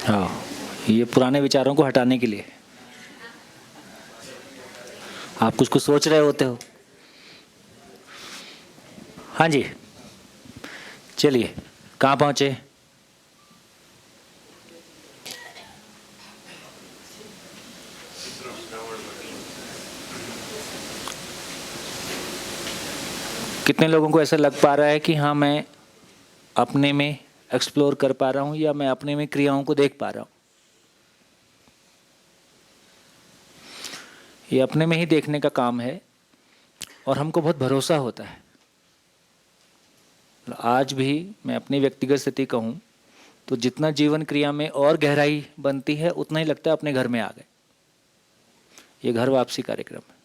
हाँ, ये पुराने विचारों को हटाने के लिए आप कुछ कुछ सोच रहे होते हो। हाँ जी, चलिए, कहाँ पहुँचे? कितने लोगों को ऐसा लग पा रहा है कि हाँ, मैं अपने में एक्सप्लोर कर पा रहा हूँ या मैं अपने में क्रियाओं को देख पा रहा हूँ? ये अपने में ही देखने का काम है और हमको बहुत भरोसा होता है। आज भी मैं अपनी व्यक्तिगत स्थिति कहूँ तो जितना जीवन क्रिया में और गहराई बनती है उतना ही लगता है अपने घर में आ गए। ये घर वापसी कार्यक्रम है।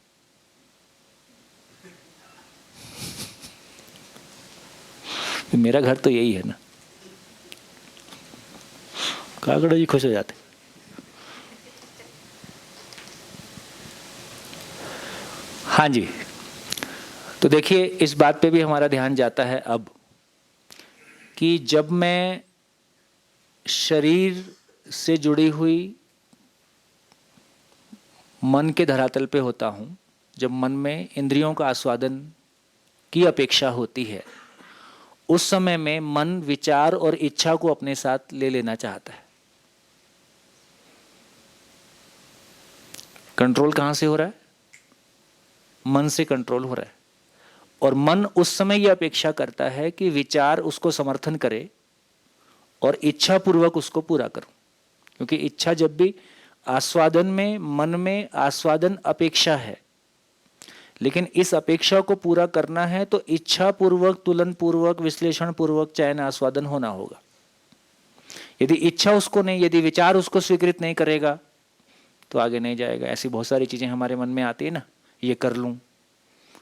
मेरा घर तो यही है ना। काकड़ा जी खुश हो जाते। हाँ जी, तो देखिए, इस बात पे भी हमारा ध्यान जाता है अब कि जब मैं शरीर से जुड़ी हुई मन के धरातल पे होता हूँ, जब मन में इंद्रियों का आस्वादन की अपेक्षा होती है, उस समय में मन विचार और इच्छा को अपने साथ ले लेना चाहता है। कंट्रोल कहाँ से हो रहा है? मन से कंट्रोल हो रहा है। और मन उस समय यह अपेक्षा करता है कि विचार उसको समर्थन करे और इच्छा पूर्वक उसको पूरा करूं, क्योंकि इच्छा जब भी आस्वादन में, मन में आस्वादन अपेक्षा है, लेकिन इस अपेक्षा को पूरा करना है तो इच्छा पूर्वक, तुलन पूर्वक, विश्लेषण पूर्वक चयन आस्वादन होना होगा। यदि इच्छा उसको नहीं, यदि विचार उसको स्वीकृत नहीं करेगा तो आगे नहीं जाएगा। ऐसी बहुत सारी चीजें हमारे मन में आती है ना, ये कर लूं,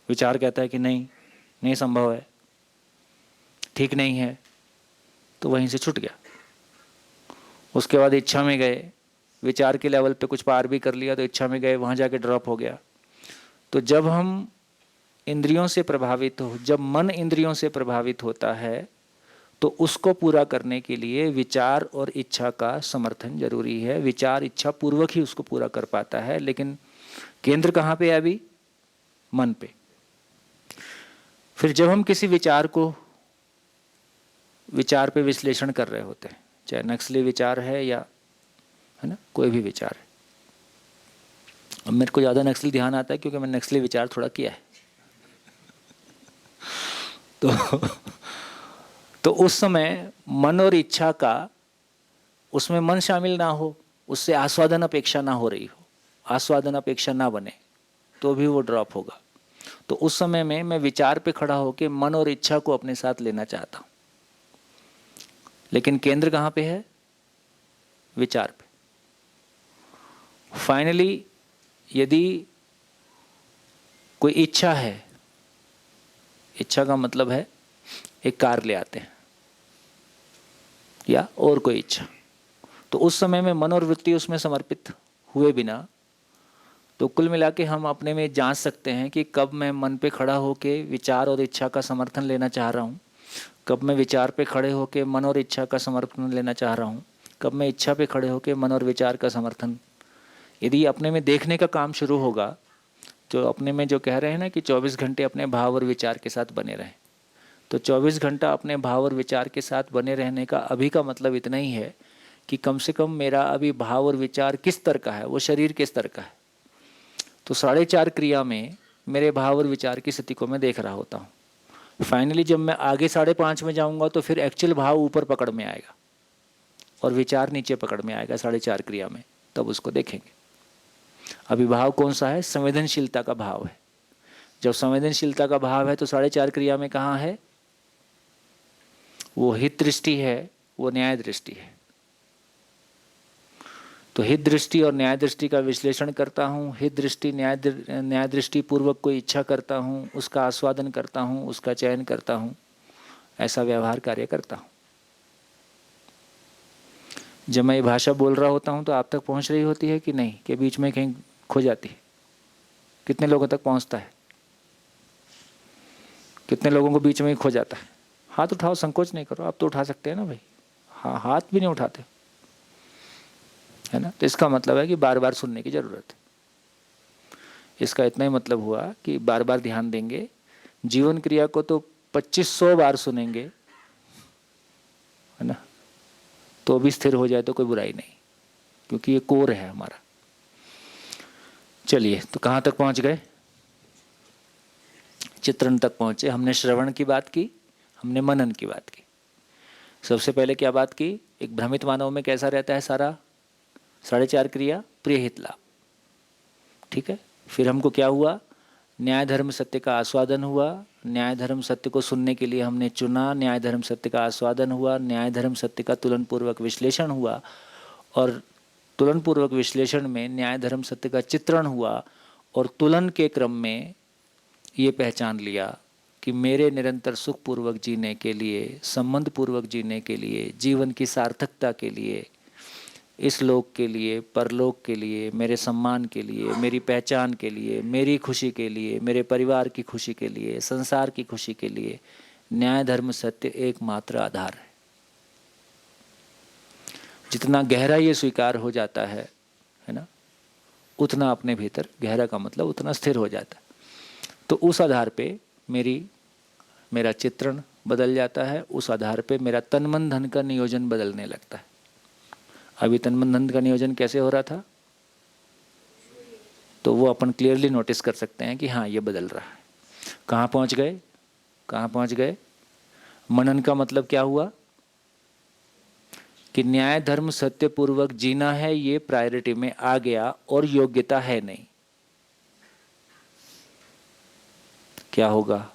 विचार कहता है कि नहीं, नहीं संभव है, ठीक नहीं है, तो वहीं से छूट गया। उसके बाद इच्छा में गए, विचार के लेवल पे कुछ पार भी कर लिया तो इच्छा में गए, वहां जाके ड्रॉप हो गया। तो जब हम इंद्रियों से प्रभावित हो, जब मन इंद्रियों से प्रभावित होता है तो उसको पूरा करने के लिए विचार और इच्छा का समर्थन जरूरी है। विचार इच्छा पूर्वक ही उसको पूरा कर पाता है, लेकिन केंद्र कहाँ पे है अभी? मन पे। फिर जब हम किसी विचार पे विश्लेषण कर रहे होते हैं, चाहे नक्सली विचार है या है ना, कोई भी विचार है। अब मेरे को ज़्यादा नक्सली ध्यान आता है क्योंकि मैंने नक्सली विचार थोड़ा किया है। तो उस समय मन और इच्छा का, उसमें मन शामिल ना हो, उससे आस्वादन अपेक्षा ना हो रही हो, आस्वादन अपेक्षा ना बने, तो भी वो ड्रॉप होगा। तो उस समय में मैं विचार पे खड़ा होकर मन और इच्छा को अपने साथ लेना चाहता हूं, लेकिन केंद्र कहाँ पे है? विचार पे। फाइनली यदि कोई इच्छा है, इच्छा का मतलब है एक कार ले आते हैं या और कोई इच्छा, तो उस समय में मन और वृत्ति उसमें समर्पित हुए बिना, तो कुल मिला के हम अपने में जांच सकते हैं कि कब मैं मन पे खड़ा होके विचार और इच्छा का समर्थन लेना चाह रहा हूँ, कब मैं विचार पे खड़े होके मन और इच्छा का समर्थन लेना चाह रहा हूँ, कब मैं इच्छा पे खड़े होके मन और विचार का समर्थन। यदि अपने में देखने का काम शुरू होगा, जो अपने में जो कह रहे हैं ना कि 24 घंटे अपने भाव और विचार के साथ बने रहें, तो 24 घंटा अपने भाव और विचार के साथ बने रहने का अभी का मतलब इतना ही है कि कम से कम मेरा अभी भाव और विचार किस स्तर का है, वो शरीर किस स्तर का है। तो 4.5 क्रिया में मेरे भाव और विचार की स्थिति को मैं देख रहा होता हूँ। फाइनली जब मैं आगे 5.5 में जाऊँगा तो फिर एक्चुअल भाव ऊपर पकड़ में आएगा और विचार नीचे पकड़ में आएगा 4.5 क्रिया में, तब उसको देखेंगे। अभी भाव कौन सा है? संवेदनशीलता का भाव है। जब संवेदनशीलता का भाव है तो 4.5 क्रिया में कहाँ है? वो हित दृष्टि है, वो न्याय दृष्टि है। तो हित दृष्टि और न्याय दृष्टि का विश्लेषण करता हूँ, हित दृष्टि न्याय दृष्टि पूर्वक कोई इच्छा करता हूँ, उसका आस्वादन करता हूँ, उसका चयन करता हूँ, ऐसा व्यवहार कार्य करता हूँ। जब मैं ये भाषा बोल रहा होता हूँ तो आप तक पहुँच रही होती है कि नहीं, कि बीच में कहीं खो जाती है? कितने लोगों तक पहुँचता है? कितने लोगों को बीच में ही खो जाता है? हाथ उठाओ, संकोच नहीं करो, आप तो उठा सकते हैं ना भाई। हाँ, हाथ भी नहीं उठाते। है ना। तो इसका मतलब है कि बार बार सुनने की जरूरत है। इसका इतना ही मतलब हुआ कि बार बार ध्यान देंगे। जीवन क्रिया को तो 2500 बार सुनेंगे, है ना, तो भी स्थिर हो जाए तो कोई बुराई नहीं, क्योंकि ये कोर है हमारा। चलिए, तो कहाँ तक पहुँच गए? चित्रण तक पहुँचे। हमने श्रवण की बात की, हमने मनन की बात की। सबसे पहले क्या बात की? एक भ्रमित मानव में कैसा रहता है सारा 4.5 क्रिया, प्रिय हित लाभ, ठीक है। फिर हमको क्या हुआ? न्याय धर्म सत्य का आस्वादन हुआ। न्याय धर्म सत्य को सुनने के लिए हमने चुना। न्याय धर्म सत्य का आस्वादन हुआ। न्याय धर्म सत्य का तुलनपूर्वक विश्लेषण हुआ, और तुलनपूर्वक विश्लेषण में न्याय धर्म सत्य का चित्रण हुआ, और तुलन के क्रम में ये पहचान लिया कि मेरे निरंतर सुखपूर्वक जीने के लिए, संबंध पूर्वक जीने के लिए, जीवन की सार्थकता के लिए, इस लोक के लिए, परलोक के लिए, मेरे सम्मान के लिए, मेरी पहचान के लिए, मेरी खुशी के लिए, मेरे परिवार की खुशी के लिए, संसार की खुशी के लिए न्याय धर्म सत्य एकमात्र आधार है। जितना गहरा ये स्वीकार हो जाता है ना, उतना अपने भीतर, गहरा का मतलब उतना स्थिर हो जाता है। तो उस आधार पे मेरा चित्रण बदल जाता है। उस आधार पे मेरा तन मन धन का नियोजन बदलने लगता है। अभी तन मन धन का नियोजन कैसे हो रहा था? तो वो अपन क्लियरली नोटिस कर सकते हैं कि हाँ, ये बदल रहा है। कहाँ पहुँच गए? कहाँ पहुँच गए? मनन का मतलब क्या हुआ? कि न्याय धर्म सत्य पूर्वक जीना है, ये प्रायोरिटी में आ गया, और योग्यता है नहीं। क्या होगा?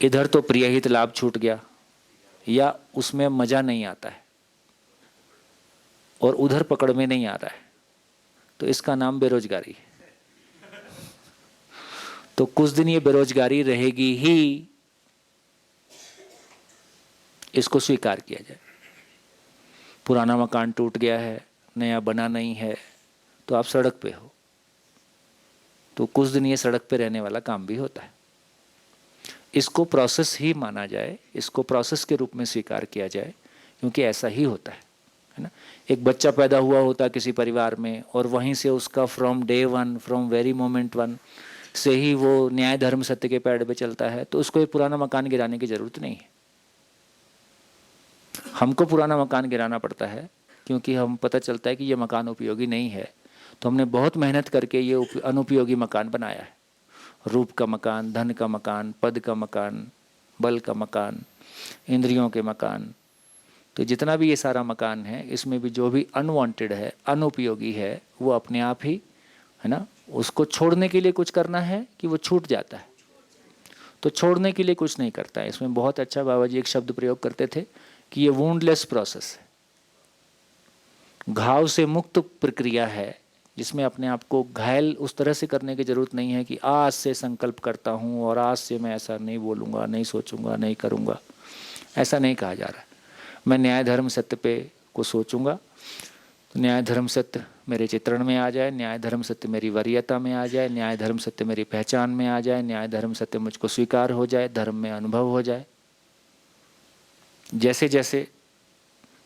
इधर तो प्रिय हित लाभ छूट गया, या उसमें मजा नहीं आता है, और उधर पकड़ में नहीं आ रहा है, तो इसका नाम बेरोजगारी है। तो कुछ दिन ये बेरोजगारी रहेगी ही, इसको स्वीकार किया जाए। पुराना मकान टूट गया है, नया बना नहीं है, तो आप सड़क पे हो, तो कुछ दिन ये सड़क पे रहने वाला काम भी होता है। इसको प्रोसेस ही माना जाए, इसको प्रोसेस के रूप में स्वीकार किया जाए, क्योंकि ऐसा ही होता है ना। एक बच्चा पैदा हुआ होता है किसी परिवार में, और वहीं से उसका from day one, from very moment one से ही वो न्याय धर्म सत्य के पैड पे चलता है, तो उसको एक पुराना मकान गिराने की जरूरत नहीं है। हमको पुराना मकान गिराना पड़ता है क्योंकि हम पता चलता है कि ये मकान उपयोगी नहीं है, तो हमने बहुत मेहनत करके ये अनुपयोगी मकान बनाया है। रूप का मकान, धन का मकान, पद का मकान, बल का मकान, इंद्रियों के मकान। तो जितना भी ये सारा मकान है, इसमें भी जो भी अनवांटेड है, अनुपयोगी है, वो अपने आप ही, है ना, उसको छोड़ने के लिए कुछ करना है कि वो छूट जाता है। तो छोड़ने के लिए कुछ नहीं करता है। इसमें बहुत अच्छा बाबा जी एक शब्द प्रयोग करते थे कि ये वुंडलेस प्रोसेस है, घाव से मुक्त प्रक्रिया है, जिसमें अपने आप को घायल उस तरह से करने की ज़रूरत नहीं है कि आज से संकल्प करता हूँ और आज से मैं ऐसा नहीं बोलूँगा, नहीं सोचूंगा, नहीं करूँगा। ऐसा नहीं कहा जा रहा है। मैं न्याय धर्म सत्य पे को सोचूंगा, तो न्याय धर्म सत्य मेरे चित्रण में आ जाए, न्याय धर्म सत्य मेरी वरीयता में आ जाए, न्याय धर्म सत्य मेरी पहचान में आ जाए, न्याय धर्म सत्य मुझको स्वीकार हो जाए, धर्म में अनुभव हो जाए। जैसे जैसे,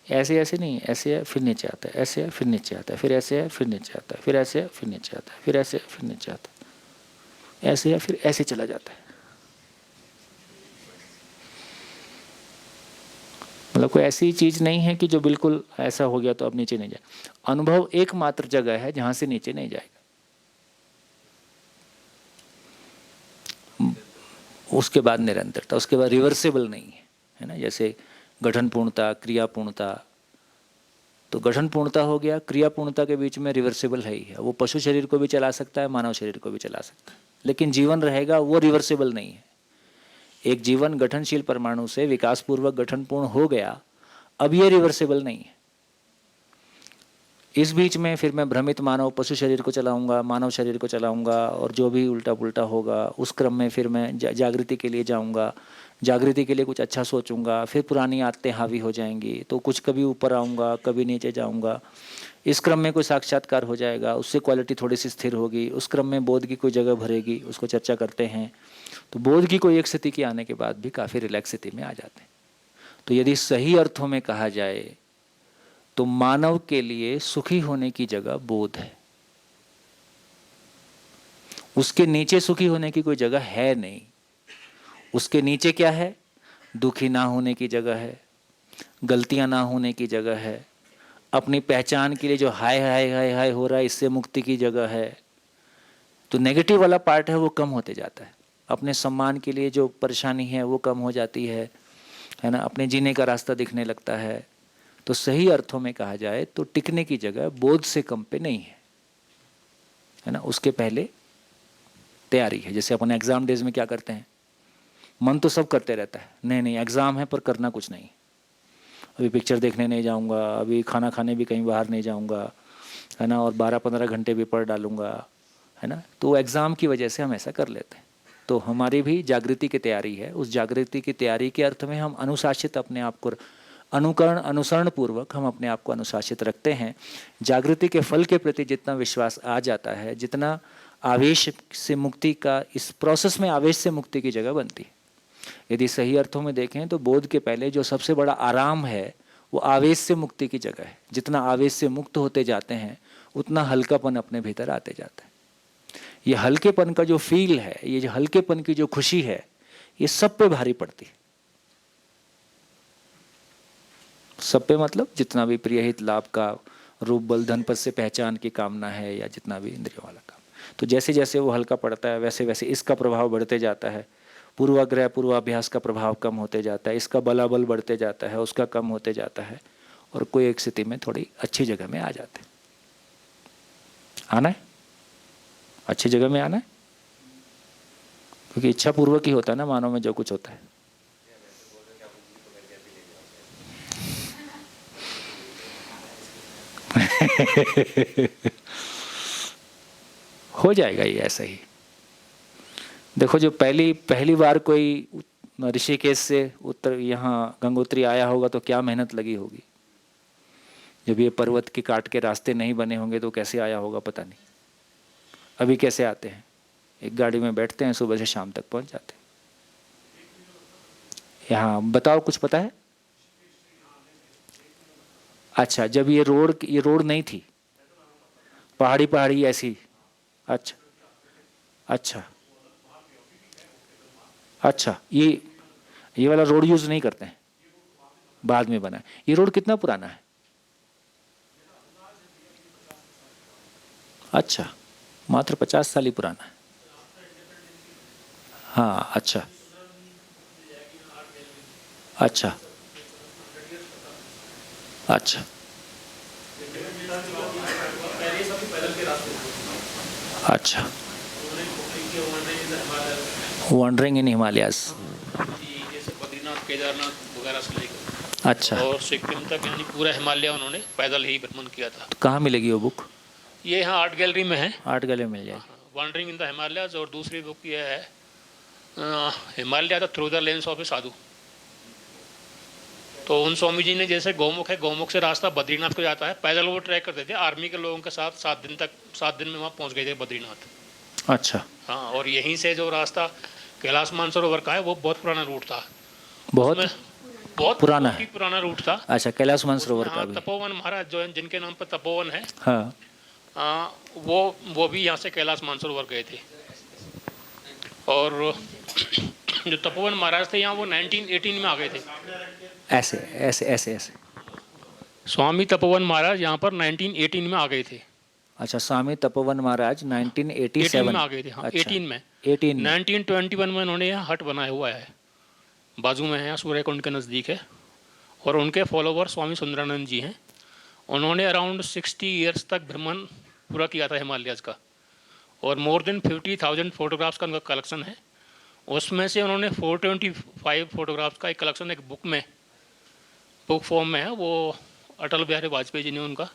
ऐसे ऐसे नहीं, ऐसे है फिर नीचे आता है, ऐसे है फिर नीचे आता है, फिर ऐसे है फिर नीचे आता है, फिर ऐसे है फिर नीचे आता है, फिर ऐसे है फिर नीचे आता है, ऐसे है फिर ऐसे चला जाता है। मतलब कोई ऐसी चीज नहीं है कि जो बिल्कुल ऐसा हो गया तो अब नीचे नहीं जाए। अनुभव एकमात्र जगह है जहां से नीचे नहीं जाएगा। उसके बाद निरंतरता, उसके बाद रिवर्सेबल नहीं है, है ना। जैसे गठन पूर्णता, क्रिया पूर्णता, तो गठन पूर्णता हो गया, क्रिया पूर्णता के बीच में रिवर्सेबल है ही है। वो पशु शरीर को भी चला सकता है, मानव शरीर को भी चला सकता है, लेकिन जीवन रहेगा वो रिवर्सेबल नहीं है। एक जीवन गठनशील परमाणु से विकास पूर्वक गठन पूर्ण हो गया, अब ये रिवर्सेबल नहीं है। इस बीच में फिर मैं भ्रमित मानव पशु शरीर को चलाऊंगा, मानव शरीर को चलाऊंगा, और जो भी उल्टा पुल्टा होगा उस क्रम में फिर मैं जागृति के लिए जाऊंगा, जागृति के लिए कुछ अच्छा सोचूंगा, फिर पुरानी आदतें हावी हो जाएंगी, तो कुछ कभी ऊपर आऊँगा, कभी नीचे जाऊँगा। इस क्रम में कोई साक्षात्कार हो जाएगा, उससे क्वालिटी थोड़ी सी स्थिर होगी, उस क्रम में बोध की कोई जगह भरेगी, उसको चर्चा करते हैं। तो बोध की कोई एक स्थिति के आने के बाद भी काफ़ी रिलैक्स स्थिति में आ जाते हैं। तो यदि सही अर्थों में कहा जाए तो मानव के लिए सुखी होने की जगह बोध है, उसके नीचे सुखी होने की कोई जगह है नहीं। उसके नीचे क्या है? दुखी ना होने की जगह है, गलतियां ना होने की जगह है, अपनी पहचान के लिए जो हाय हाय हाय हाय हो रहा है इससे मुक्ति की जगह है। तो नेगेटिव वाला पार्ट है वो कम होते जाता है, अपने सम्मान के लिए जो परेशानी है वो कम हो जाती है ना, अपने जीने का रास्ता दिखने लगता है। तो सही अर्थों में कहा जाए तो टिकने की जगह बोध से कम पे नहीं है ना। उसके पहले तैयारी है। जैसे अपन एग्जाम डेज में क्या करते हैं, मन तो सब करते रहता है, नहीं नहीं एग्जाम है पर करना कुछ नहीं, अभी पिक्चर देखने नहीं जाऊंगा, अभी खाना खाने भी कहीं बाहर नहीं जाऊंगा, है ना, और 12-15 घंटे भी पढ़ डालूंगा, है ना। तो एग्ज़ाम की वजह से हम ऐसा कर लेते हैं। तो हमारी भी जागृति की तैयारी है। उस जागृति की तैयारी के अर्थ में हम अनुशासित अपने आप को अनुसरण पूर्वक हम अपने आप को अनुशासित रखते हैं। जागृति के फल के प्रति जितना विश्वास आ जाता है, जितना आवेश से मुक्ति का इस प्रोसेस में आवेश से मुक्ति की जगह बनती है। यदि सही अर्थों में देखें तो बोध के पहले जो सबसे बड़ा आराम है वो आवेश से मुक्ति की जगह है। जितना आवेश से मुक्त होते जाते हैं उतना हल्कापन अपने भीतर आते जाता है। ये हल्केपन का जो फील है, ये जो हल्केपन की जो खुशी है, ये सब पे भारी पड़ती है। सब पे मतलब जितना भी प्रिय हित लाभ का, रूप बल धन पद से पहचान की कामना है, या जितना भी इंद्रियों वाला काम, तो जैसे जैसे वो हल्का पड़ता है वैसे वैसे इसका प्रभाव बढ़ते जाता है। पूर्वाग्रह पूर्वाभ्यास का प्रभाव कम होते जाता है, इसका बलाबल बढ़ते जाता है, उसका कम होते जाता है, और कोई एक स्थिति में थोड़ी अच्छी जगह में आ जाते हैं। आना है, अच्छी जगह में आना है, क्योंकि इच्छा पूर्वक ही होता है ना मानव में जो कुछ होता है। हो जाएगा ये ऐसा ही। देखो जो पहली बार कोई ऋषिकेश से उत्तर यहाँ गंगोत्री आया होगा तो क्या मेहनत लगी होगी। जब ये पर्वत के काट के रास्ते नहीं बने होंगे तो कैसे आया होगा पता नहीं। अभी कैसे आते हैं, एक गाड़ी में बैठते हैं, सुबह से शाम तक पहुंच जाते हैं। यहाँ बताओ, कुछ पता है? अच्छा, जब ये रोड नहीं थी, पहाड़ी ऐसी। अच्छा अच्छा अच्छा, ये वाला रोड यूज नहीं करते हैं, बाद में बना है। ये रोड कितना पुराना है? अच्छा, मात्र 50 साल ही पुराना है। हाँ अच्छा अच्छा अच्छा अच्छा, वॉन्डरिंग इन हिमालयाज, जैसे बद्रीनाथ केदारनाथ वगैरह से लेकर अच्छा, और सिक्किम तक, यानी पूरा हिमालय उन्होंने पैदल ही भ्रमण किया था। तो कहाँ मिलेगी वो बुक? ये यहाँ आर्ट गैलरी में है, आर्ट गैलरी मिल जाएगी। Wandering in the Himalayas. और दूसरी बुक ये है Himalaya the through the lens of a sadhu. तो उन स्वामी जी ने, जैसे गौमुख है, गौमुख से रास्ता बद्रीनाथ को जाता है, पैदल वो ट्रैक करते थे आर्मी के लोगों के साथ। 7 दिन में वहाँ पहुँच गए थे बद्रीनाथ। अच्छा, हाँ, और यहीं से जो रास्ता कैलाश मानसरोवर का है वो बहुत पुराना रूट था। बहुत पुराना बहुत ही पुराना रूट था। अच्छा, कैलाश मानसरोवर का भी। तपोवन महाराज जो है, जिनके नाम पर तपोवन है, हाँ, वो भी यहाँ से कैलाश मानसरोवर गए थे। और जो तपोवन महाराज थे यहाँ, वो 1918 में आ गए थे। ऐसे ऐसे ऐसे ऐसे। स्वामी तपोवन महाराज यहाँ पर 1918 में आ गए थे। अच्छा, स्वामी तपोवन महाराज 1987 18 में आ गए थे। हाँ, अच्छा, 18 में 1921 में उन्होंने यहाँ हट बनाया हुआ है, बाजू में है, यहाँ सूर्यकुंड के नज़दीक है। और उनके फॉलोवर स्वामी सुंदरानंद जी हैं। उन्होंने अराउंड 60 ईयर्स तक भ्रमण पूरा किया था हिमालयाज का, और मोर देन 50,000 फोटोग्राफ्स का उनका कलेक्शन है। उसमें से उन्होंने 425 फोटोग्राफ्स का एक कलेक्शन एक बुक फॉर्म में है, वो अटल बिहारी वाजपेयी जी ने उनका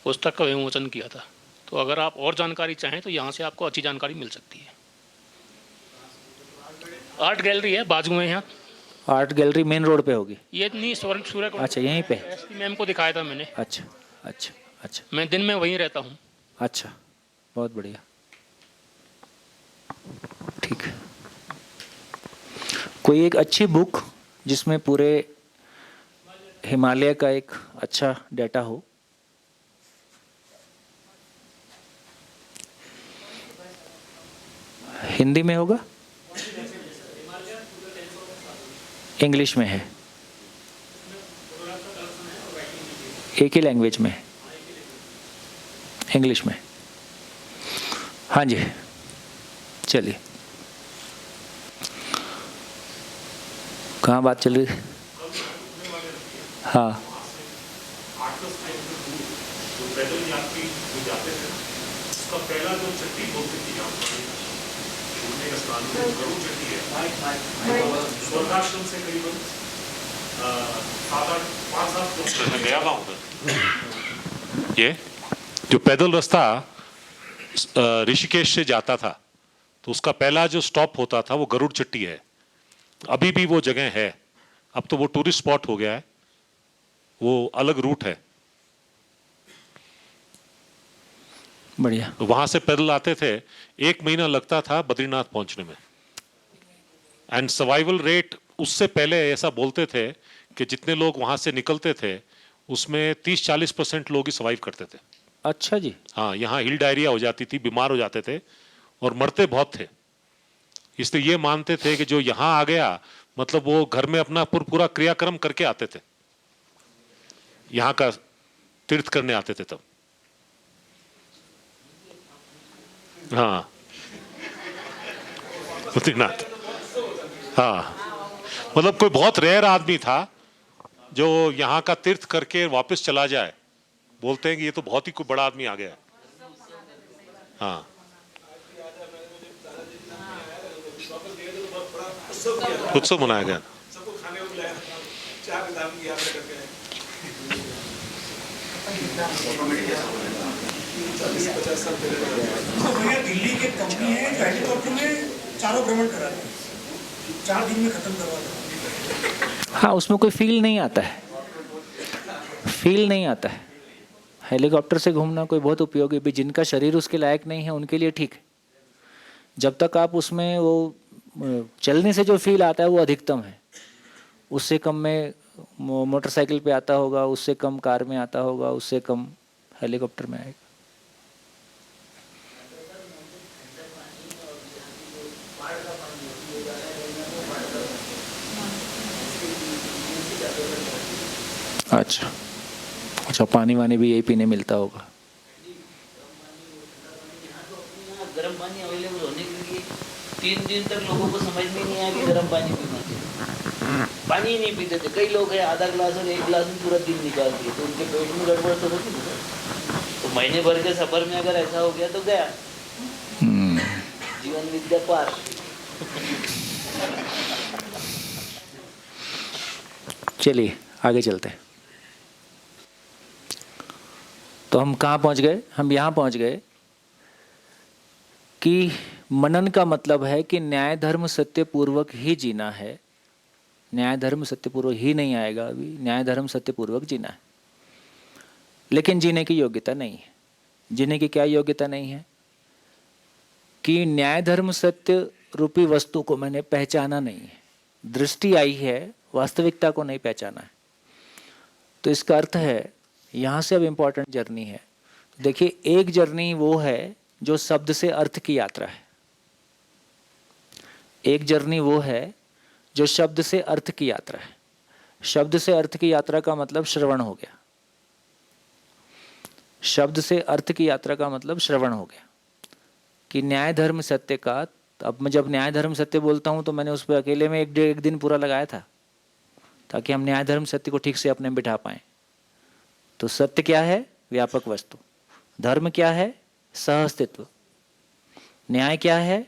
पुस्तक का विमोचन किया था। तो अगर आप और जानकारी चाहें तो यहाँ से आपको अच्छी जानकारी मिल सकती है। आर्ट गैलरी है बाजू में, यहाँ आर्ट गैलरी मेन रोड पे होगी ये नहीं, सूर्य। अच्छा, यहीं पे। एसपी मैम को दिखाया था मैंने। अच्छा अच्छा अच्छा मैं दिन में वहीं रहता हूँ। अच्छा, बहुत बढ़िया, ठीक है। कोई एक अच्छी बुक जिसमें पूरे हिमालय का एक अच्छा डाटा हो। हिंदी में होगा, इंग्लिश में है, एक ही लैंग्वेज में, इंग्लिश में। हाँ जी, चलिए, कहाँ बात चल रही? हाँ, पैदल यात्री जो जाते थे उसका पहला जो चट्टी बोलती थी यहाँ पर घूमने का स्थान गरुड़ चट्टी है, स्वर्गाश्रम से करीबन 5-7 किलोमीटर में गया हुआ उधर। ये जो पैदल रास्ता ऋषिकेश से जाता था तो उसका पहला जो स्टॉप होता था वो गरुड़ चट्टी है। अभी भी वो जगह है, अब तो वो टूरिस्ट स्पॉट हो गया है, वो अलग रूट है। बढ़िया। तो वहां से पैदल आते थे, 1 महीना लगता था बद्रीनाथ पहुंचने में। एंड सर्वाइवल रेट उससे पहले ऐसा बोलते थे कि जितने लोग वहां से निकलते थे उसमें 30-40% लोग ही सर्वाइव करते थे। अच्छा जी। हाँ, यहाँ हिल डायरिया हो जाती थी, बीमार हो जाते थे और मरते बहुत थे। इसलिए ये मानते थे कि जो यहाँ आ गया मतलब वो घर में अपना पूरा क्रियाक्रम करके आते थे, यहाँ का तीर्थ करने आते थे तब। हाँ, बद्रीनाथ। हाँ, मतलब कोई बहुत रेयर आदमी था जो यहाँ का तीर्थ करके वापस चला जाए। बोलते हैं कि ये तो बहुत ही कोई बड़ा आदमी आ गया है। हाँ, उत्सव मनाया गया। भैया दिल्ली की कंपनी है जो हेलीकॉप्टर में चारों भ्रमण करा रहे हैं, 4 दिन में खत्म करवा रहे। हाँ, उसमें कोई फील नहीं आता है, फील नहीं आता है। हेलीकॉप्टर से घूमना कोई बहुत उपयोगी भी, जिनका शरीर उसके लायक नहीं है उनके लिए ठीक है। जब तक आप उसमें वो चलने से जो फील आता है वो अधिकतम है, उससे कम में मोटरसाइकिल पे आता होगा, उससे कम कार में आता होगा, उससे कम हेलीकॉप्टर में आएगा। अच्छा अच्छा, पानी वानी भी यही पीने मिलता होगा। गर्म पानी अवेलेबल होने के लिए 3 दिन तक लोगों को समझ में नहीं आया कि गर्म पानी पीना चाहिए। पानी ही नहीं पीते थे। कई लोग हैं आधा गिलास और 1 गिलास में पूरा दिन निकाल दिए, तो उनके पेट में गड़बड़ तो होती ना। तो महीने भर के सफर में अगर ऐसा हो गया तो गया जीवन विद्या पार। चलिए आगे चलते हैं। तो हम कहाँ पहुँच गए? हम यहाँ पहुँच गए कि मनन का मतलब है कि न्याय धर्म सत्य पूर्वक ही जीना है। न्याय धर्म सत्य पूर्वक ही नहीं आएगा, अभी न्याय धर्म सत्य पूर्वक जीना है, लेकिन जीने की योग्यता नहीं है। जीने की क्या योग्यता नहीं है? कि न्याय धर्म सत्य रूपी वस्तु को मैंने पहचाना नहीं है, दृष्टि आई है, वास्तविकता को नहीं पहचाना है। तो इसका अर्थ है यहाँ से अब इम्पोर्टेंट जर्नी है। देखिए, एक जर्नी वो है जो शब्द से अर्थ की यात्रा है, एक जर्नी वो है जो शब्द से अर्थ की यात्रा है। शब्द से अर्थ की यात्रा का मतलब श्रवण हो गया, शब्द से अर्थ की यात्रा का मतलब श्रवण हो गया कि न्याय धर्म सत्य का। अब मैं जब न्याय धर्म सत्य बोलता हूँ तो मैंने उस पर अकेले में एक दिन पूरा लगाया था ताकि हम न्याय धर्म सत्य को ठीक से अपने में बिठा पाएं। तो सत्य क्या है? व्यापक वस्तु। धर्म क्या है? सह अस्तित्व। न्याय क्या है?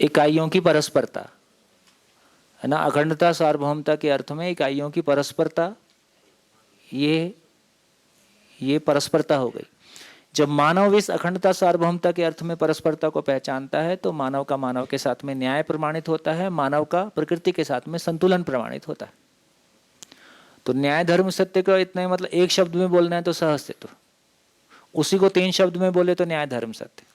इकाइयों की परस्परता, है ना। अखंडता सार्वभौमता के अर्थ में इकाइयों की परस्परता, ये परस्परता हो गई। जब मानव इस अखंडता सार्वभौमता के अर्थ में परस्परता को पहचानता है तो मानव का मानव के साथ में न्याय प्रमाणित होता है, मानव का प्रकृति के साथ में संतुलन प्रमाणित होता है। तो न्याय धर्म सत्य का इतना ही मतलब, एक शब्द में बोलना है तो सह अस्तित्व, उसी को 3 शब्द में बोले तो न्याय धर्म सत्य।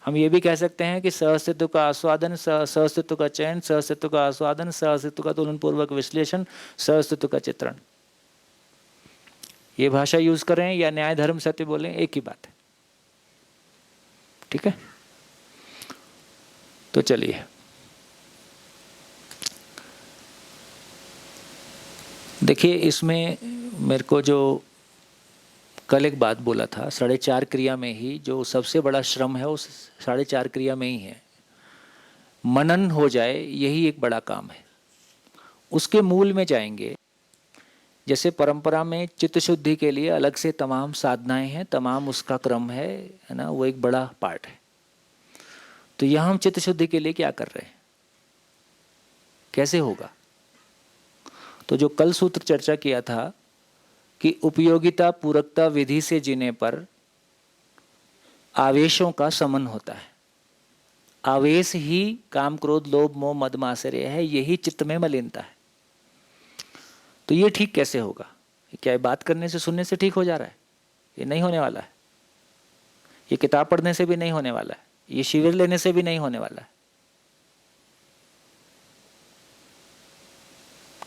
हम ये भी कह सकते हैं कि सह-अस्तित्व का आस्वादन, सह-अस्तित्व का चयन, सह-अस्तित्व का आस्वादन, सह-अस्तित्व का तुलनापूर्वक विश्लेषण, सह-अस्तित्व का चित्रण। ये भाषा यूज करें या न्याय धर्म सत्य बोलें, एक ही बात है। ठीक है, तो चलिए देखिए, इसमें मेरे को जो कल एक बात बोला था, 4.5 क्रिया में ही जो सबसे बड़ा श्रम है उस 4.5 क्रिया में ही है। मनन हो जाए यही एक बड़ा काम है। उसके मूल में जाएंगे, जैसे परंपरा में चित्त शुद्धि के लिए अलग से तमाम साधनाएं हैं, तमाम उसका क्रम है ना, वो एक बड़ा पार्ट है। तो यहाँ हम चित्त शुद्धि के लिए क्या कर रहे हैं, कैसे होगा? तो जो कल सूत्र चर्चा किया था कि उपयोगिता पूरकता विधि से जीने पर आवेशों का समन होता है। आवेश ही काम क्रोध लोभ मोह मद मात्सर्य है, यही चित्त में मलिनता है। तो ये ठीक कैसे होगा? क्या ये बात करने से सुनने से ठीक हो जा रहा है? ये नहीं होने वाला है। ये किताब पढ़ने से भी नहीं होने वाला है। ये शिविर लेने से भी नहीं होने वाला है।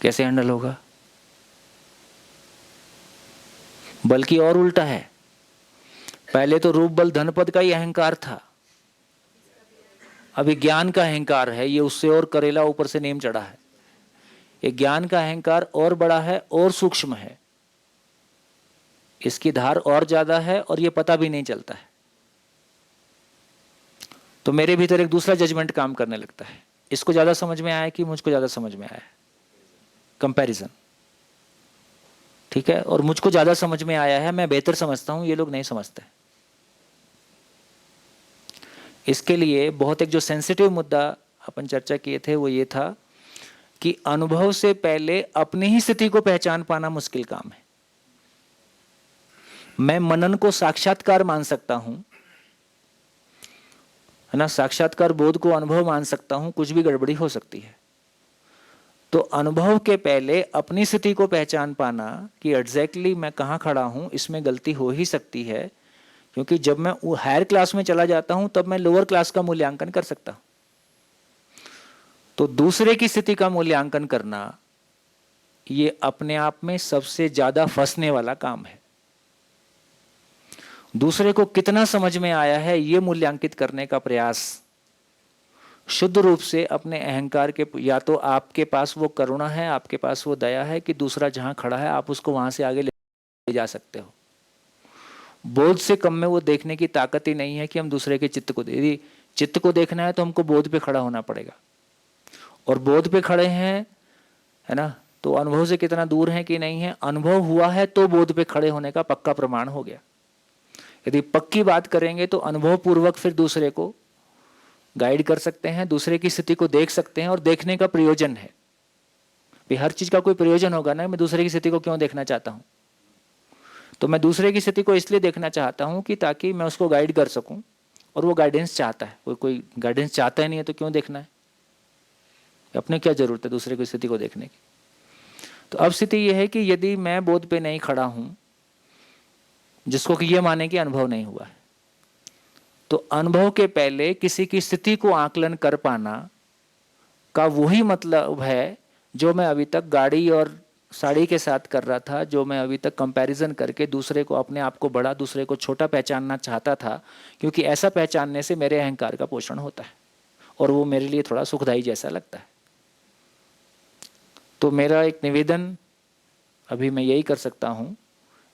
कैसे हैंडल होगा? बल्कि और उल्टा है। पहले तो रूप बल धन पद का ही अहंकार था, अभी ज्ञान का अहंकार है। ये उससे और करेला ऊपर से नीम चढ़ा है। ये ज्ञान का अहंकार और बड़ा है और सूक्ष्म है, इसकी धार और ज्यादा है और ये पता भी नहीं चलता है। तो मेरे भीतर एक दूसरा जजमेंट काम करने लगता है, इसको ज्यादा समझ में आया कि मुझको ज्यादा समझ में आया, कंपैरिजन। ठीक है, और मुझको ज्यादा समझ में आया है, मैं बेहतर समझता हूं, ये लोग नहीं समझते। इसके लिए बहुत एक जो सेंसिटिव मुद्दा अपन चर्चा किए थे वो ये था कि अनुभव से पहले अपनी ही स्थिति को पहचान पाना मुश्किल काम है। मैं मनन को साक्षात्कार मान सकता हूं, है ना, साक्षात्कार बोध को अनुभव मान सकता हूं, कुछ भी गड़बड़ी हो सकती है। तो अनुभव के पहले अपनी स्थिति को पहचान पाना कि एग्जैक्टली मैं कहां खड़ा हूं, इसमें गलती हो ही सकती है। क्योंकि जब मैं हायर क्लास में चला जाता हूं तब मैं लोअर क्लास का मूल्यांकन कर सकता हूं। तो दूसरे की स्थिति का मूल्यांकन करना ये अपने आप में सबसे ज्यादा फंसने वाला काम है। दूसरे को कितना समझ में आया है ये मूल्यांकित करने का प्रयास शुद्ध रूप से अपने अहंकार के, या तो आपके पास वो करुणा है, आपके पास वो दया है कि दूसरा जहां खड़ा है आप उसको वहां से आगे ले जा सकते हो। बोध से कम में वो देखने की ताकत ही नहीं है कि हम दूसरे के चित्त को यदि चित्त को देखना है तो हमको बोध पे खड़ा होना पड़ेगा। और बोध पे खड़े हैं, है ना, तो अनुभव से कितना दूर है कि नहीं है, अनुभव हुआ है तो बोध पे खड़े होने का पक्का प्रमाण हो गया। यदि पक्की बात करेंगे तो अनुभव पूर्वक फिर दूसरे को गाइड कर सकते हैं, दूसरे की स्थिति को देख सकते हैं। और देखने का प्रयोजन है, हर चीज का कोई प्रयोजन होगा ना। मैं दूसरे की स्थिति को क्यों देखना चाहता हूं? तो मैं दूसरे की स्थिति को इसलिए देखना चाहता हूं कि ताकि मैं उसको गाइड कर सकूं, और वो गाइडेंस चाहता है। कोई गाइडेंस चाहता ही नहीं है तो क्यों देखना है? अपने क्या जरूरत है दूसरे की स्थिति को देखने की? तो अब स्थिति यह है कि यदि मैं बोध पे नहीं खड़ा हूं, जिसको कि यह माने कि अनुभव नहीं हुआ है, तो अनुभव के पहले किसी की स्थिति को आकलन कर पाना का वही मतलब है जो मैं अभी तक गाड़ी और साड़ी के साथ कर रहा था, जो मैं अभी तक कंपैरिजन करके दूसरे को, अपने आप को बड़ा दूसरे को छोटा पहचानना चाहता था। क्योंकि ऐसा पहचानने से मेरे अहंकार का पोषण होता है और वो मेरे लिए थोड़ा सुखदायी जैसा लगता है। तो मेरा एक निवेदन अभी मैं यही कर सकता हूं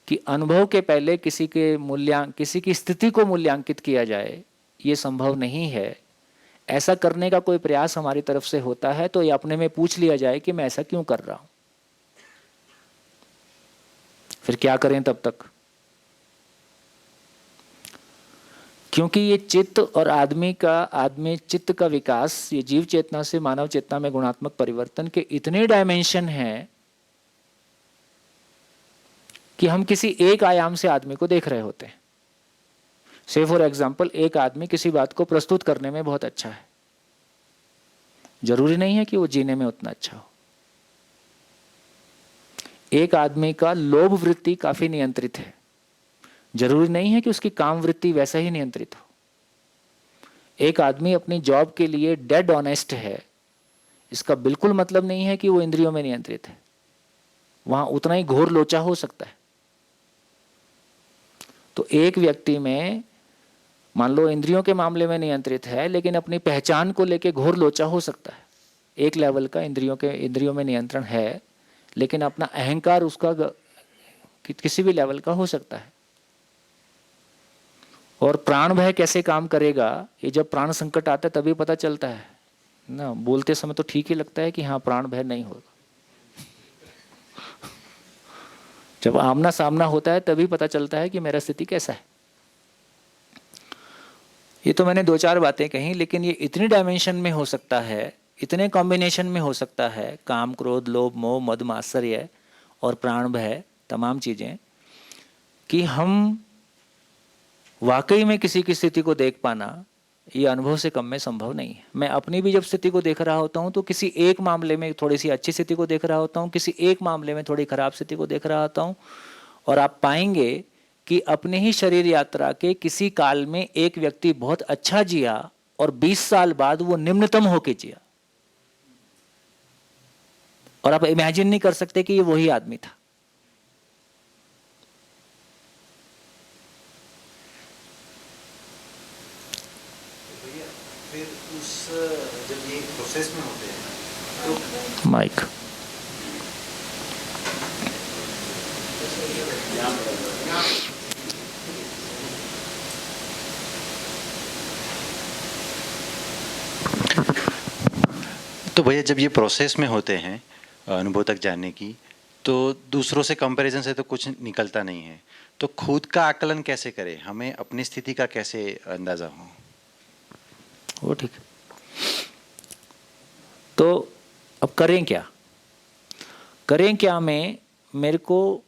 कि अनुभव के पहले किसी की स्थिति को मूल्यांकित किया जाए, ये संभव नहीं है। ऐसा करने का कोई प्रयास हमारी तरफ से होता है तो ये अपने में पूछ लिया जाए कि मैं ऐसा क्यों कर रहा हूं, फिर क्या करें तब तक। क्योंकि ये चित्त और आदमी चित्त का विकास, ये जीव चेतना से मानव चेतना में गुणात्मक परिवर्तन के इतने डायमेंशन हैं कि हम किसी एक आयाम से आदमी को देख रहे होते हैं। से फॉर एग्जाम्पल, एक आदमी किसी बात को प्रस्तुत करने में बहुत अच्छा है, जरूरी नहीं है कि वो जीने में उतना अच्छा हो। एक आदमी का लोभ वृत्ति काफी नियंत्रित है, जरूरी नहीं है कि उसकी काम वृत्ति वैसा ही नियंत्रित हो। एक आदमी अपनी जॉब के लिए डेड ऑनेस्ट है, इसका बिल्कुल मतलब नहीं है कि वो इंद्रियों में नियंत्रित है। वहां उतना ही घोर लोचा हो सकता है। तो एक व्यक्ति में मान लो इंद्रियों के मामले में नियंत्रित है, लेकिन अपनी पहचान को लेके घोर लोचा हो सकता है। एक लेवल का इंद्रियों में नियंत्रण है, लेकिन अपना अहंकार उसका किसी भी लेवल का हो सकता है। और प्राण भय कैसे काम करेगा, ये जब प्राण संकट आता है तभी पता चलता है ना। बोलते समय तो ठीक ही लगता है कि हाँ प्राण भय नहीं होगा, जब आमना सामना होता है तभी पता चलता है कि मेरा स्थिति कैसा है। ये तो मैंने 2-4 बातें कही, लेकिन ये इतनी डायमेंशन में हो सकता है, इतने कॉम्बिनेशन में हो सकता है, काम क्रोध लोभ मोह मद मात्सर्य और प्राण भय तमाम चीजें, कि हम वाकई में किसी की स्थिति को देख पाना ये अनुभव से कम में संभव नहीं है। मैं अपनी भी जब स्थिति को देख रहा होता हूँ तो किसी एक मामले में थोड़ी सी अच्छी स्थिति को देख रहा होता हूँ, किसी एक मामले में थोड़ी खराब स्थिति को देख रहा होता हूँ। और आप पाएंगे कि अपने ही शरीर यात्रा के किसी काल में एक व्यक्ति बहुत अच्छा जिया और 20 साल बाद वो निम्नतम होके जिया, और आप इमेजिन नहीं कर सकते कि ये वही आदमी था। फिर उस जब ये प्रोसेस में होते हैं तो माइक तो भैया जब ये प्रोसेस में होते हैं अनुभव तक जाने की, तो दूसरों से कंपैरिजन से तो कुछ निकलता नहीं है, तो खुद का आकलन कैसे करें, हमें अपनी स्थिति का कैसे अंदाजा हो? वो ठीक है। तो अब करें क्या में मेरे को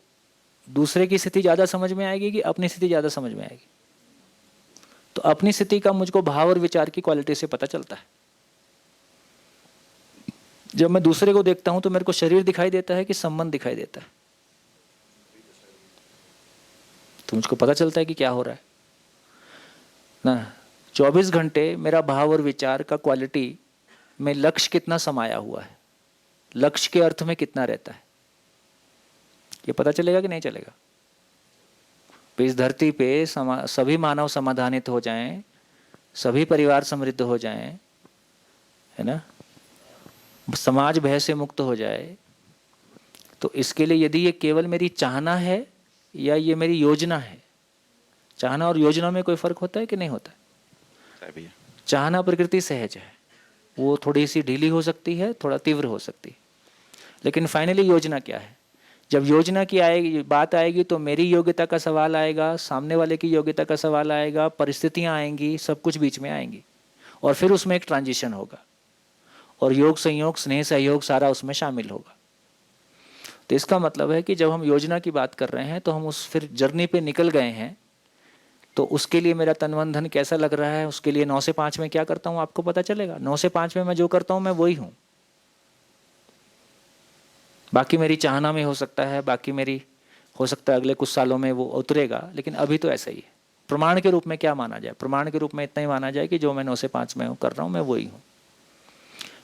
दूसरे की स्थिति ज़्यादा समझ में आएगी कि अपनी स्थिति ज़्यादा समझ में आएगी? तो अपनी स्थिति का मुझको भाव और विचार की क्वालिटी से पता चलता है। जब मैं दूसरे को देखता हूं तो मेरे को शरीर दिखाई देता है कि संबंध दिखाई देता है, तो मुझको पता चलता है कि क्या हो रहा है ना। 24 घंटे मेरा भाव और विचार का क्वालिटी में लक्ष्य कितना समाया हुआ है, लक्ष्य के अर्थ में कितना रहता है, ये पता चलेगा कि नहीं चलेगा? तो इस धरती पे सभी मानव समाधानित हो जाएं, सभी परिवार समृद्ध हो जाएं, है ना, समाज भय से मुक्त हो जाए, तो इसके लिए यदि ये केवल मेरी चाहना है या ये मेरी योजना है, चाहना और योजना में कोई फर्क होता है कि नहीं होता है? चाहना प्रकृति सहज है, वो थोड़ी सी ढीली हो सकती है, थोड़ा तीव्र हो सकती है, लेकिन फाइनली योजना क्या है? जब योजना की बात आएगी तो मेरी योग्यता का सवाल आएगा, सामने वाले की योग्यता का सवाल आएगा, परिस्थितियां आएंगी, सब कुछ बीच में आएंगी, और फिर उसमें एक ट्रांजिशन होगा, और योग संयोग स्नेह सहयोग सारा उसमें शामिल होगा। तो इसका मतलब है कि जब हम योजना की बात कर रहे हैं तो हम उस फिर जर्नी पे निकल गए हैं, तो उसके लिए मेरा तन मन धन कैसा लग रहा है, उसके लिए 9 से 5 में क्या करता हूँ आपको पता चलेगा। 9 से 5 में मैं जो करता हूँ मैं वही हूँ, बाकी मेरी चाहना में हो सकता है, बाकी मेरी हो सकता है अगले कुछ सालों में वो उतरेगा, लेकिन अभी तो ऐसा ही है। प्रमाण के रूप में क्या माना जाए? प्रमाण के रूप में इतना ही माना जाए कि जो मैं 9 से 5 में कर रहा हूँ मैं वही हूँ।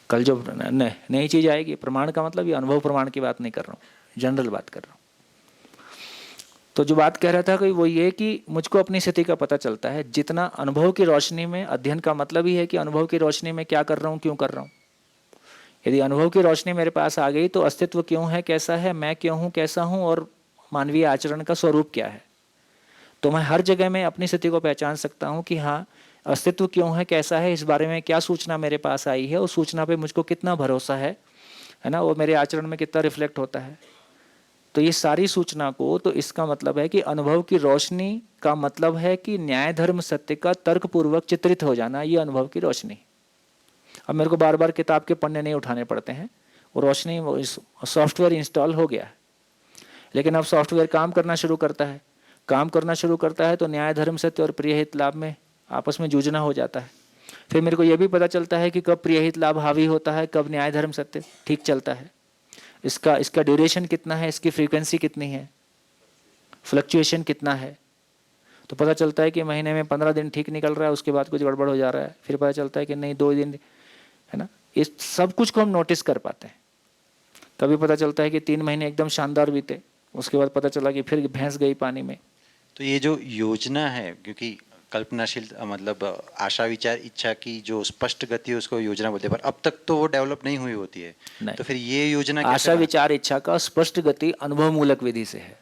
कल जो नई चीज आएगी, प्रमाण का मतलब ये अनुभव प्रमाण की बात नहीं कर रहा हूँ, जनरल बात कर रहा हूँ। तो जो बात कह रहा था कि वो ये कि मुझको अपनी स्थिति का पता चलता है जितना अनुभव की रोशनी में। अध्ययन का मतलब ही है कि अनुभव की रोशनी में क्या कर रहा हूँ, क्यों कर रहा हूँ। यदि अनुभव की रोशनी मेरे पास आ गई तो अस्तित्व क्यों है, कैसा है, मैं क्यों हूँ, कैसा हूँ, और मानवीय आचरण का स्वरूप क्या है, तो मैं हर जगह में अपनी स्थिति को पहचान सकता हूँ कि हाँ अस्तित्व क्यों है, कैसा है, इस बारे में क्या सूचना मेरे पास आई है, उस सूचना पे मुझको कितना भरोसा है ना, वो मेरे आचरण में कितना रिफ्लेक्ट होता है। तो ये सारी सूचना को, तो इसका मतलब है कि अनुभव की रोशनी का मतलब है कि न्याय धर्म सत्य का तर्कपूर्वक चित्रित हो जाना, ये अनुभव की रोशनी। अब मेरे को बार बार किताब के पन्ने नहीं उठाने पड़ते हैं, वो रोशनी सॉफ्टवेयर इंस्टॉल हो गया है। लेकिन अब सॉफ्टवेयर काम करना शुरू करता है तो न्याय धर्म सत्य और प्रिय हित लाभ में आपस में जूझना हो जाता है। फिर मेरे को यह भी पता चलता है कि कब प्रिय हित लाभ हावी होता है, कब न्याय धर्म सत्य ठीक चलता है, इसका ड्यूरेशन कितना है, इसकी फ्रीक्वेंसी कितनी है, फ्लक्चुएशन कितना है। तो पता चलता है कि महीने में 15 दिन ठीक निकल रहा है, उसके बाद कुछ गड़बड़ हो जा रहा है, फिर पता चलता है कि नहीं 2 दिन, है ना। इस सब कुछ को हम नोटिस कर पाते हैं। कभी पता चलता है कि 3 महीने एकदम शानदार बीते, उसके बाद पता चला कि फिर भैंस गई पानी में। तो ये जो योजना है, क्योंकि कल्पनाशील मतलब आशा विचार इच्छा की जो स्पष्ट गति है उसको योजना बोलते हैं, पर अब तक तो वो डेवलप नहीं हुई होती है। नहीं। तो फिर ये योजना आशा कैसे विचार इच्छा का स्पष्ट गति अनुभव मूलक विधि से है,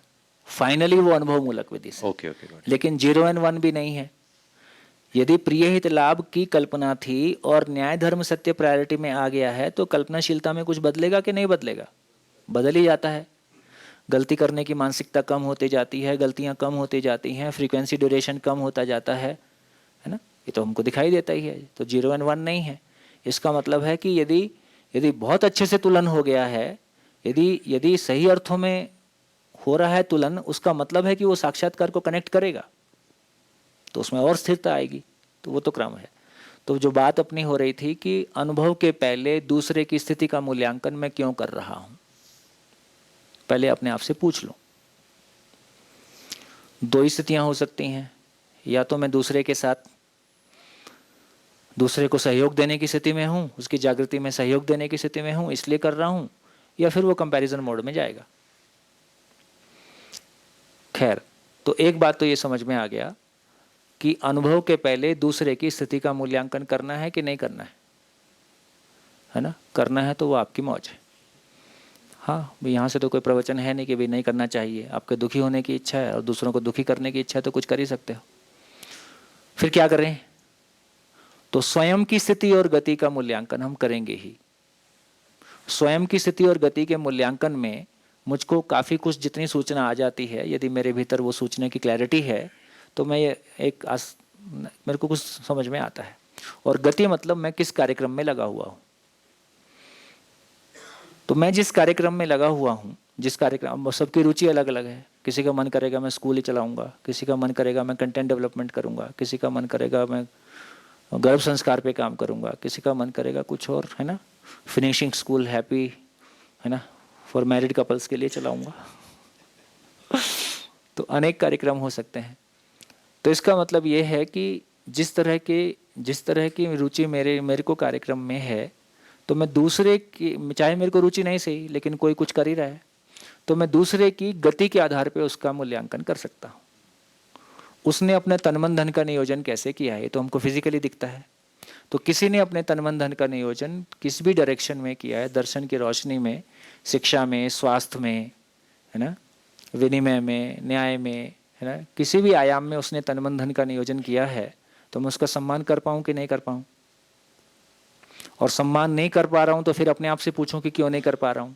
फाइनली वो अनुभव मूलक विधि से। Okay okay got it. लेकिन 0 और 1 भी नहीं है। यदि प्रिय हित लाभ की कल्पना थी और न्याय धर्म सत्य प्रायोरिटी में आ गया है, तो कल्पनाशीलता में कुछ बदलेगा कि नहीं बदलेगा? बदल ही जाता है। गलती करने की मानसिकता कम होती जाती है, गलतियां कम होती जाती हैं, फ्रीक्वेंसी ड्यूरेशन कम होता जाता है ना। ये तो हमको दिखाई देता ही है। तो 0 और 1 नहीं है। इसका मतलब है कि यदि बहुत अच्छे से तुलन हो गया है, यदि सही अर्थों में हो रहा है तुलन, उसका मतलब है कि वो साक्षात्कार को कनेक्ट करेगा, तो उसमें और स्थिरता आएगी। तो वो तो क्रम है। तो जो बात अपनी हो रही थी कि अनुभव के पहले दूसरे की स्थिति का मूल्यांकन मैं क्यों कर रहा हूं, पहले अपने आप से पूछ लो। 2 ही स्थितियां हो सकती हैं, या तो मैं दूसरे के साथ दूसरे को सहयोग देने की स्थिति में हूं, उसकी जागृति में सहयोग देने की स्थिति में हूं इसलिए कर रहा हूं, या फिर वो कंपैरिजन मोड में जाएगा। खैर, तो एक बात तो ये समझ में आ गया कि अनुभव के पहले दूसरे की स्थिति का मूल्यांकन करना है कि नहीं करना है ना। करना है तो वो आपकी मौज है। हाँ, यहाँ से तो कोई प्रवचन है नहीं कि भाई नहीं करना चाहिए। आपके दुखी होने की इच्छा है और दूसरों को दुखी करने की इच्छा है तो कुछ कर ही सकते हो। फिर क्या करें? तो स्वयं की स्थिति और गति का मूल्यांकन हम करेंगे ही। स्वयं की स्थिति और गति के मूल्यांकन में मुझको काफ़ी कुछ जितनी सूचना आ जाती है, यदि मेरे भीतर वो सूचना की क्लैरिटी है, तो मैं मेरे को कुछ समझ में आता है। और गति मतलब मैं किस कार्यक्रम में लगा हुआ हूँ। तो मैं जिस कार्यक्रम में लगा हुआ हूँ, जिस कार्यक्रम, सबकी रुचि अलग अलग है। किसी का मन करेगा मैं स्कूल ही चलाऊंगा, किसी का मन करेगा मैं कंटेंट डेवलपमेंट करूंगा, किसी का मन करेगा मैं गर्भ संस्कार पे काम करूंगा, किसी का मन करेगा कुछ और, है ना, फिनिशिंग स्कूल हैप्पी, है ना, फॉर मैरिड कपल्स के लिए चलाऊंगा। तो अनेक कार्यक्रम हो सकते हैं। तो इसका मतलब ये है कि जिस तरह की रुचि मेरे को कार्यक्रम में है, तो मैं दूसरे की, चाहे मेरे को रुचि नहीं सही लेकिन कोई कुछ कर ही रहा है, तो मैं दूसरे की गति के आधार पे उसका मूल्यांकन कर सकता हूँ। उसने अपने तन मन धन का नियोजन कैसे किया है, तो हमको फिजिकली दिखता है। तो किसी ने अपने तन मन धन का नियोजन किस भी डायरेक्शन में किया है, दर्शन की रोशनी में, शिक्षा में, स्वास्थ्य में, है ना, विनिमय में, न्याय में, है ना, किसी भी आयाम में उसने तन मन धन का नियोजन किया है, तो मैं उसका सम्मान कर पाऊँ कि नहीं कर पाऊँ। और सम्मान नहीं कर पा रहा हूँ तो फिर अपने आप से पूछूं कि क्यों नहीं कर पा रहा हूँ।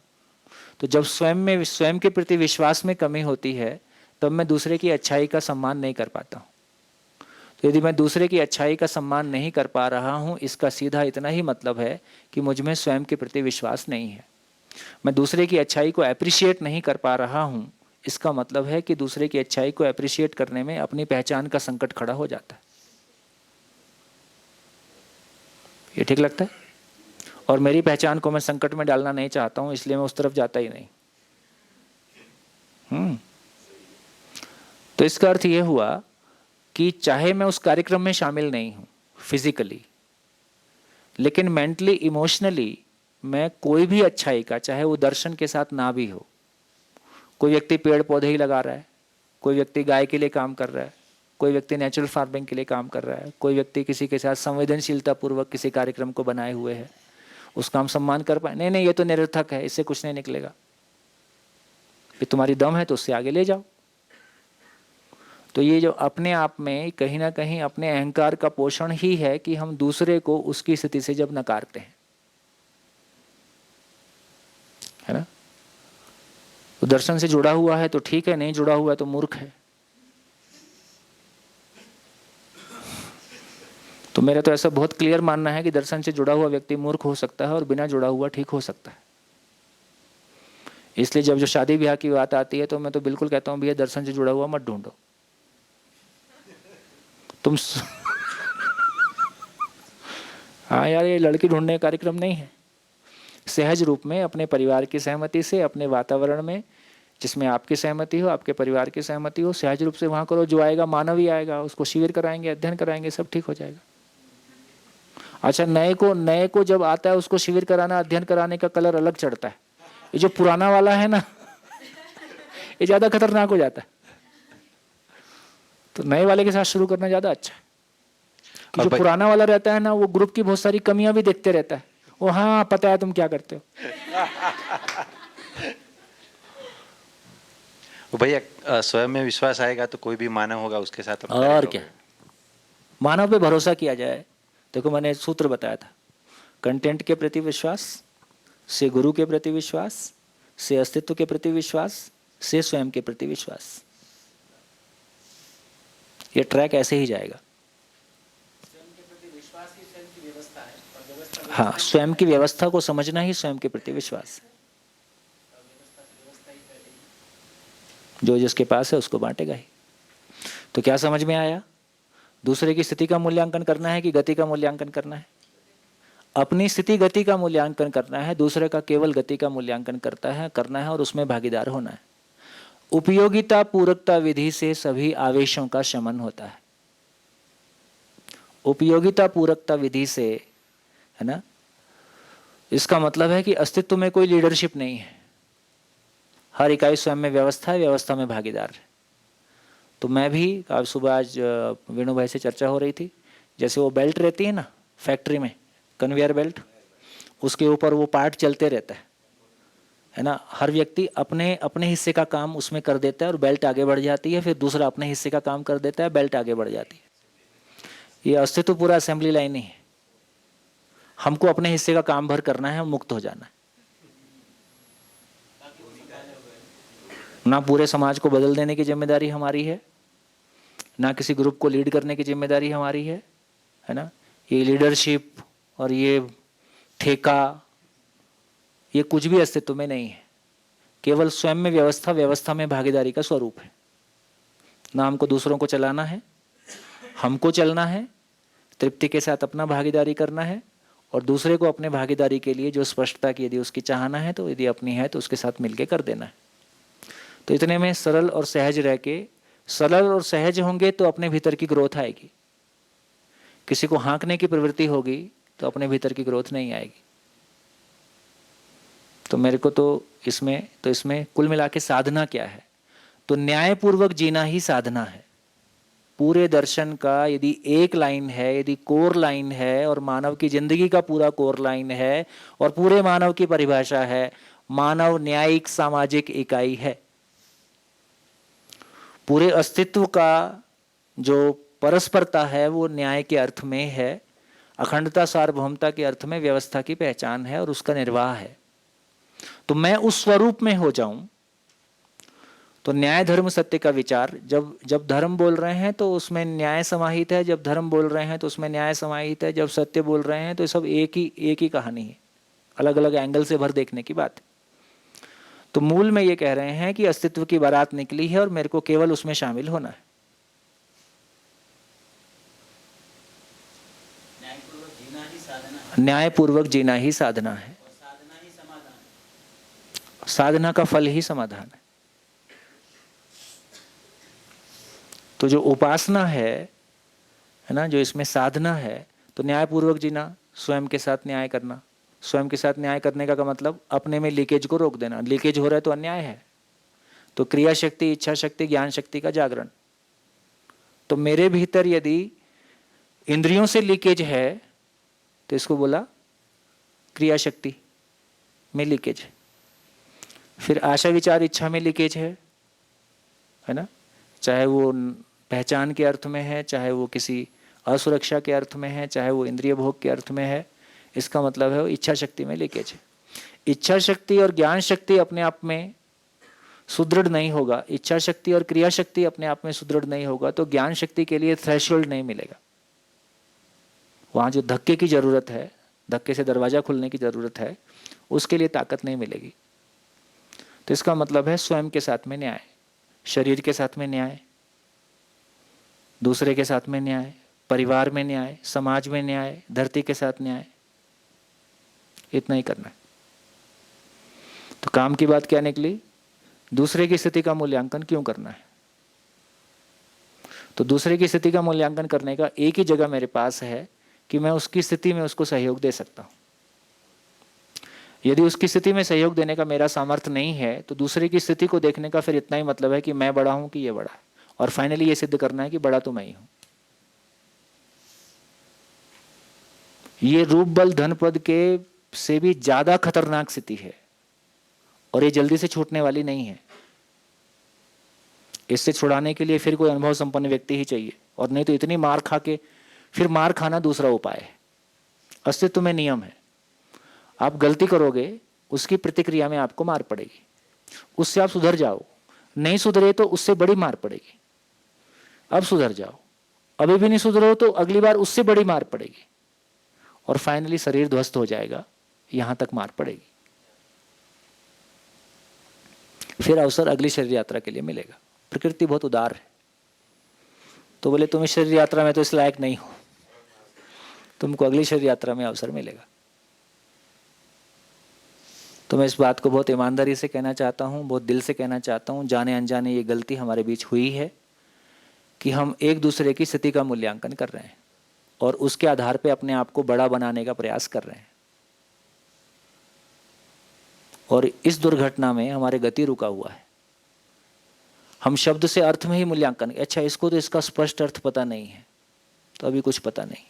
तो जब स्वयं के प्रति विश्वास में कमी होती है, तब मैं दूसरे की अच्छाई का सम्मान नहीं कर पाता हूँ। तो यदि मैं दूसरे की अच्छाई का सम्मान नहीं कर पा रहा हूँ, इसका सीधा इतना ही मतलब है कि मुझ में स्वयं के प्रति विश्वास नहीं है। मैं दूसरे की अच्छाई को अप्रिशिएट नहीं कर पा रहा हूँ, इसका मतलब है कि दूसरे की अच्छाई को अप्रिशिएट करने में अपनी पहचान का संकट खड़ा हो जाता है। ये ठीक लगता है? और मेरी पहचान को मैं संकट में डालना नहीं चाहता हूं, इसलिए मैं उस तरफ जाता ही नहीं। तो इसका अर्थ यह हुआ कि चाहे मैं उस कार्यक्रम में शामिल नहीं हूं फिजिकली, लेकिन मेंटली, इमोशनली मैं कोई भी अच्छाई का, चाहे वो दर्शन के साथ ना भी हो, कोई व्यक्ति पेड़ पौधे ही लगा रहा है, कोई व्यक्ति गाय के लिए काम कर रहा है, कोई व्यक्ति नेचुरल फार्मिंग के लिए काम कर रहा है, कोई व्यक्ति किसी के साथ संवेदनशीलता पूर्वक किसी कार्यक्रम को बनाए हुए है, उसका हम सम्मान कर पाए। नहीं, ये तो निरर्थक है, इससे कुछ नहीं निकलेगा। फिर तुम्हारी दम है तो उससे आगे ले जाओ। तो ये जो अपने आप में कहीं ना कहीं अपने अहंकार का पोषण ही है कि हम दूसरे को उसकी स्थिति से जब नकारते हैं, है ना। तो दर्शन से जुड़ा हुआ है तो ठीक है, नहीं जुड़ा हुआ है तो मूर्ख है। तो मेरा तो ऐसा बहुत क्लियर मानना है कि दर्शन से जुड़ा हुआ व्यक्ति मूर्ख हो सकता है और बिना जुड़ा हुआ ठीक हो सकता है। इसलिए जब जो शादी ब्याह की बात आती है तो मैं तो बिल्कुल कहता हूं भैया दर्शन से जुड़ा हुआ मत ढूंढो तुम। हाँ यार, ये लड़की ढूंढने का कार्यक्रम नहीं है। सहज रूप में अपने परिवार की सहमति से, अपने वातावरण में जिसमें आपकी सहमति हो, आपके परिवार की सहमति हो, सहज रूप से वहाँ करो। जो आएगा मानव ही आएगा, उसको शिविर कराएंगे, अध्ययन कराएंगे, सब ठीक हो जाएगा। अच्छा, नए को जब आता है उसको शिविर कराना, अध्ययन कराने का कलर अलग चढ़ता है। ये जो पुराना वाला है ना, ये ज्यादा खतरनाक हो जाता है। तो नए वाले के साथ शुरू करना ज्यादा अच्छा है। कि जो पुराना वाला रहता है ना, वो ग्रुप की बहुत सारी कमियां भी देखते रहता है। वो हाँ पता है तुम क्या करते हो। भैया स्वयं में विश्वास आएगा तो कोई भी मानव होगा उसके साथ और क्या, मानव पे भरोसा किया जाए। देखो मैंने सूत्र बताया था, कंटेंट के प्रति विश्वास, से गुरु के प्रति विश्वास, से अस्तित्व के प्रति विश्वास, से स्वयं के प्रति विश्वास। ये ट्रैक ऐसे ही जाएगा। हाँ, स्वयं की व्यवस्था को समझना ही स्वयं के प्रति विश्वास है। जो जिसके पास है उसको बांटेगा ही। तो क्या समझ में आया? दूसरे की स्थिति का मूल्यांकन करना है कि गति का मूल्यांकन करना है? अपनी स्थिति गति का मूल्यांकन करना है, दूसरे का केवल गति का मूल्यांकन करना है और उसमें भागीदार होना है। उपयोगिता पूरकता विधि से सभी आवेशों का शमन होता है। उपयोगिता पूरकता विधि से, है ना, इसका मतलब है कि अस्तित्व में कोई लीडरशिप नहीं है। हर इकाई स्वयं में व्यवस्था है, व्यवस्था में भागीदार है। तो मैं भी आज वेणु भाई से चर्चा हो रही थी, जैसे वो बेल्ट रहती है ना फैक्ट्री में, कन्वेयर बेल्ट, उसके ऊपर वो पार्ट चलते रहता है ना। हर व्यक्ति अपने अपने हिस्से का काम उसमें कर देता है और बेल्ट आगे बढ़ जाती है, फिर दूसरा अपने हिस्से का काम कर देता है, बेल्ट आगे बढ़ जाती है। ये अस्तित्व पूरा असेंबली लाइन नहीं है। हमको अपने हिस्से का काम भर करना है, मुक्त हो जाना है। ना पूरे समाज को बदल देने की जिम्मेदारी हमारी है, ना किसी ग्रुप को लीड करने की जिम्मेदारी हमारी है ना। ये लीडरशिप और ये ठेका, ये कुछ भी अस्तित्व में नहीं है। केवल स्वयं में व्यवस्था, व्यवस्था में भागीदारी का स्वरूप है। ना हमको दूसरों को चलाना है, हमको चलना है, तृप्ति के साथ अपना भागीदारी करना है, और दूसरे को अपने भागीदारी के लिए जो स्पष्टता की यदि उसकी चाहना है तो यदि अपनी है तो उसके साथ मिलके कर देना है। तो इतने में सरल और सहज रह के, सरल और सहज होंगे तो अपने भीतर की ग्रोथ आएगी। किसी को हाँकने की प्रवृत्ति होगी तो अपने भीतर की ग्रोथ नहीं आएगी। तो मेरे को तो इसमें कुल मिला के साधना क्या है? तो न्यायपूर्वक जीना ही साधना है। पूरे दर्शन का यदि एक लाइन है, यदि कोर लाइन है, और मानव की जिंदगी का पूरा कोर लाइन है, और पूरे मानव की परिभाषा है, मानव न्यायिक सामाजिक इकाई है। पूरे अस्तित्व का जो परस्परता है वो न्याय के अर्थ में है, अखंडता सार्वभौमता के अर्थ में व्यवस्था की पहचान है और उसका निर्वाह है। तो मैं उस स्वरूप में हो जाऊं तो न्याय धर्म सत्य का विचार, जब धर्म बोल रहे हैं तो उसमें न्याय समाहित है, जब धर्म बोल रहे हैं तो उसमें न्याय समाहित है, जब सत्य बोल रहे हैं तो सब एक ही कहानी है, अलग अलग एंगल से भर देखने की बात है। तो मूल में ये कह रहे हैं कि अस्तित्व की बारात निकली है और मेरे को केवल उसमें शामिल होना है। न्यायपूर्वक जीना ही साधना है, साधना का फल ही समाधान है। तो जो उपासना है ना, जो इसमें साधना है, तो न्यायपूर्वक जीना, स्वयं के साथ न्याय करना। स्वयं के साथ न्याय करने का मतलब अपने में लीकेज को रोक देना। लीकेज हो रहा है तो अन्याय है। तो क्रिया शक्ति, इच्छा शक्ति, ज्ञान शक्ति का जागरण। तो मेरे भीतर यदि इंद्रियों से लीकेज है तो इसको बोला क्रिया शक्ति में लीकेज है। फिर आशा विचार इच्छा में लीकेज है ना, चाहे वो पहचान के अर्थ में है, चाहे वो किसी असुरक्षा के अर्थ में है, चाहे वो इंद्रिय भोग के अर्थ में है। इसका मतलब है वो इच्छा शक्ति में लीकेज है। इच्छा शक्ति और ज्ञान शक्ति अपने आप में सुदृढ़ नहीं होगा, इच्छा शक्ति और क्रिया शक्ति अपने आप में सुदृढ़ नहीं होगा, तो ज्ञान शक्ति के लिए थ्रेशोल्ड नहीं मिलेगा। वहाँ जो धक्के की जरूरत है, धक्के से दरवाजा खुलने की जरूरत है, उसके लिए ताकत नहीं मिलेगी। तो इसका मतलब है स्वयं के साथ में न्याय, शरीर के साथ में न्याय, दूसरे के साथ में न्याय, परिवार में न्याय, समाज में न्याय, धरती के साथ न्याय। इतना ही करना है। तो काम की बात क्या निकली? दूसरे की स्थिति का मूल्यांकन क्यों करना है? तो दूसरे की स्थिति का मूल्यांकन करने का एक ही जगह मेरे पास है कि मैं उसकी स्थिति में उसको सहयोग दे सकता हूं। यदि उसकी स्थिति में सहयोग देने का मेरा सामर्थ्य नहीं है तो दूसरे की स्थिति को देखने का फिर इतना ही मतलब है कि मैं बड़ा हूं कि ये बड़ा है, और फाइनली ये सिद्ध करना है कि बड़ा तो मैं ही हूं। ये रूप बल धन पद के से भी ज्यादा खतरनाक स्थिति है, और ये जल्दी से छूटने वाली नहीं है। इससे छुड़ाने के लिए फिर कोई अनुभव संपन्न व्यक्ति ही चाहिए, और नहीं तो इतनी मार खा के फिर मार खाना दूसरा उपाय है। अस्तित्व में नियम है, आप गलती करोगे उसकी प्रतिक्रिया में आपको मार पड़ेगी, उससे आप सुधर जाओ, नहीं सुधरे तो उससे बड़ी मार पड़ेगी। अब सुधर जाओ, अभी भी नहीं सुधरो तो अगली बार उससे बड़ी मार पड़ेगी, और फाइनली शरीर ध्वस्त हो जाएगा, यहां तक मार पड़ेगी। फिर अवसर अगली शरीर यात्रा के लिए मिलेगा। प्रकृति बहुत उदार है, तो बोले तुम इस शरीर यात्रा में तो इस लायक नहीं हो, तुमको अगली शरीर यात्रा में अवसर मिलेगा। तो मैं इस बात को बहुत ईमानदारी से कहना चाहता हूँ, बहुत दिल से कहना चाहता हूँ, जाने अनजाने ये गलती हमारे बीच हुई है कि हम एक दूसरे की स्थिति का मूल्यांकन कर रहे हैं और उसके आधार पर अपने आप को बड़ा बनाने का प्रयास कर रहे हैं, और इस दुर्घटना में हमारे गति रुका हुआ है। हम शब्द से अर्थ में ही मूल्यांकन, अच्छा इसको तो इसका स्पष्ट अर्थ पता नहीं है, तो अभी कुछ पता नहीं,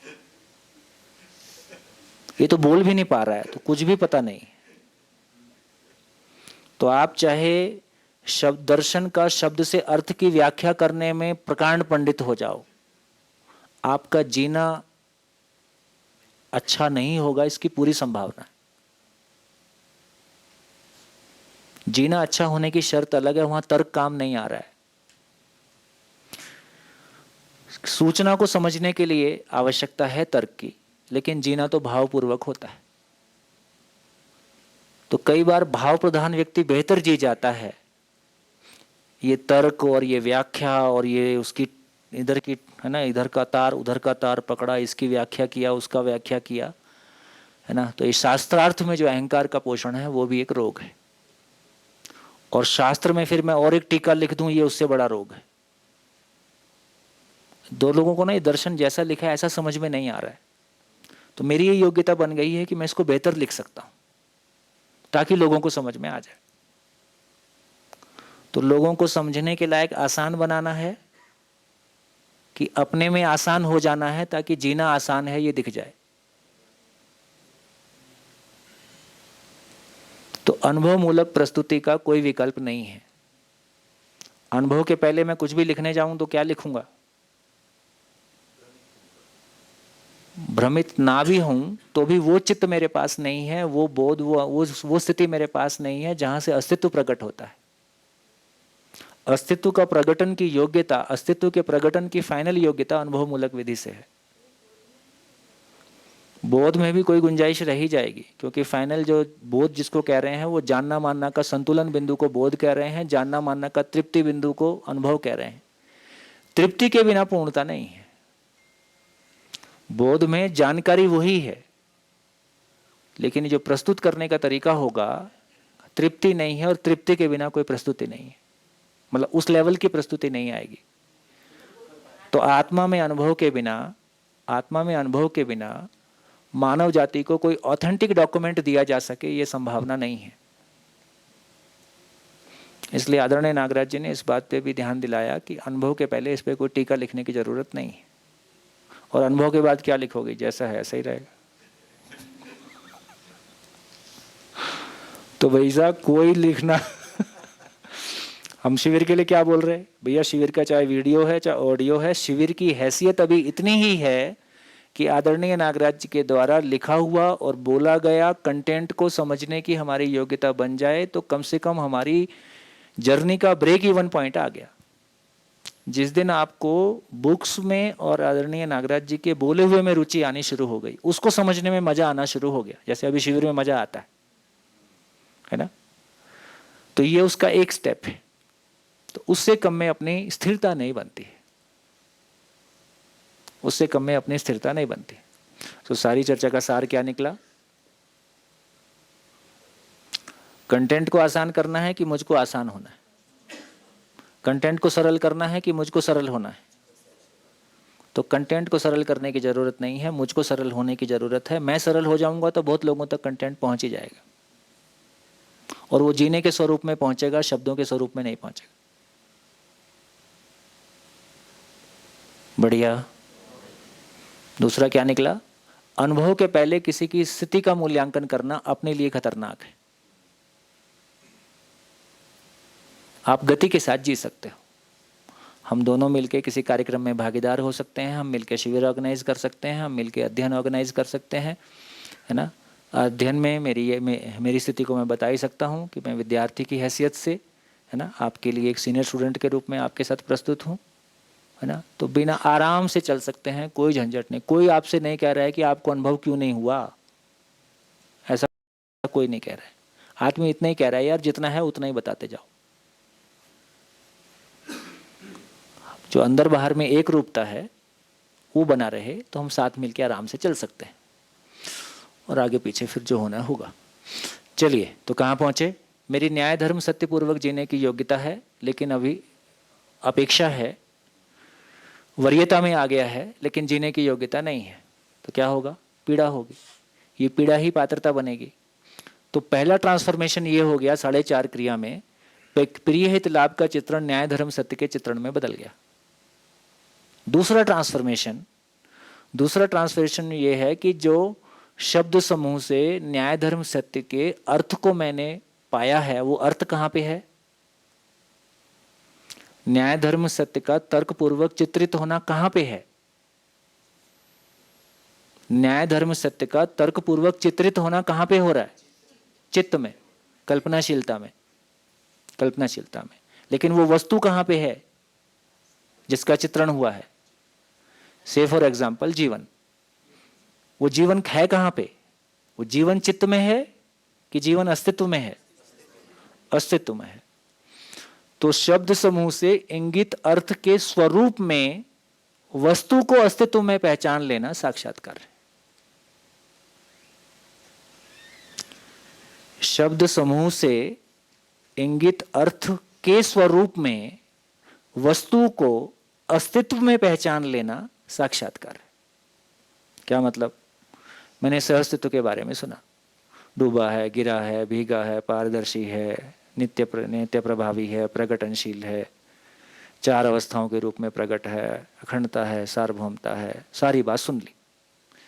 ये तो बोल भी नहीं पा रहा है, तो कुछ भी पता नहीं। तो आप चाहे शब्द दर्शन का शब्द से अर्थ की व्याख्या करने में प्रकांड पंडित हो जाओ, आपका जीना अच्छा नहीं होगा, इसकी पूरी संभावना है। जीना अच्छा होने की शर्त अलग है, वहां तर्क काम नहीं आ रहा है। सूचना को समझने के लिए आवश्यकता है तर्क की, लेकिन जीना तो भावपूर्वक होता है। तो कई बार भाव प्रधान व्यक्ति बेहतर जी जाता है। ये तर्क और ये व्याख्या और ये उसकी इधर की है ना, इधर का तार उधर का तार पकड़ा, इसकी व्याख्या किया उसका व्याख्या किया, है ना। तो इस शास्त्रार्थ में जो अहंकार का पोषण है वो भी एक रोग है, और शास्त्र में फिर मैं और एक टीका लिख दूं, ये उससे बड़ा रोग है। दो लोगों को ना ये दर्शन जैसा लिखा है ऐसा समझ में नहीं आ रहा है, तो मेरी ये योग्यता बन गई है कि मैं इसको बेहतर लिख सकता हूं ताकि लोगों को समझ में आ जाए। तो लोगों को समझने के लायक आसान बनाना है कि अपने में आसान हो जाना है, ताकि जीना आसान है ये दिख जाए। तो अनुभव मूलक प्रस्तुति का कोई विकल्प नहीं है। अनुभव के पहले मैं कुछ भी लिखने जाऊं तो क्या लिखूंगा? भ्रमित ना भी हूं तो भी वो चित्त मेरे पास नहीं है, वो बोध, वो स्थिति मेरे पास नहीं है जहां से अस्तित्व प्रकट होता है। अस्तित्व का प्रकटन की योग्यता, अस्तित्व के प्रकटन की फाइनल योग्यता अनुभव मूलक विधि से है। बोध में भी कोई गुंजाइश रही जाएगी, क्योंकि फाइनल जो बोध जिसको कह रहे हैं वो जानना मानना का संतुलन बिंदु को बोध कह रहे हैं, जानना मानना का तृप्ति बिंदु को अनुभव कह रहे हैं। तृप्ति के बिना पूर्णता नहीं है। बोध में जानकारी वही है, लेकिन जो प्रस्तुत करने का तरीका होगा तृप्ति नहीं है, और तृप्ति के बिना कोई प्रस्तुति नहीं है, मतलब उस लेवल की प्रस्तुति नहीं आएगी। तो आत्मा में अनुभव के बिना मानव जाति को कोई ऑथेंटिक डॉक्यूमेंट दिया जा सके, ये संभावना नहीं है। इसलिए आदरणीय नागराज जी ने इस बात पे भी ध्यान दिलाया कि अनुभव के पहले इस पे कोई टीका लिखने की जरूरत नहीं है, और अनुभव के बाद क्या लिखोगे, जैसा है ऐसा ही रहेगा। तो भैया कोई लिखना हम शिविर के लिए क्या बोल रहे हैं भैया? शिविर का चाहे वीडियो है चाहे ऑडियो है, शिविर की हैसियत अभी इतनी ही है कि आदरणीय नागराज जी के द्वारा लिखा हुआ और बोला गया कंटेंट को समझने की हमारी योग्यता बन जाए, तो कम से कम हमारी जर्नी का ब्रेक इवन पॉइंट आ गया। जिस दिन आपको बुक्स में और आदरणीय नागराज जी के बोले हुए में रुचि आनी शुरू हो गई, उसको समझने में मजा आना शुरू हो गया, जैसे अभी शिविर में मजा आता है ना। तो ये उसका एक स्टेप है। तो उससे कम में अपनी स्थिरता नहीं बनती है, उससे कम में अपनी स्थिरता नहीं बनती। तो सारी चर्चा का सार क्या निकला? कंटेंट को आसान करना है कि मुझको आसान होना है? कंटेंट को सरल करना है कि मुझको सरल होना है? तो कंटेंट को सरल करने की ज़रूरत नहीं है, मुझको सरल होने की ज़रूरत है। मैं सरल हो जाऊंगा तो बहुत लोगों तक कंटेंट पहुंच ही जाएगा, और वो जीने के स्वरूप में पहुंचेगा, शब्दों के स्वरूप में नहीं पहुंचेगा। बढ़िया। दूसरा क्या निकला? अनुभव के पहले किसी की स्थिति का मूल्यांकन करना अपने लिए खतरनाक है। आप गति के साथ जी सकते हो। हम दोनों मिलके किसी कार्यक्रम में भागीदार हो सकते हैं, हम मिलके शिविर ऑर्गेनाइज कर सकते हैं, हम मिलके अध्ययन ऑर्गेनाइज कर सकते हैं, है ना। अध्ययन में मेरी स्थिति को मैं बता ही सकता हूँ कि मैं विद्यार्थी की हैसियत से, है ना, आपके लिए एक सीनियर स्टूडेंट के रूप में आपके साथ प्रस्तुत हूँ, है ना। तो बिना आराम से चल सकते हैं, कोई झंझट नहीं। कोई आपसे नहीं कह रहा है कि आपको अनुभव क्यों नहीं हुआ, ऐसा कोई नहीं कह रहा है। आदमी इतना ही कह रहा है, यार जितना है उतना ही बताते जाओ। जो अंदर बाहर में एक रूपता है वो बना रहे तो हम साथ मिलकर आराम से चल सकते हैं, और आगे पीछे फिर जो होना होगा। चलिए, तो कहाँ पहुँचे? मेरी न्याय धर्म सत्यपूर्वक जीने की योग्यता है, लेकिन अभी अपेक्षा है, वरीयता में आ गया है, लेकिन जीने की योग्यता नहीं है। तो क्या होगा? पीड़ा होगी। ये पीड़ा ही पात्रता बनेगी। तो पहला ट्रांसफॉर्मेशन ये हो गया 4.5 क्रिया में, प्रिय हित लाभ का चित्रण न्याय धर्म सत्य के चित्रण में बदल गया। दूसरा ट्रांसफॉर्मेशन ये है कि जो शब्द समूह से न्याय धर्म सत्य के अर्थ को मैंने पाया है, वो अर्थ कहाँ पे है? न्याय धर्म सत्य का तर्कपूर्वक चित्रित होना कहाँ पे है? न्याय धर्म सत्य का तर्कपूर्वक चित्रित होना कहाँ पे हो रहा है? चित्त में, कल्पनाशीलता में। लेकिन वो वस्तु कहाँ पे है जिसका चित्रण हुआ है? से फॉर एग्जाम्पल जीवन। वो जीवन है कहाँ पे? वो जीवन चित्त में है कि जीवन अस्तित्व में है? अस्तित्व में है। तो शब्द समूह से इंगित अर्थ के स्वरूप में वस्तु को अस्तित्व में पहचान लेना साक्षात्कार है। शब्द समूह से इंगित अर्थ के स्वरूप में वस्तु को अस्तित्व में पहचान लेना साक्षात्कार है। क्या मतलब? मैंने सहअस्तित्व के बारे में सुना। डूबा है, गिरा है, भीगा है, पारदर्शी है, नित्य प्रभावी है, प्रकटनशील है, 4 अवस्थाओं के रूप में प्रकट है, अखंडता है, सार्वभौमता है। सारी बात सुन ली।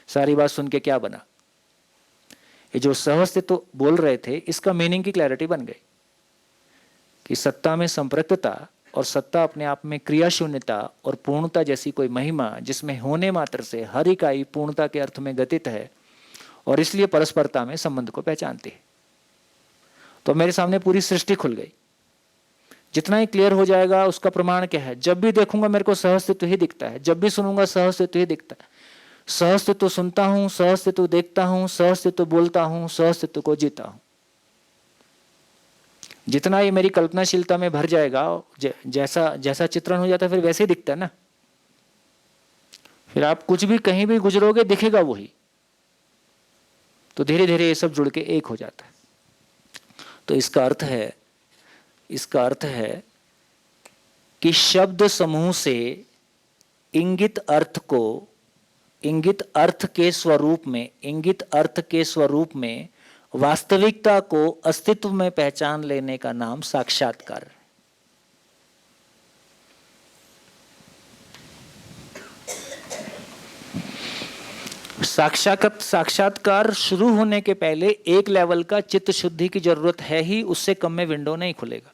सारी बात सुन के क्या बना? ये जो सहअस्तित्व बोल रहे थे, इसका मीनिंग की क्लैरिटी बन गई कि सत्ता में संपृक्तता और सत्ता अपने आप में क्रिया शून्यता और पूर्णता जैसी कोई महिमा, जिसमें होने मात्र से हर इकाई पूर्णता के अर्थ में गतित है और इसलिए परस्परता में संबंध को पहचानती है। तो मेरे सामने पूरी सृष्टि खुल गई। जितना ही क्लियर हो जाएगा उसका प्रमाण क्या है? जब भी देखूंगा मेरे को सहअस्तित्व ही दिखता है, जब भी सुनूंगा सहअस्तित्व ही दिखता है। सहअस्तित्व सुनता हूं, सहअस्तित्व देखता हूं, सहअस्तित्व बोलता हूं, सहअस्तित्व को जीता हूं। जितना ये मेरी कल्पनाशीलता में भर जाएगा, जैसा चित्रण हो जाता है फिर वैसे ही दिखता है ना। फिर आप कुछ भी कहीं भी गुजरोगे दिखेगा वही। तो धीरे धीरे ये सब जुड़ के एक हो जाता है। तो इसका अर्थ है कि शब्द समूह से इंगित अर्थ के स्वरूप में वास्तविकता को अस्तित्व में पहचान लेने का नाम साक्षात्कार है। साक्षात्कार शुरू होने के पहले एक लेवल का चित्त शुद्धि की जरूरत है ही, उससे कम में विंडो नहीं खुलेगा।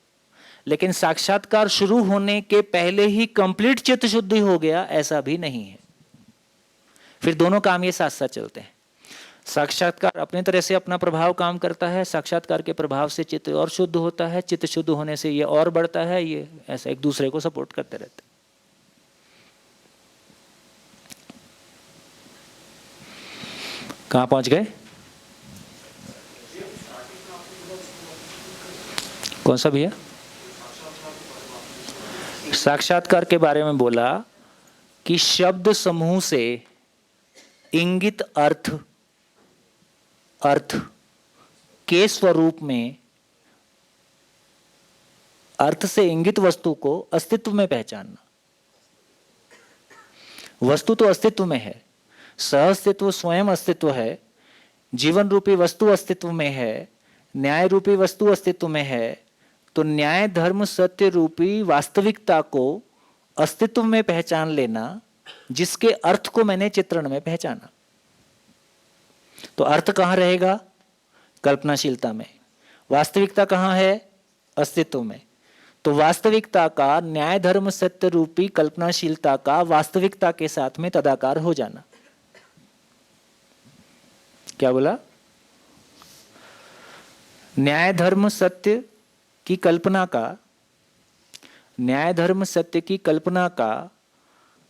लेकिन साक्षात्कार शुरू होने के पहले ही कंप्लीट चित्त शुद्धि हो गया, ऐसा भी नहीं है। फिर दोनों काम ये साथ साथ चलते हैं। साक्षात्कार अपने तरह से अपना प्रभाव काम करता है, साक्षात्कार के प्रभाव से चित्त और शुद्ध होता है, चित्त शुद्ध होने से ये और बढ़ता है, ये ऐसा एक दूसरे को सपोर्ट करते रहते हैं। कहां पहुंच गए? कौन सा भैया? साक्षात्कार के बारे में बोला कि शब्द समूह से इंगित अर्थ के स्वरूप में अर्थ से इंगित वस्तु को अस्तित्व में पहचानना। वस्तु तो अस्तित्व में है, सह अस्तित्व स्वयं अस्तित्व है, जीवन रूपी वस्तु अस्तित्व में है, न्याय रूपी वस्तु अस्तित्व में है। तो न्याय धर्म सत्य रूपी वास्तविकता को अस्तित्व में पहचान लेना, जिसके अर्थ को मैंने चित्रण में पहचाना। तो अर्थ कहां रहेगा? कल्पनाशीलता में। वास्तविकता कहां है? अस्तित्व में। तो वास्तविकता का, न्याय धर्म सत्य रूपी कल्पनाशीलता का वास्तविकता के साथ में तदाकार हो जाना। क्या बोला? न्याय धर्म सत्य की कल्पना का, न्याय धर्म सत्य की कल्पना का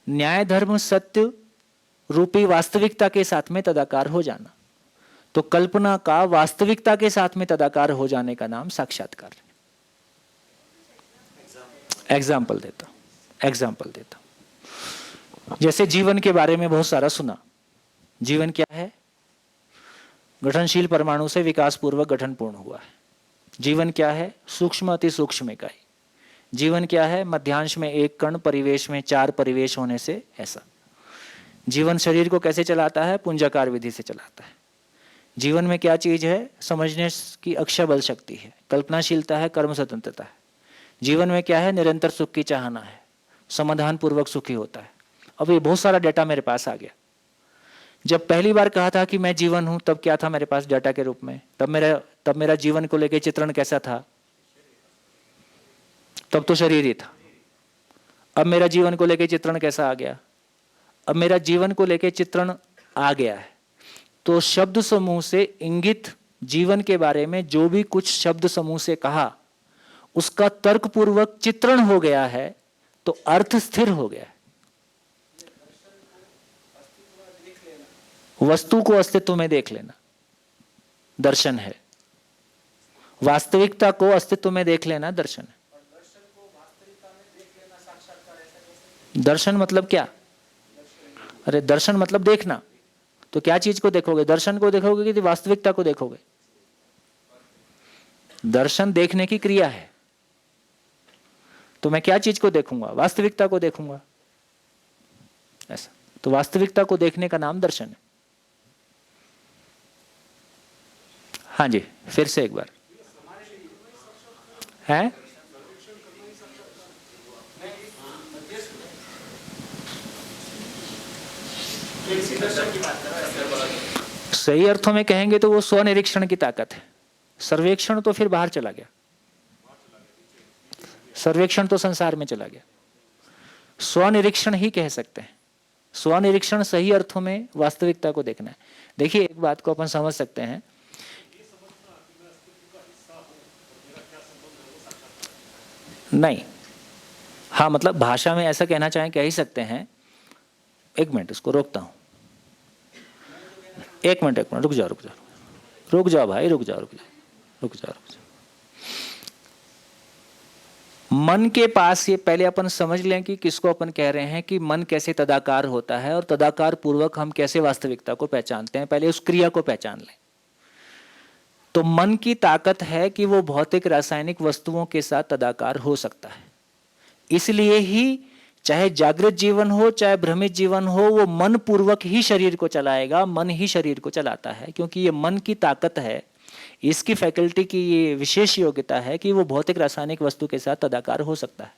न्याय धर्म सत्य रूपी वास्तविकता के साथ में तदाकार हो जाना। तो कल्पना का वास्तविकता के साथ में तदाकार हो जाने का नाम साक्षात्कार है। एग्जाम्पल देता हूं। जैसे जीवन के बारे में बहुत सारा सुना। जीवन क्या है? गठनशील परमाणु से विकास पूर्वक गठन पूर्ण हुआ है। जीवन क्या है? सूक्ष्म अति सूक्ष्म इकाई। जीवन क्या है? मध्यांश में एक कण, परिवेश में 4 परिवेश होने से ऐसा। जीवन शरीर को कैसे चलाता है? पुंजाकार विधि से चलाता है। जीवन में क्या चीज है? समझने की अक्षय बल शक्ति है, कल्पनाशीलता है, कर्म स्वतंत्रता है। जीवन में क्या है? निरंतर सुख की चाहना है, समाधान पूर्वक सुखी होता है। अब ये बहुत सारा डेटा मेरे पास आ गया। जब पहली बार कहा था कि मैं जीवन हूं, तब क्या था मेरे पास डेटा के रूप में? तब मेरा जीवन को लेकर चित्रण कैसा था? तब तो शरीर ही था। अब मेरा जीवन को लेकर चित्रण कैसा आ गया? अब मेरा जीवन को लेकर चित्रण आ गया है। तो शब्द समूह से इंगित जीवन के बारे में जो भी कुछ शब्द समूह से कहा, उसका तर्कपूर्वक चित्रण हो गया है, तो अर्थ स्थिर हो गया है। वस्तु को अस्तित्व में देख लेना दर्शन है। वास्तविकता को अस्तित्व में देख लेना दर्शन है। दर्शन मतलब क्या? अरे दर्शन मतलब देखना। तो क्या चीज को देखोगे? दर्शन को देखोगे कि वास्तविकता को देखोगे? दर्शन देखने की क्रिया है। तो मैं क्या चीज को देखूंगा? वास्तविकता को देखूंगा। ऐसा। तो वास्तविकता को देखने का नाम दर्शन है। हाँ जी, फिर से एक बार है। सही अर्थों में कहेंगे तो वो स्वनिरीक्षण की ताकत है। सर्वेक्षण तो फिर बाहर चला गया, सर्वेक्षण तो संसार में चला गया। स्वनिरीक्षण ही कह सकते हैं। स्वनिरीक्षण सही अर्थों में वास्तविकता को देखना है। देखिए, एक बात को अपन समझ सकते हैं। नहीं, हाँ, मतलब भाषा में ऐसा कहना चाहें, कह ही सकते हैं। एक मिनट, इसको रोकता हूं। एक मिनट, रुक जाओ भाई, रुक जाओ। मन के पास ये पहले अपन समझ लें कि किसको अपन कह रहे हैं, कि मन कैसे तदाकार होता है और तदाकार पूर्वक हम कैसे वास्तविकता को पहचानते हैं। पहले उस क्रिया को पहचान लें। तो मन की ताकत है कि वो भौतिक रासायनिक वस्तुओं के साथ तदाकार हो सकता है। इसलिए ही चाहे जागृत जीवन हो चाहे भ्रमित जीवन हो, वो मन पूर्वक ही शरीर को चलाएगा, मन ही शरीर को चलाता है। क्योंकि ये मन की ताकत है, इसकी फैकल्टी की ये विशेष योग्यता है कि वो भौतिक रासायनिक वस्तु के साथ तदाकार हो सकता है।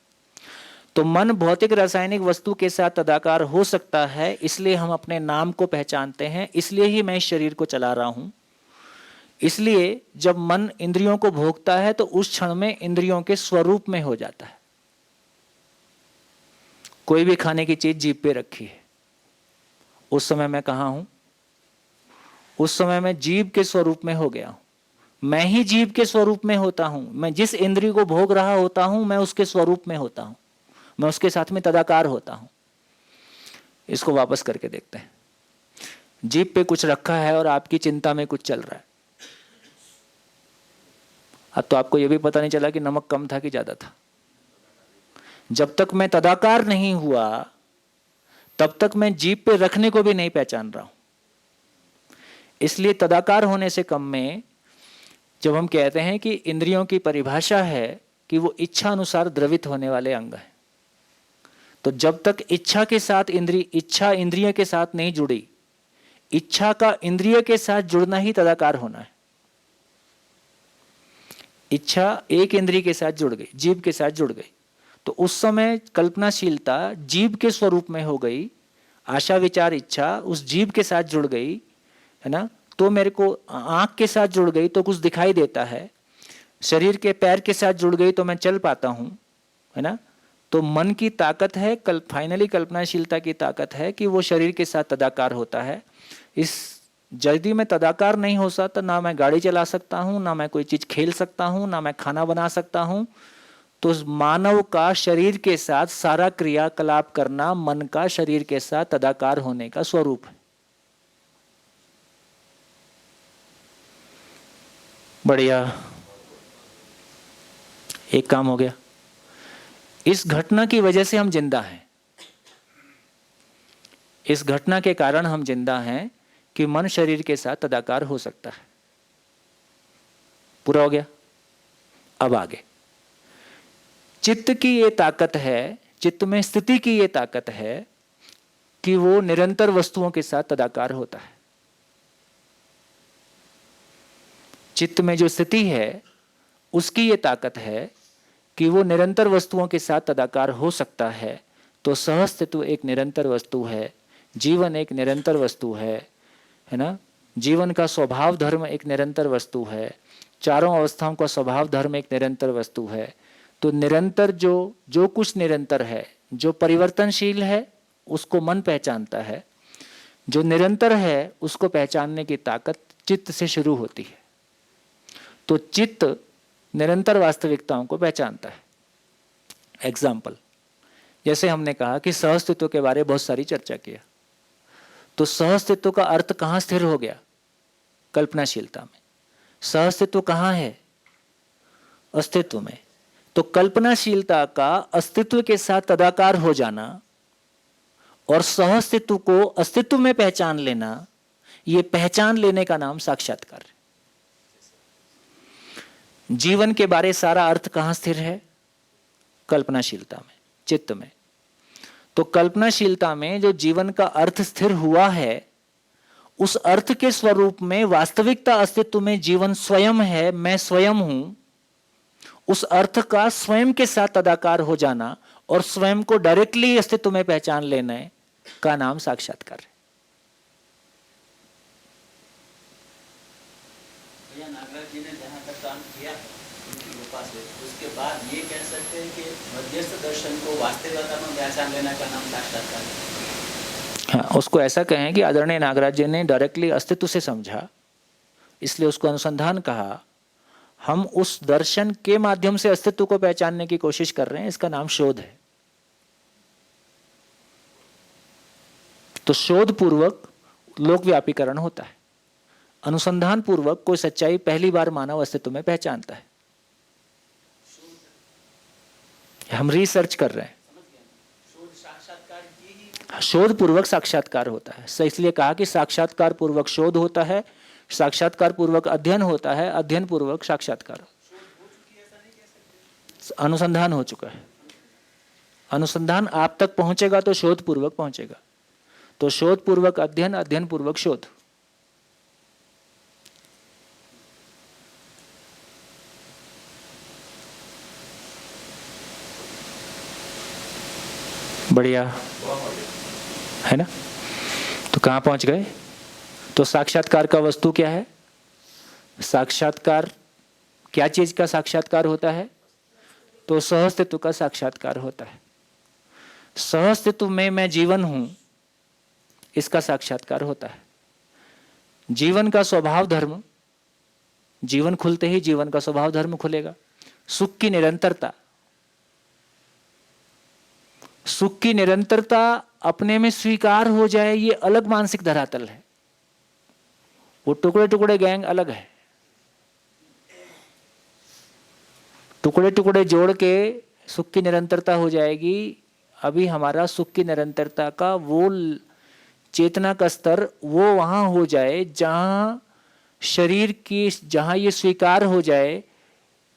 तो मन भौतिक रासायनिक वस्तु के साथ तदाकार हो सकता है, इसलिए हम अपने नाम को पहचानते हैं। इसलिए ही मैं इस शरीर को चला रहा हूं। इसलिए जब मन इंद्रियों को भोगता है तो उस क्षण में इंद्रियों के स्वरूप में हो जाता है। कोई भी खाने की चीज जीभ पे रखी है, उस समय मैं कहां हूं? उस समय मैं जीभ के स्वरूप में हो गया हूं। मैं ही जीभ के स्वरूप में होता हूं। मैं जिस इंद्रिय को भोग रहा होता हूं, मैं उसके स्वरूप में होता हूं, मैं उसके साथ में तदाकार होता हूं। इसको वापस करके देखते हैं। जीभ पे कुछ रखा है और आपकी चिंता में कुछ चल रहा है। अब तो आपको यह भी पता नहीं चला कि नमक कम था कि ज्यादा था। जब तक मैं तदाकार नहीं हुआ, तब तक मैं जीभ पे रखने को भी नहीं पहचान रहा हूं। इसलिए तदाकार होने से कम में जब हम कहते हैं कि इंद्रियों की परिभाषा है कि वो इच्छा अनुसार द्रवित होने वाले अंग हैं। तो जब तक इच्छा के साथ इच्छा इंद्रिय के साथ नहीं जुड़ी, इच्छा का इंद्रिय के साथ जुड़ना ही तदाकार होना है। इच्छा एक इंद्रिय के साथ जुड़ गई, जीव के साथ जुड़ गई, तो उस समय कल्पनाशीलता जीव के स्वरूप में हो गई। आशा विचार इच्छा उस जीव के साथ जुड़ गई, है ना। तो मेरे को आंख के साथ जुड़ गई तो कुछ दिखाई देता है, शरीर के पैर के साथ जुड़ गई तो मैं चल पाता हूं, है ना। तो मन की ताकत है, फाइनली कल्पनाशीलता की ताकत है कि वो शरीर के साथ तदाकार होता है। इस यदि मैं तदाकार नहीं हो सकता, ना मैं गाड़ी चला सकता हूं, ना मैं कोई चीज खेल सकता हूं, ना मैं खाना बना सकता हूं। तो मानव का शरीर के साथ सारा क्रियाकलाप करना मन का शरीर के साथ तदाकार होने का स्वरूप है। बढ़िया, एक काम हो गया। इस घटना की वजह से हम जिंदा हैं। इस घटना के कारण हम जिंदा हैं कि मन शरीर के साथ तदाकार हो सकता है। पूरा हो गया। अब आगे चित्त की ये ताकत है, चित्त में स्थिति की ये ताकत है कि वो निरंतर वस्तुओं के साथ तदाकार होता है। चित्त में जो स्थिति है उसकी ये ताकत है कि वो निरंतर वस्तुओं के साथ तदाकार हो सकता है। तो सहअस्तित्व एक निरंतर वस्तु है, जीवन एक निरंतर वस्तु है ना। जीवन का स्वभाव धर्म एक निरंतर वस्तु है, चारों अवस्थाओं का स्वभाव धर्म एक निरंतर वस्तु है। तो निरंतर जो कुछ निरंतर है, जो परिवर्तनशील है, उसको मन पहचानता है। जो निरंतर है उसको पहचानने की ताकत चित्त से शुरू होती है। तो चित्त निरंतर वास्तविकताओं को पहचानता है। एग्जाम्पल, जैसे हमने कहा कि सहअस्तित्व के बारे में बहुत सारी चर्चा किया, तो सहअस्तित्व का अर्थ कहाँ स्थिर हो गया? कल्पनाशीलता में। सहअस्तित्व कहाँ है? अस्तित्व में। तो कल्पनाशीलता का अस्तित्व के साथ तदाकार हो जाना और सहअस्तित्व को अस्तित्व में पहचान लेना, ये पहचान लेने का नाम साक्षात्कार है। जीवन के बारे सारा अर्थ कहाँ स्थिर है? कल्पनाशीलता में, चित्त में। तो कल्पनाशीलता में जो जीवन का अर्थ स्थिर हुआ है, उस अर्थ के स्वरूप में वास्तविकता अस्तित्व में जीवन स्वयं है, मैं स्वयं हूं। उस अर्थ का स्वयं के साथ तदाकार हो जाना और स्वयं को डायरेक्टली अस्तित्व में पहचान लेने का नाम साक्षात्कार है। नागराज जी ने जहाँ तक काम किया उनकी कृपा से, उसके बाद ये कह सकते हैं कि मध्यस्थ दर्शन को वास्तविकता में पहचान लेने का नाम साक्षात्कार है। हाँ, उसको ऐसा कहें कि आदरणीय नागराज जी ने डायरेक्टली अस्तित्व से समझा, इसलिए उसको अनुसंधान कहा। हम उस दर्शन के माध्यम से अस्तित्व को पहचानने की कोशिश कर रहे हैं, इसका नाम शोध है। तो शोध पूर्वक लोकव्यापीकरण होता है। अनुसंधान पूर्वक कोई सच्चाई पहली बार मानव अस्तित्व में पहचानता है। हम रिसर्च कर रहे हैं। शोध पूर्वक साक्षात्कार होता है। इसलिए कहा कि साक्षात्कार पूर्वक शोध होता है, साक्षात्कार पूर्वक अध्ययन होता है, अध्ययन पूर्वक साक्षात्कार। अनुसंधान हो चुका है। अनुसंधान आप तक पहुंचेगा तो शोध पूर्वक पहुंचेगा। तो शोध पूर्वक अध्ययन, अध्ययन पूर्वक शोध। बढ़िया है ना। तो कहां पहुंच गए? तो साक्षात्कार का वस्तु क्या है? साक्षात्कार क्या चीज का साक्षात्कार होता है? तो सहअस्तित्व का साक्षात्कार होता है। सहअस्तित्व में मैं जीवन हूं, इसका साक्षात्कार होता है। जीवन का स्वभाव धर्म, जीवन खुलते ही जीवन का स्वभाव धर्म खुलेगा। सुख की निरंतरता, सुख की निरंतरता अपने में स्वीकार हो जाए, ये अलग मानसिक धरातल है। वो टुकड़े टुकड़े गैंग अलग है। टुकड़े टुकड़े जोड़ के सुख की निरंतरता हो जाएगी। अभी हमारा सुख की निरंतरता का वो चेतना का स्तर वो वहां हो जाए जहां शरीर की, जहां ये स्वीकार हो जाए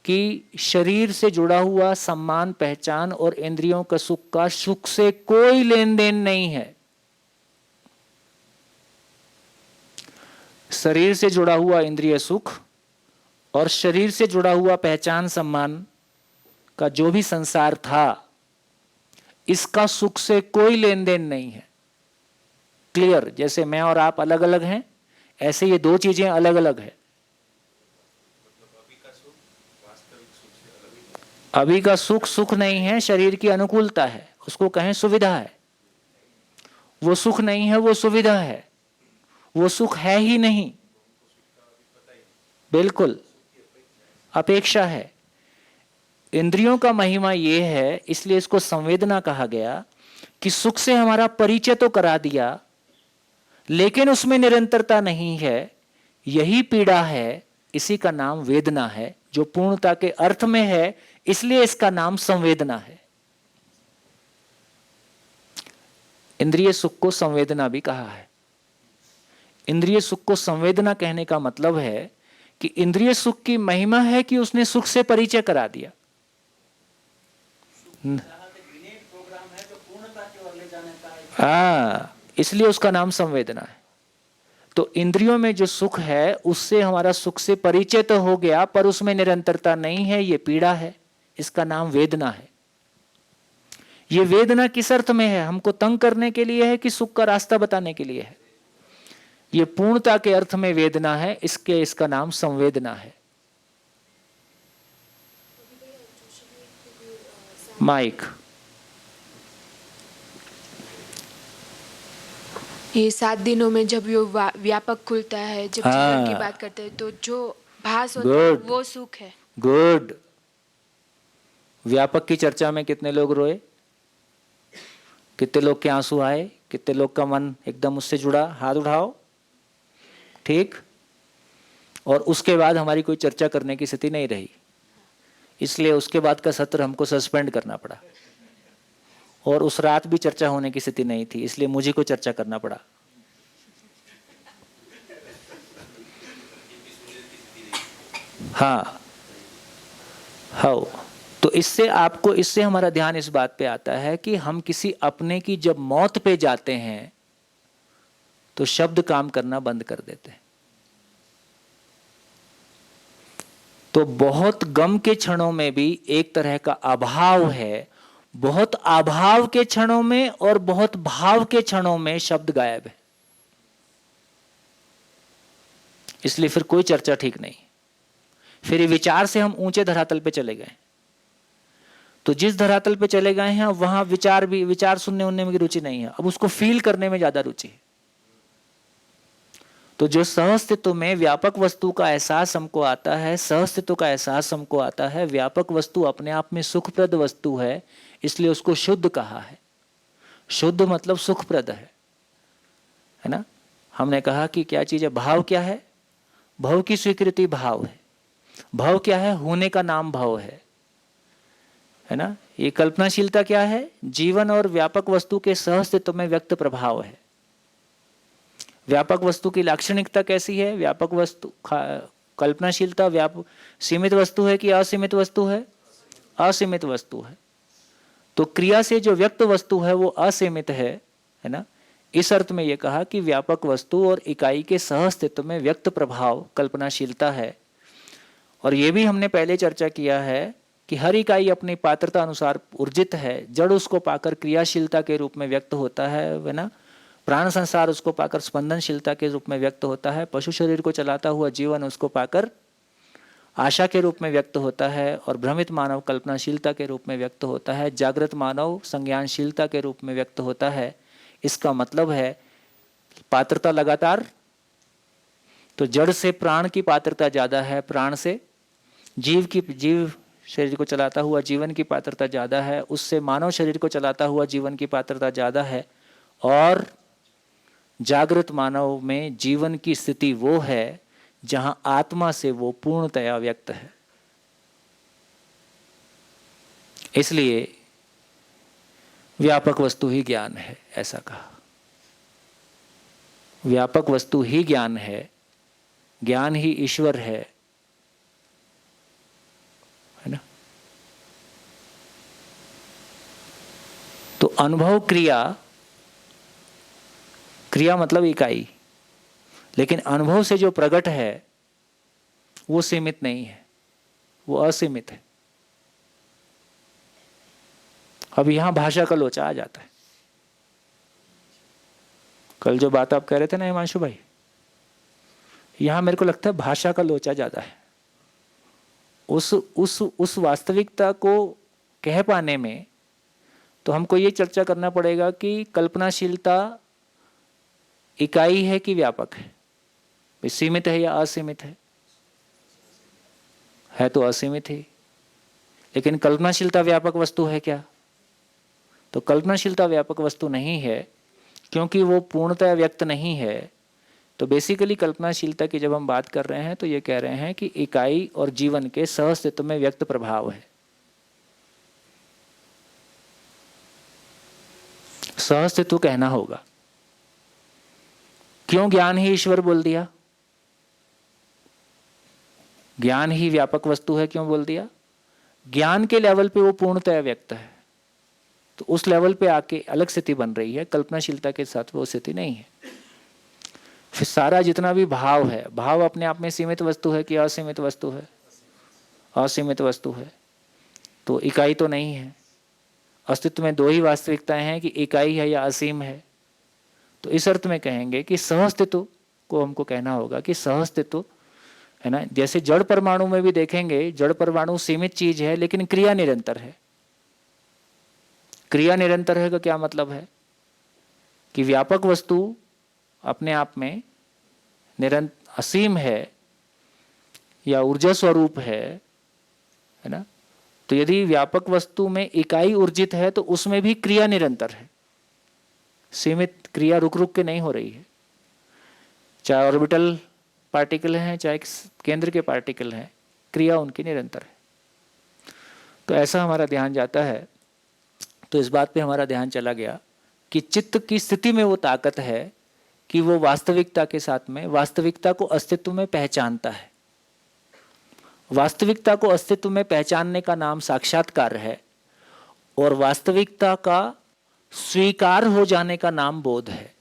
कि शरीर से जुड़ा हुआ सम्मान, पहचान और इंद्रियों का सुख से कोई लेन देन नहीं है। शरीर से जुड़ा हुआ इंद्रिय सुख और शरीर से जुड़ा हुआ पहचान, सम्मान का जो भी संसार था, इसका सुख से कोई लेन देन नहीं है। क्लियर? जैसे मैं और आप अलग अलग हैं, ऐसे ये दो चीजें अलग अलग है। अभी का सुख सुख नहीं है, शरीर की अनुकूलता है, उसको कहें सुविधा है। वो सुख नहीं है, वो सुविधा है, वो सुख है ही नहीं, बिल्कुल अपेक्षा है। इंद्रियों का महिमा ये है, इसलिए इसको संवेदना कहा गया कि सुख से हमारा परिचय तो करा दिया, लेकिन उसमें निरंतरता नहीं है। यही पीड़ा है, इसी का नाम वेदना है, जो पूर्णता के अर्थ में है, इसलिए इसका नाम संवेदना है। इंद्रिय सुख को संवेदना भी कहा है। इंद्रिय सुख को संवेदना कहने का मतलब है कि इंद्रिय सुख की महिमा है कि उसने सुख से परिचय करा दिया। इसलिए उसका नाम संवेदना है। तो इंद्रियों में जो सुख है, उससे हमारा सुख से परिचय तो हो गया, पर उसमें निरंतरता नहीं है, ये पीड़ा है, इसका नाम वेदना है। ये वेदना किस अर्थ में है? हमको तंग करने के लिए है कि सुख का रास्ता बताने के लिए है? ये पूर्णता के अर्थ में वेदना है, इसका नाम संवेदना है। माइक। ये 7 दिनों में जब ये व्यापक खुलता है, जब जीवन की बात करते हैं, तो जो भास होता है वो सुख है। गुड। व्यापक की चर्चा में कितने लोग रोए? कितने लोग के आंसू आए? कितने लोग का मन एकदम उससे जुड़ा? हाथ उठाओ। ठीक। और उसके बाद हमारी कोई चर्चा करने की स्थिति नहीं रही, इसलिए उसके बाद का सत्र हमको सस्पेंड करना पड़ा। और उस रात भी चर्चा होने की स्थिति नहीं थी, इसलिए मुझे को चर्चा करना पड़ा। हाँ तो इससे हमारा ध्यान इस बात पे आता है कि हम किसी अपने की जब मौत पे जाते हैं तो शब्द काम करना बंद कर देते हैं। तो बहुत गम के क्षणों में भी एक तरह का अभाव है, बहुत अभाव के क्षणों में और बहुत भाव के क्षणों में शब्द गायब है। इसलिए फिर कोई चर्चा ठीक नहीं। फिर विचार से हम ऊंचे धरातल पे चले गए। तो जिस धरातल पे चले गए हैं वहां विचार सुनने उनने में की रुचि नहीं है, अब उसको फील करने में ज्यादा रुचि है। तो जो सहअस्तित्व में व्यापक वस्तु का एहसास हमको आता है, सहअस्तित्व का एहसास हमको आता है, व्यापक वस्तु अपने आप में सुखप्रद वस्तु है, इसलिए उसको शुद्ध कहा है। शुद्ध मतलब सुखप्रद है ना। हमने कहा कि क्या चीज है? भाव क्या है? भाव की स्वीकृति भाव है। भाव क्या है? होने का नाम भाव है ना। ये कल्पनाशीलता क्या है? जीवन और व्यापक वस्तु के सहअस्तित्व में व्यक्त प्रभाव है। व्यापक वस्तु की लाक्षणिकता कैसी है? व्यापक वस्तु कल्पनाशीलता सीमित वस्तु है कि असीमित वस्तु है? असीमित वस्तु है। तो क्रिया से जो व्यक्त वस्तु है वो असीमित है ना। इस अर्थ में यह कहा कि व्यापक वस्तु और इकाई के सहअस्तित्व में व्यक्त प्रभाव कल्पनाशीलता है। और यह भी हमने पहले चर्चा किया है कि हर इकाई अपनी पात्रता अनुसार ऊर्जित है। जड़ उसको पाकर क्रियाशीलता के रूप में व्यक्त होता है ना। प्राण संसार उसको पाकर स्पंदनशीलता के रूप में व्यक्त होता है। पशु शरीर को चलाता हुआ जीवन उसको पाकर आशा के रूप में व्यक्त होता है। और भ्रमित मानव कल्पनाशीलता के रूप में व्यक्त होता है। जागृत मानव संज्ञानशीलता के रूप में व्यक्त होता है। इसका मतलब है पात्रता लगातार। तो जड़ से प्राण की पात्रता ज्यादा है, प्राण से जीव शरीर को चलाता हुआ जीवन की पात्रता ज्यादा है, उससे मानव शरीर को चलाता हुआ जीवन की पात्रता ज्यादा है। और जागृत मानव में जीवन की स्थिति वो है जहां आत्मा से वो पूर्णतया व्यक्त है। इसलिए व्यापक वस्तु ही ज्ञान है, ऐसा कहा। व्यापक वस्तु ही ज्ञान है, ज्ञान ही ईश्वर है। अनुभव क्रिया, क्रिया मतलब इकाई, लेकिन अनुभव से जो प्रकट है वो सीमित नहीं है, वो असीमित है। अब यहां भाषा का लोचा आ जाता है। कल जो बात आप कह रहे थे ना हिमांशु भाई, यहां मेरे को लगता है भाषा का लोचा ज्यादा है। उस वास्तविकता को कह पाने में तो हमको ये चर्चा करना पड़ेगा कि कल्पनाशीलता इकाई है कि व्यापक है, भाई सीमित है या असीमित है तो असीमित है। लेकिन कल्पनाशीलता व्यापक वस्तु है क्या? तो कल्पनाशीलता व्यापक वस्तु नहीं है, क्योंकि वो पूर्णतः व्यक्त नहीं है। तो बेसिकली कल्पनाशीलता की जब हम बात कर रहे हैं तो ये कह रहे हैं कि इकाई और जीवन के सहअस्तित्व में व्यक्त प्रभाव है। सहअस्तित्व कहना होगा। क्यों ज्ञान ही ईश्वर बोल दिया? ज्ञान ही व्यापक वस्तु है क्यों बोल दिया? ज्ञान के लेवल पे वो पूर्णतः व्यक्त है, तो उस लेवल पे आके अलग स्थिति बन रही है। कल्पनाशीलता के साथ वो स्थिति नहीं है। फिर सारा जितना भी भाव है, भाव अपने आप में सीमित वस्तु है कि असीमित वस्तु है? असीमित वस्तु है, तो इकाई तो नहीं है। अस्तित्व में दो ही वास्तविकताएं हैं कि इकाई है या असीम है। तो इस अर्थ में कहेंगे कि सहअस्तित्व को हमको कहना होगा कि सहअस्तित्व है ना। जैसे जड़ परमाणु में भी देखेंगे, जड़ परमाणु सीमित चीज है लेकिन क्रिया निरंतर है। क्रिया निरंतर है का क्या मतलब है? कि व्यापक वस्तु अपने आप में असीम है या ऊर्जा स्वरूप है ना। तो यदि व्यापक वस्तु में इकाई ऊर्जित है तो उसमें भी क्रिया निरंतर है, सीमित क्रिया रुक रुक के नहीं हो रही है। चाहे ऑर्बिटल पार्टिकल हैं चाहे केंद्र के पार्टिकल हैं, क्रिया उनकी निरंतर है। तो ऐसा हमारा ध्यान जाता है। तो इस बात पे हमारा ध्यान चला गया कि चित्त की स्थिति में वो ताकत है कि वो वास्तविकता के साथ में वास्तविकता को अस्तित्व में पहचानता है। वास्तविकता को अस्तित्व में पहचानने का नाम साक्षात्कार है, और वास्तविकता का स्वीकार हो जाने का नाम बोध है।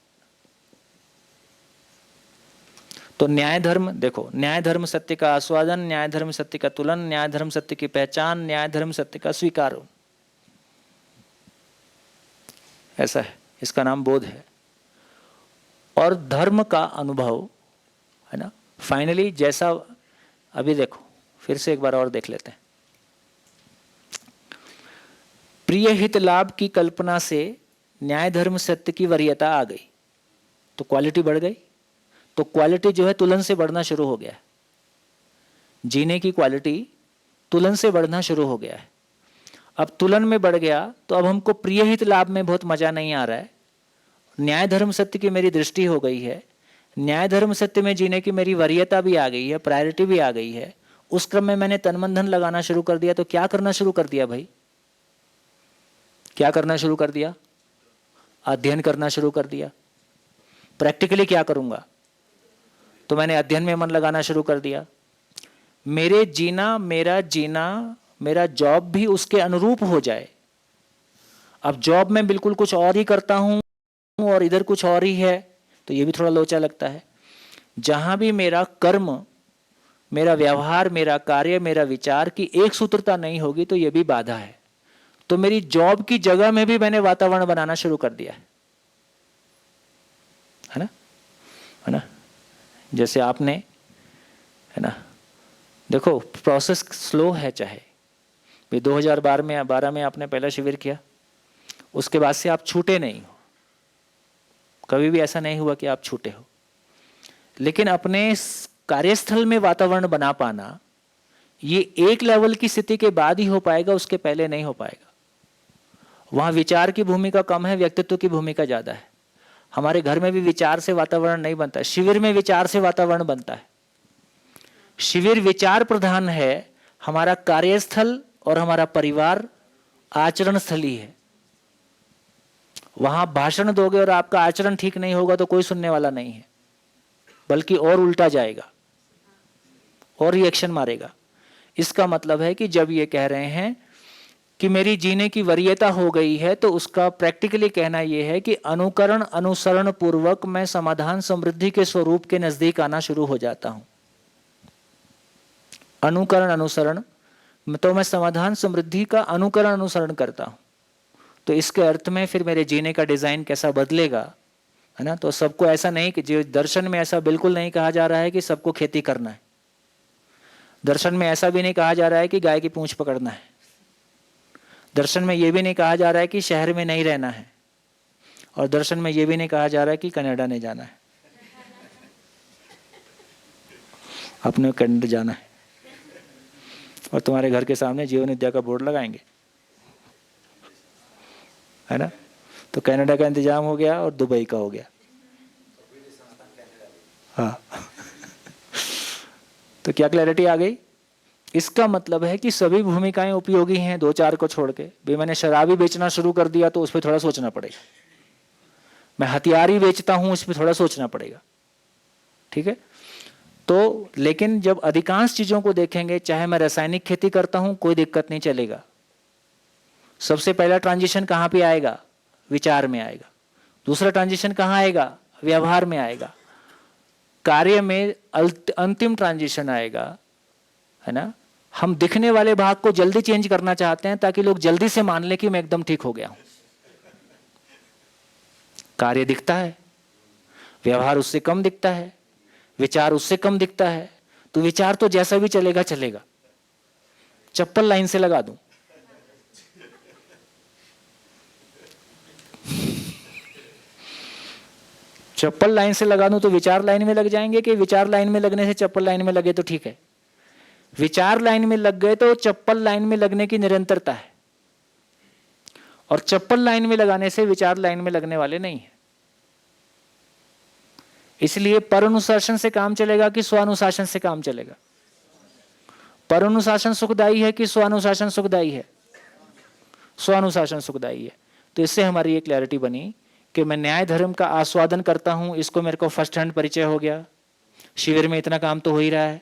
तो न्याय धर्म देखो, न्याय धर्म सत्य का आस्वादन, न्याय धर्म सत्य का तुलन, न्याय धर्म सत्य की पहचान, न्याय धर्म सत्य का स्वीकार, ऐसा है। इसका नाम बोध है। और धर्म का अनुभव है ना। फाइनली जैसा अभी देखो, फिर से एक बार और देख लेते हैं। प्रिय हित लाभ की कल्पना से न्याय धर्म सत्य की वरीयता आ गई तो क्वालिटी बढ़ गई। तो क्वालिटी जो है तुलन से बढ़ना शुरू हो गया है। जीने की क्वालिटी तुलन से बढ़ना शुरू हो गया है। अब तुलन में बढ़ गया तो अब हमको प्रिय हित लाभ में बहुत मजा नहीं आ रहा है। न्याय धर्म सत्य की मेरी दृष्टि हो गई है, न्याय धर्म सत्य में जीने की मेरी वरीयता भी आ गई है, प्रायोरिटी भी आ गई है। उस क्रम में मैंने तन मन धन लगाना शुरू कर दिया। तो क्या करना शुरू कर दिया भाई? क्या करना शुरू कर दिया? अध्ययन करना शुरू कर दिया। प्रैक्टिकली क्या करूंगा? तो मैंने अध्ययन में मन लगाना शुरू कर दिया। मेरे जीना मेरा जॉब भी उसके अनुरूप हो जाए। अब जॉब में बिल्कुल कुछ और ही करता हूं और इधर कुछ और ही है, तो ये भी थोड़ा लोचा लगता है। जहां भी मेरा कर्म, मेरा व्यवहार, मेरा कार्य, मेरा विचार की एक सूत्रता नहीं होगी तो ये भी बाधा है। तो मेरी जॉब की जगह में भी मैंने वातावरण बनाना शुरू कर दिया है ना। जैसे आपने है ना, देखो प्रोसेस स्लो है। चाहे 2012 में आपने पहला शिविर किया, उसके बाद से आप छूटे नहीं हो। कभी भी ऐसा नहीं हुआ कि आप छूटे हो। लेकिन अपने कार्यस्थल में वातावरण बना पाना ये एक लेवल की स्थिति के बाद ही हो पाएगा, उसके पहले नहीं हो पाएगा। वहां विचार की भूमिका कम है, व्यक्तित्व की भूमिका ज्यादा है। हमारे घर में भी विचार से वातावरण नहीं बनता, शिविर में विचार से वातावरण बनता है। शिविर विचार प्रधान है, हमारा कार्यस्थल और हमारा परिवार आचरण स्थली है। वहां भाषण दोगे और आपका आचरण ठीक नहीं होगा तो कोई सुनने वाला नहीं है, बल्कि और उल्टा जाएगा और रिएक्शन मारेगा। इसका मतलब है कि जब ये कह रहे हैं कि मेरी जीने की वरीयता हो गई है, तो उसका प्रैक्टिकली कहना यह है कि अनुकरण अनुसरण पूर्वक मैं समाधान समृद्धि के स्वरूप के नजदीक आना शुरू हो जाता हूं। अनुकरण अनुसरण तो मैं समाधान समृद्धि का अनुकरण अनुसरण करता हूं। तो इसके अर्थ में फिर मेरे जीने का डिजाइन कैसा बदलेगा, है ना। तो सबको ऐसा नहीं कि जो दर्शन में ऐसा बिल्कुल नहीं कहा जा रहा है कि सबको खेती करना है। दर्शन में ऐसा भी नहीं कहा जा रहा है कि गाय की पूंछ पकड़ना है। दर्शन में यह भी नहीं कहा जा रहा है कि शहर में नहीं रहना है। और दर्शन में यह भी नहीं कहा जा रहा है कि कनाडा नहीं जाना है, अपने कनाडा जाना है। और तुम्हारे घर के सामने जीवन विद्या का बोर्ड लगाएंगे, है ना। तो कनाडा का इंतजाम हो गया और दुबई का हो गया। हाँ तो क्या क्लैरिटी आ गई? इसका मतलब है कि सभी भूमिकाएं उपयोगी हैं, दो चार को छोड़ के। भाई मैंने शराबी बेचना शुरू कर दिया तो उस पर थोड़ा सोचना पड़ेगा। मैं हथियारी बेचता हूं, उस पर थोड़ा सोचना पड़ेगा, ठीक है। तो लेकिन जब अधिकांश चीजों को देखेंगे, चाहे मैं रासायनिक खेती करता हूं, कोई दिक्कत नहीं चलेगा। सबसे पहला ट्रांजिशन कहां पे आएगा? विचार में आएगा। दूसरा ट्रांजिशन कहां आएगा? व्यवहार में आएगा। कार्य में अंतिम ट्रांजिशन आएगा, है ना। हम दिखने वाले भाग को जल्दी चेंज करना चाहते हैं ताकि लोग जल्दी से मान ले कि मैं एकदम ठीक हो गया हूं। कार्य दिखता है, व्यवहार उससे कम दिखता है, विचार उससे कम दिखता है। तो विचार तो जैसा भी चलेगा चलेगा, चप्पल लाइन से लगा दूं, चप्पल लाइन से लगा दूं तो विचार लाइन में लग जाएंगे कि विचार लाइन में लगने से चप्पल लाइन में लगे तो ठीक है? विचार लाइन में लग गए तो चप्पल लाइन में लगने की निरंतरता है, और चप्पल लाइन में लगाने से विचार लाइन में लगने वाले नहीं है। इसलिए पर अनुशासन से काम चलेगा कि स्वानुशासन से काम चलेगा? पर अनुशासन सुखदायी है कि स्वानुशासन सुखदायी है? स्वानुशासन सुखदायी है। तो इससे हमारी ये क्लैरिटी बनी कि मैं न्याय धर्म का आस्वादन करता हूं, इसको मेरे को फर्स्ट हैंड परिचय हो गया। शिविर में इतना काम तो हो ही रहा है।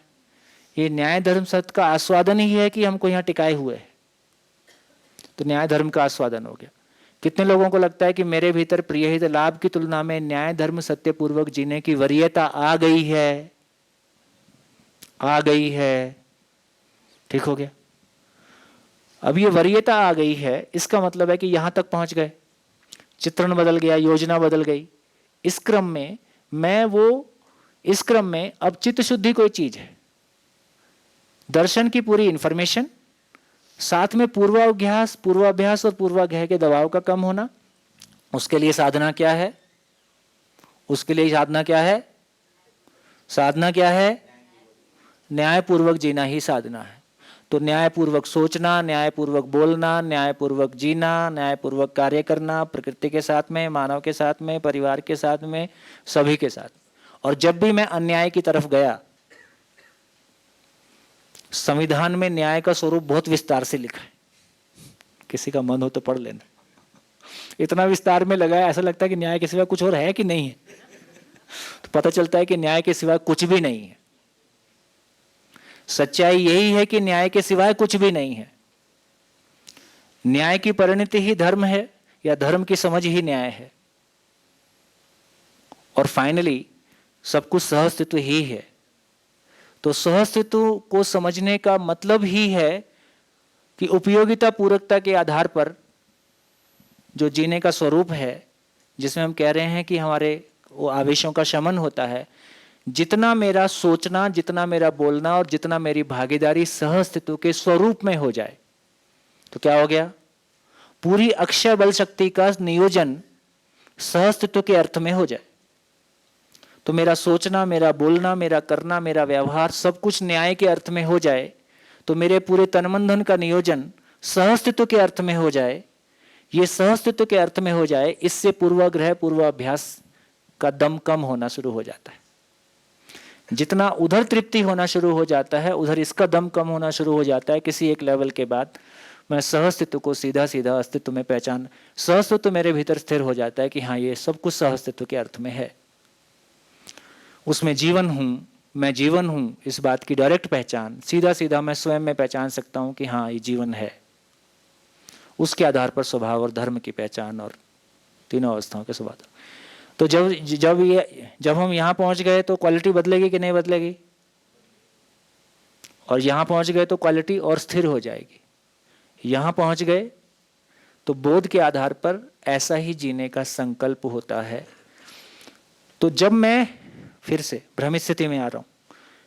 ये न्याय धर्म सत्य का आस्वादन ही है कि हमको यहाँ टिकाए हुए है। तो न्याय धर्म का आस्वादन हो गया। कितने लोगों को लगता है कि मेरे भीतर प्रिय हित लाभ की तुलना में न्याय धर्म सत्य पूर्वक जीने की वरीयता आ गई है? आ गई है, ठीक हो गया। अब ये वरीयता आ गई है, इसका मतलब है कि यहां तक पहुंच गए, चित्रण बदल गया, योजना बदल गई। इस क्रम में अब चित्त शुद्धि कोई चीज है। दर्शन की पूरी इंफॉर्मेशन, साथ में पूर्वाभ्यास और पूर्वाग्रह के दबाव का कम होना। उसके लिए साधना क्या है? साधना क्या है? न्यायपूर्वक जीना ही साधना है। तो न्यायपूर्वक सोचना, न्यायपूर्वक बोलना, न्यायपूर्वक जीना, न्यायपूर्वक कार्य करना, प्रकृति के साथ में, मानव के साथ में, परिवार के साथ में, सभी के साथ। और जब भी मैं अन्याय की तरफ गया, संविधान में न्याय का स्वरूप बहुत विस्तार से लिखा है। किसी का मन हो तो पढ़ लेना। इतना विस्तार में लगा है, ऐसा लगता है कि न्याय के सिवा कुछ और है कि नहीं है। तो पता चलता है कि न्याय के सिवा कुछ भी नहीं है। सच्चाई यही है कि न्याय के सिवाय कुछ भी नहीं है। न्याय की परिणति ही धर्म है, या धर्म की समझ ही न्याय है। और फाइनली सब कुछ सहअस्तित्व ही है। तो सहअस्तित्व को समझने का मतलब ही है कि उपयोगिता पूरकता के आधार पर जो जीने का स्वरूप है, जिसमें हम कह रहे हैं कि हमारे वो आवेशों का शमन होता है, जितना मेरा सोचना, जितना मेरा बोलना और जितना मेरी भागीदारी सहअस्तित्व के स्वरूप में हो जाए, तो क्या हो गया? पूरी अक्षय बल शक्ति का नियोजन सहअस्तित्व के अर्थ में हो जाए। तो मेरा सोचना, मेरा बोलना, मेरा करना, मेरा व्यवहार सब कुछ न्याय के अर्थ में हो जाए, तो मेरे पूरे तन धन का नियोजन सहअस्तित्व के अर्थ में हो जाए। ये सहअस्तित्व के अर्थ में हो जाए, इससे पूर्वाग्रह पूर्वाभ्यास का दम कम होना शुरू हो जाता है। जितना उधर तृप्ति होना शुरू हो जाता है, उधर इसका दम कम होना शुरू हो जाता है। किसी एक लेवल के बाद मैं सहअस्तित्व को सीधा सीधा अस्तित्व में पहचान, सहअस्तित्व मेरे भीतर स्थिर हो जाता है कि हाँ, ये सब कुछ सहअस्तित्व के अर्थ में है। उसमें जीवन हूं, मैं जीवन हूं, इस बात की डायरेक्ट पहचान सीधा सीधा मैं स्वयं में पहचान सकता हूं कि हाँ, ये जीवन है। उसके आधार पर स्वभाव और धर्म की पहचान और तीनों अवस्थाओं के स्वभाव। तो जब हम यहाँ पहुँच गए तो क्वालिटी बदलेगी कि नहीं बदलेगी, और यहाँ पहुँच गए तो क्वालिटी और स्थिर हो जाएगी। यहाँ पहुँच गए तो बोध के आधार पर ऐसा ही जीने का संकल्प होता है। तो जब मैं फिर से भ्रमित स्थिति में आ रहा हूँ,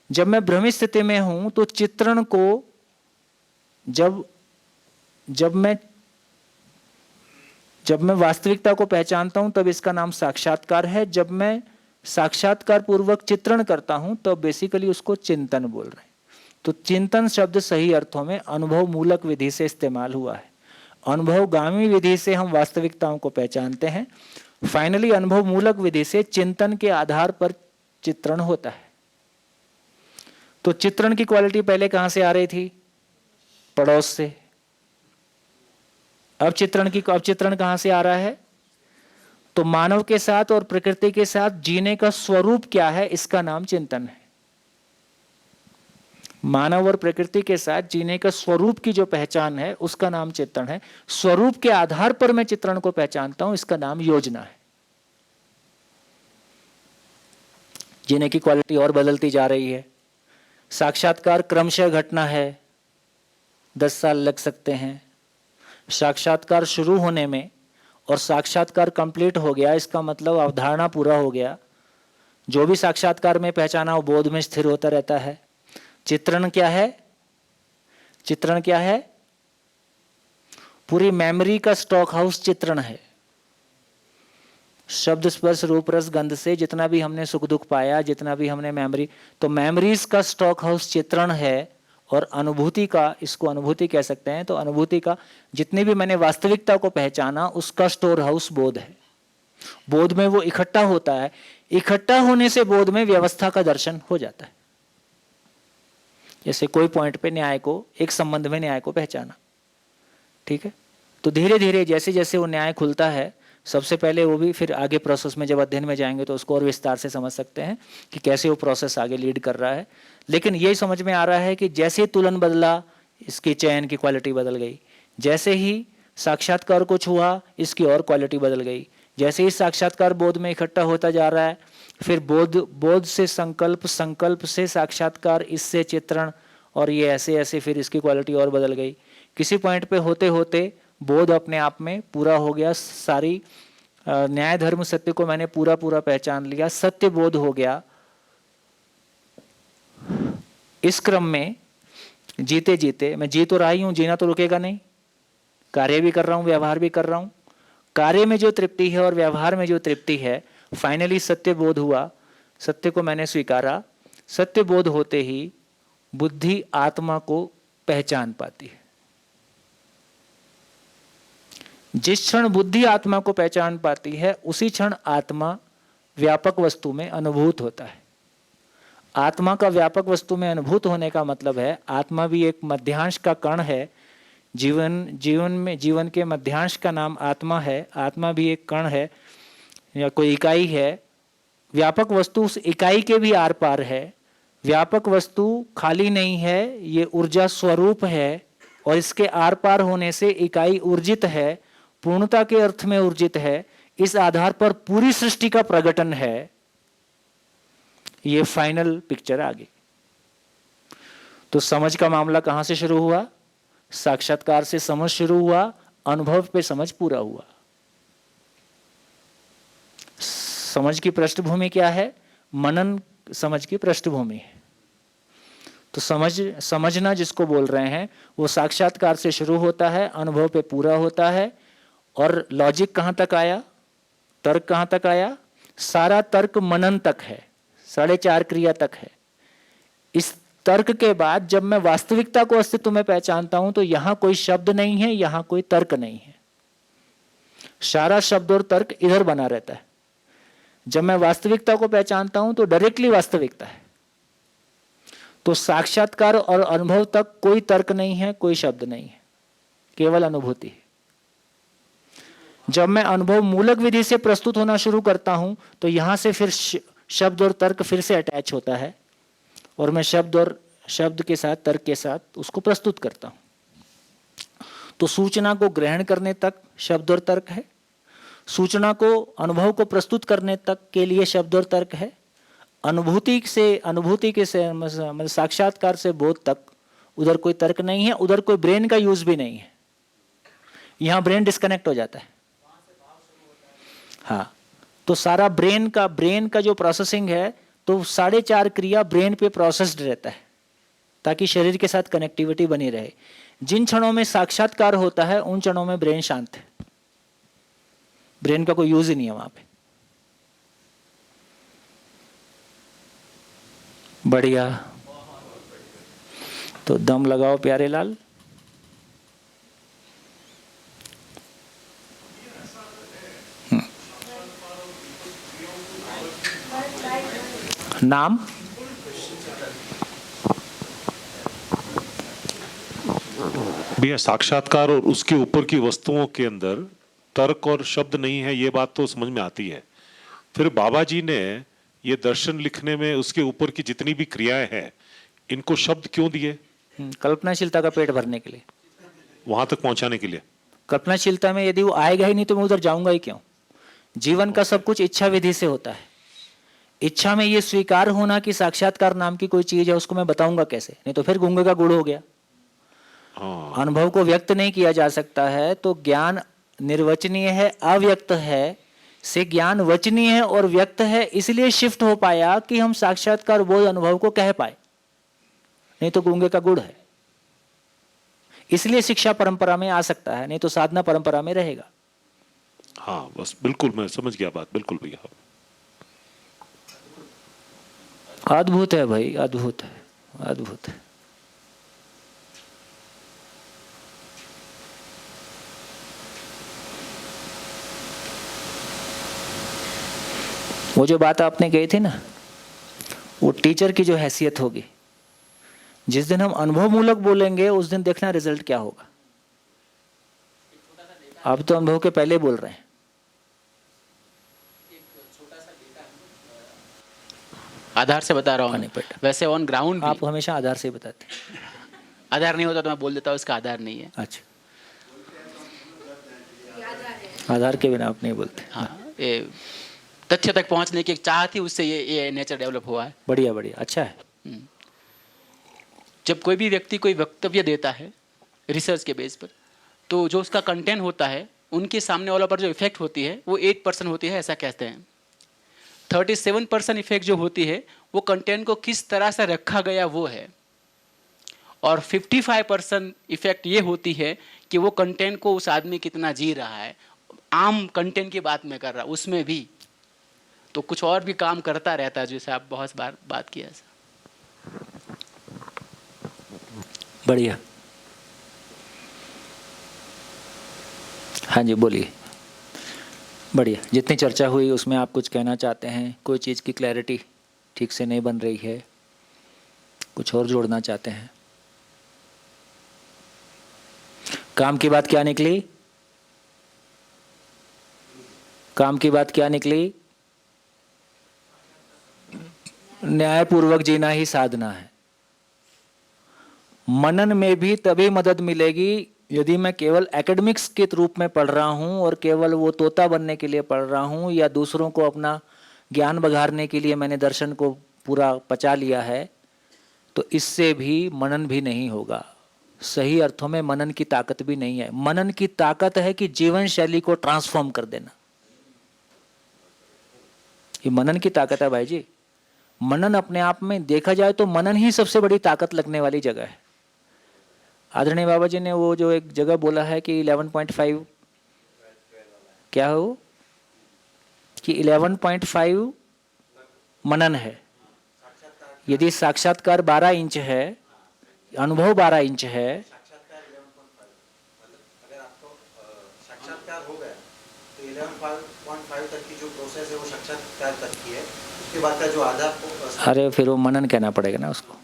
जब मैं भ्रमित स्थिति में हूं तो चित्रण को जब मैं वास्तविकता को पहचानता हूं तब इसका नाम साक्षात्कार है। जब मैं साक्षात्कार पूर्वक चित्रण करता हूं तो बेसिकली उसको चिंतन बोल रहे हैं। तो चिंतन शब्द सही अर्थों में अनुभव मूलक विधि से इस्तेमाल हुआ है। अनुभवगामी विधि से हम वास्तविकताओं को पहचानते हैं, फाइनली अनुभव मूलक विधि से चिंतन के आधार पर चित्रण होता है। तो चित्रण की क्वालिटी पहले कहां से आ रही थी? पड़ोस से। अब चित्रण कहां से आ रहा है? तो मानव के साथ और प्रकृति के साथ जीने का स्वरूप क्या है, इसका नाम चिंतन है। मानव और प्रकृति के साथ जीने का स्वरूप की जो पहचान है उसका नाम चित्रण है। स्वरूप के आधार पर मैं चित्रण को पहचानता हूं, इसका नाम योजना है। जीने की क्वालिटी और बदलती जा रही है। साक्षात्कार क्रमशः घटना है, 10 साल लग सकते हैं। साक्षात्कार शुरू होने में और साक्षात्कार कंप्लीट हो गया, इसका मतलब अवधारणा पूरा हो गया। जो भी साक्षात्कार में पहचाना वो बोध में स्थिर होता रहता है। चित्रण क्या है? चित्रण क्या है? पूरी मेमोरी का स्टॉक हाउस चित्रण है। शब्द स्पर्श रूप रस गंध से जितना भी हमने सुख दुख पाया, जितना भी हमने मेमोरी, तो मेमोरीज का स्टॉक हाउस चित्रण है। और अनुभूति का, इसको अनुभूति कह सकते हैं, तो अनुभूति का जितनी भी मैंने वास्तविकता को पहचाना उसका स्टोर हाउस बोध है। बोध में वो इकट्ठा होता है। इकट्ठा होने से बोध में व्यवस्था का दर्शन हो जाता है। जैसे कोई पॉइंट पे न्याय को, एक संबंध में न्याय को पहचाना, ठीक है, तो धीरे धीरे जैसे जैसे वो न्याय खुलता है, सबसे पहले वो भी, फिर आगे प्रोसेस में जब अध्ययन में जाएंगे तो उसको और विस्तार से समझ सकते हैं कि कैसे वो प्रोसेस आगे लीड कर रहा है। लेकिन ये समझ में आ रहा है कि जैसे तुलन बदला, इसकी चयन की क्वालिटी बदल गई। जैसे ही साक्षात्कार कुछ हुआ, इसकी और क्वालिटी बदल गई। जैसे ही साक्षात्कार बोध में इकट्ठा होता जा रहा है, फिर बोध से संकल्प, संकल्प से साक्षात्कार, इससे चित्रण, और ये ऐसे ऐसे फिर इसकी क्वालिटी और बदल गई। किसी पॉइंट पे होते होते बोध अपने आप में पूरा हो गया। सारी न्याय धर्म सत्य को मैंने पूरा पूरा पहचान लिया, सत्य बोध हो गया। इस क्रम में जीते जीते, मैं जी तो रहा ही हूं, जीना तो रुकेगा नहीं। कार्य भी कर रहा हूं, व्यवहार भी कर रहा हूं। कार्य में जो तृप्ति है और व्यवहार में जो तृप्ति है, फाइनली सत्य बोध हुआ। सत्य को मैंने स्वीकारा। सत्य बोध होते ही बुद्धि आत्मा को पहचान पाती है। जिस क्षण बुद्धि आत्मा को पहचान पाती है, उसी क्षण आत्मा व्यापक वस्तु में अनुभूत होता है। आत्मा का व्यापक वस्तु में अनुभूत होने का मतलब है आत्मा भी एक मध्यांश का कण है। जीवन के मध्यांश का नाम आत्मा है। आत्मा भी एक कण है या कोई इकाई है। व्यापक वस्तु उस इकाई के भी आर पार है। व्यापक वस्तु खाली नहीं है, ये ऊर्जा स्वरूप है, और इसके आर पार होने से इकाई ऊर्जित है, पूर्णता के अर्थ में ऊर्जित है। इस आधार पर पूरी सृष्टि का प्रगटन है। ये फाइनल पिक्चर आ गई। तो समझ का मामला कहां से शुरू हुआ? साक्षात्कार से समझ शुरू हुआ, अनुभव पे समझ पूरा हुआ। समझ की पृष्ठभूमि क्या है? मनन समझ की पृष्ठभूमि है। तो समझना जिसको बोल रहे हैं वो साक्षात्कार से शुरू होता है, अनुभव पे पूरा होता है। और लॉजिक कहां तक आया? तर्क कहां तक आया? सारा तर्क मनन तक है, 4.5 क्रिया तक है। इस तर्क के बाद जब मैं वास्तविकता को अस्तित्व में पहचानता हूं तो यहां कोई शब्द नहीं है, यहां कोई तर्क नहीं है। सारा शब्द और तर्क इधर बना रहता है। जब मैं वास्तविकता को पहचानता हूं तो डायरेक्टली वास्तविकता है। तो साक्षात्कार और अनुभव तक कोई तर्क नहीं है, कोई शब्द नहीं है, केवल अनुभूति है। जब मैं अनुभव मूलक विधि से प्रस्तुत होना शुरू करता हूं तो यहां से फिर शब्द और तर्क फिर से अटैच होता है, और मैं शब्द के साथ, तर्क के साथ उसको प्रस्तुत करता हूं। तो सूचना को ग्रहण करने तक शब्द और तर्क है, सूचना को अनुभव को प्रस्तुत करने तक के लिए शब्द और तर्क है, अनुभूति के से मतलब साक्षात्कार से बोध तक उधर कोई तर्क नहीं है, उधर कोई ब्रेन का यूज भी नहीं है। यहां ब्रेन डिस्कनेक्ट हो जाता है। हाँ, तो सारा ब्रेन का जो प्रोसेसिंग है, तो 4.5 क्रिया ब्रेन पे प्रोसेस्ड रहता है ताकि शरीर के साथ कनेक्टिविटी बनी रहे। जिन क्षणों में साक्षात्कार होता है उन क्षणों में ब्रेन शांत है, ब्रेन का कोई यूज ही नहीं है वहां पे। बढ़िया, तो दम लगाओ प्यारे लाल। नाम भैया, साक्षात्कार और उसके ऊपर की वस्तुओं के अंदर तर्क और शब्द नहीं है, ये बात तो समझ में आती है। फिर बाबा जी ने ये दर्शन लिखने में उसके ऊपर की जितनी भी क्रियाएं हैं, इनको शब्द क्यों दिए? कल्पनाशीलता का पेट भरने के लिए, वहां तक पहुंचाने के लिए। कल्पनाशीलता में यदि वो आएगा ही नहीं तो मैं उधर जाऊंगा ही क्यों? जीवन का सब कुछ इच्छा विधि से होता है। इच्छा में ये स्वीकार होना कि साक्षात्कार नाम की कोई चीज है, उसको मैं बताऊंगा कैसे? नहीं तो फिर गूंगे का गुड़ हो गया। अनुभव को व्यक्त नहीं किया जा सकता है, तो ज्ञान निर्वचनीय है, अव्यक्त है, से ज्ञान वचनीय है और व्यक्त है, इसलिए शिफ्ट हो पाया कि हम साक्षात्कार बोध अनुभव को कह पाए, नहीं तो गूंगे का गुड़ है। इसलिए शिक्षा परंपरा में आ सकता है, नहीं तो साधना परंपरा में रहेगा। हाँ, बस बिल्कुल मैं समझ गया बात, बिल्कुल भैया। अद्भुत है भाई, अद्भुत है, अद्भुत है। वो जो बात आपने कही थी ना, वो टीचर की जो हैसियत होगी, जिस दिन हम अनुभव मूलक बोलेंगे उस दिन देखना रिजल्ट क्या होगा। आप तो अनुभव के पहले बोल रहे हैं। आधार से बता रहा हूँ, वैसे ऑन ग्राउंड आप हमेशा आधार से ही बताते हैं। आधार नहीं होता तो मैं बोल देता हूँ इसका आधार नहीं है। अच्छा, आधार के बिना आप नहीं बोलते। हाँ, ये तथ्य तक पहुंचने की एक चाह थी, उससे ये नेचर डेवलप हुआ है। बढ़िया बढ़िया, अच्छा है। जब कोई भी व्यक्ति कोई वक्तव्य देता है रिसर्च के बेस पर, तो जो उसका कंटेंट होता है, उनके सामने वालों पर जो इफेक्ट होती है वो 8% होती है, ऐसा कहते हैं। 37% इफेक्ट जो होती है वो कंटेंट को किस तरह से रखा गया वो है, और 55% इफेक्ट ये होती है कि वो कंटेंट को उस आदमी कितना जी रहा है। आम कंटेंट की बात मैं कर रहा, उसमें भी तो कुछ और भी काम करता रहता है, जैसे आप बहुत बार बात किया। बढ़िया, हाँ जी बोलिए। बढ़िया, जितनी चर्चा हुई उसमें आप कुछ कहना चाहते हैं? कोई चीज़ की क्लैरिटी ठीक से नहीं बन रही है, कुछ और जोड़ना चाहते हैं? काम की बात क्या निकली? काम की बात क्या निकली? न्यायपूर्वक जीना ही साधना है। मनन में भी तभी मदद मिलेगी यदि मैं केवल एकेडमिक्स के रूप में पढ़ रहा हूं और केवल वो तोता बनने के लिए पढ़ रहा हूं, या दूसरों को अपना ज्ञान बघारने के लिए मैंने दर्शन को पूरा पचा लिया है, तो इससे भी मनन भी नहीं होगा। सही अर्थों में मनन की ताकत भी नहीं है। मनन की ताकत है कि जीवन शैली को ट्रांसफॉर्म कर देना, ये मनन की ताकत है भाई जी। मनन अपने आप में देखा जाए तो मनन ही सबसे बड़ी ताकत लगने वाली जगह है। आदरणीय बाबा जी ने वो जो एक जगह बोला है कि 11.5 क्या है वो, कि 11.5 मनन है। यदि साक्षात्कार 12 इंच है, अनुभव 12 इंच है, अगर आपको साक्षात्कार हो गया तो 11.5 तक की जो प्रोसेस है वो साक्षात्कार तक की है। उसके बाद का जो आधा, अरे फिर वो मनन कहना पड़ेगा ना उसको।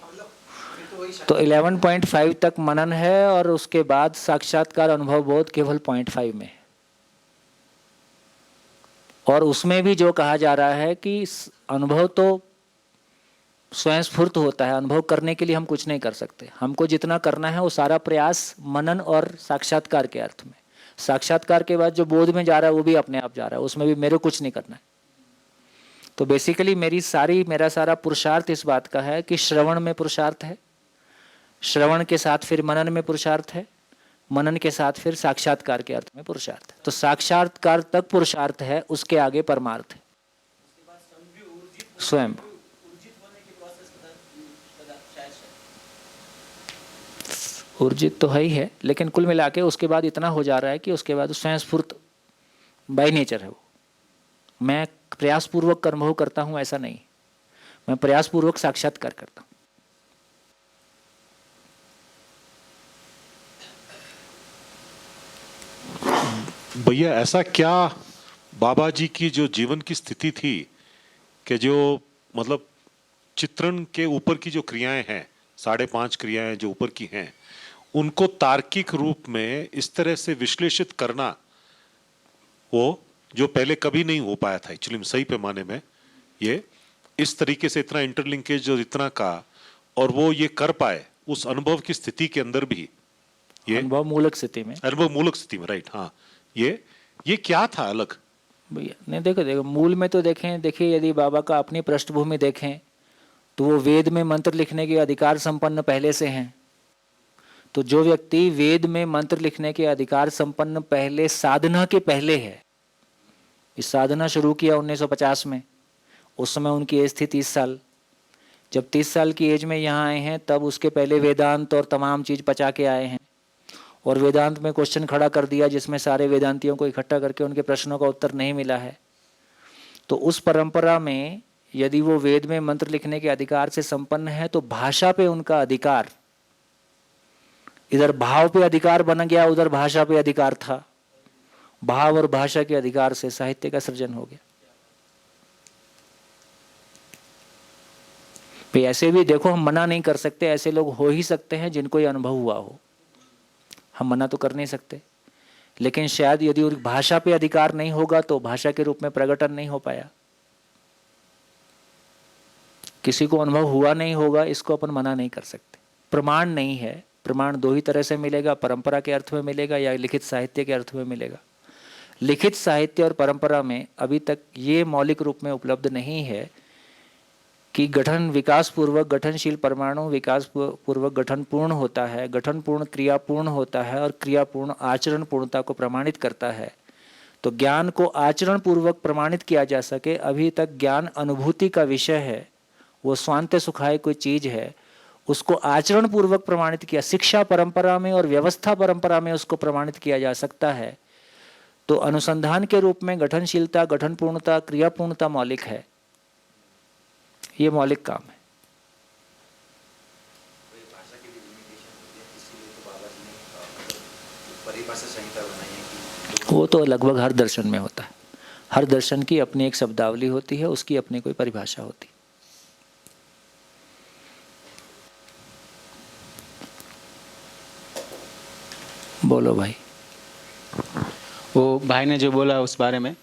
तो 11.5 तक मनन है और उसके बाद साक्षात्कार अनुभव बोध केवल 0.5 में। और उसमें भी जो कहा जा रहा है कि अनुभव तो स्वयं स्फूर्त होता है। अनुभव करने के लिए हम कुछ नहीं कर सकते। हमको जितना करना है वो सारा प्रयास मनन और साक्षात्कार के अर्थ में। साक्षात्कार के बाद जो बोध में जा रहा है वो भी अपने आप जा रहा है, उसमें भी मेरे कुछ नहीं करना है। तो बेसिकली मेरा सारा पुरुषार्थ इस बात का है कि श्रवण में पुरुषार्थ है, श्रवण के साथ फिर मनन में पुरुषार्थ है, मनन के साथ फिर साक्षात्कार के अर्थ में पुरुषार्थ है। तो साक्षात्कार तक पुरुषार्थ है, उसके आगे परमार्थ है स्वयं। ऊर्जित तो है ही है, लेकिन कुल मिला के उसके बाद इतना हो जा रहा है कि उसके बाद स्वयं स्फूर्त बाय नेचर है वो। मैं प्रयासपूर्वक अनुभव करता हूं ऐसा नहीं, मैं प्रयासपूर्वक साक्षात्कार करता हूं। भैया ऐसा क्या बाबा जी की जो जीवन की स्थिति थी कि जो मतलब चित्रण के ऊपर की जो क्रियाएं हैं, 5.5 क्रियाएं जो ऊपर की हैं, उनको तार्किक रूप में इस तरह से विश्लेषित करना, वो जो पहले कभी नहीं हो पाया था एक्चुअली सही पैमाने में, ये इस तरीके से इतना इंटरलिंकेज जो इतना का, और वो ये कर पाए उस अनुभव की स्थिति के अंदर भी, ये अनुभव मूलक स्थिति में, राइट। हाँ, ये क्या था अलग भैया? नहीं देखो मूल में तो देखिए यदि बाबा का अपनी पृष्ठभूमि देखें तो वो वेद में मंत्र लिखने के अधिकार संपन्न पहले से हैं। तो जो व्यक्ति वेद में मंत्र लिखने के अधिकार संपन्न पहले, साधना के पहले है, इस साधना शुरू किया 1950 में, उस समय उनकी एज थी 30 साल। जब 30 साल की एज में यहाँ आए हैं तब उसके पहले वेदांत और तमाम चीज़ पचा के आए हैं, और वेदांत में क्वेश्चन खड़ा कर दिया जिसमें सारे वेदांतियों को इकट्ठा करके उनके प्रश्नों का उत्तर नहीं मिला है। तो उस परंपरा में यदि वो वेद में मंत्र लिखने के अधिकार से संपन्न है तो भाषा पे उनका अधिकार, इधर भाव पे अधिकार बन गया, उधर भाषा पे अधिकार था। भाव और भाषा के अधिकार से साहित्य का सृजन हो गया। पे ऐसे भी देखो, हम मना नहीं कर सकते, ऐसे लोग हो ही सकते हैं जिनको ये अनुभव हुआ हो, हम मना तो कर नहीं सकते। लेकिन शायद यदि उस भाषा पे अधिकार नहीं होगा तो भाषा के रूप में प्रकटन नहीं हो पाया। किसी को अनुभव हुआ नहीं होगा, इसको अपन मना नहीं कर सकते। प्रमाण नहीं है, प्रमाण दो ही तरह से मिलेगा, परंपरा के अर्थ में मिलेगा या लिखित साहित्य के अर्थ में मिलेगा। लिखित साहित्य और परंपरा में अभी तक ये मौलिक रूप में उपलब्ध नहीं है कि गठन विकास पूर्वक गठनशील परमाणु विकास पूर्वक गठन पूर्ण होता है, गठन पूर्ण क्रिया पूर्ण होता है और क्रिया पूर्ण आचरण पूर्णता को प्रमाणित करता है। तो ज्ञान को आचरण पूर्वक प्रमाणित किया जा सके, अभी तक ज्ञान अनुभूति का विषय है, वो स्वांत सुखाए कोई चीज है, उसको आचरण पूर्वक प्रमाणित किया, शिक्षा परंपरा में और व्यवस्था परंपरा में उसको प्रमाणित किया जा सकता है। तो अनुसंधान के रूप में गठनशीलता, गठन पूर्णता, क्रिया पूर्णता मौलिक है, ये मौलिक काम है। वो तो लगभग हर दर्शन में होता है, हर दर्शन की अपनी एक शब्दावली होती है, उसकी अपनी कोई परिभाषा होती है। बोलो भाई। वो भाई ने जो बोला उस बारे में,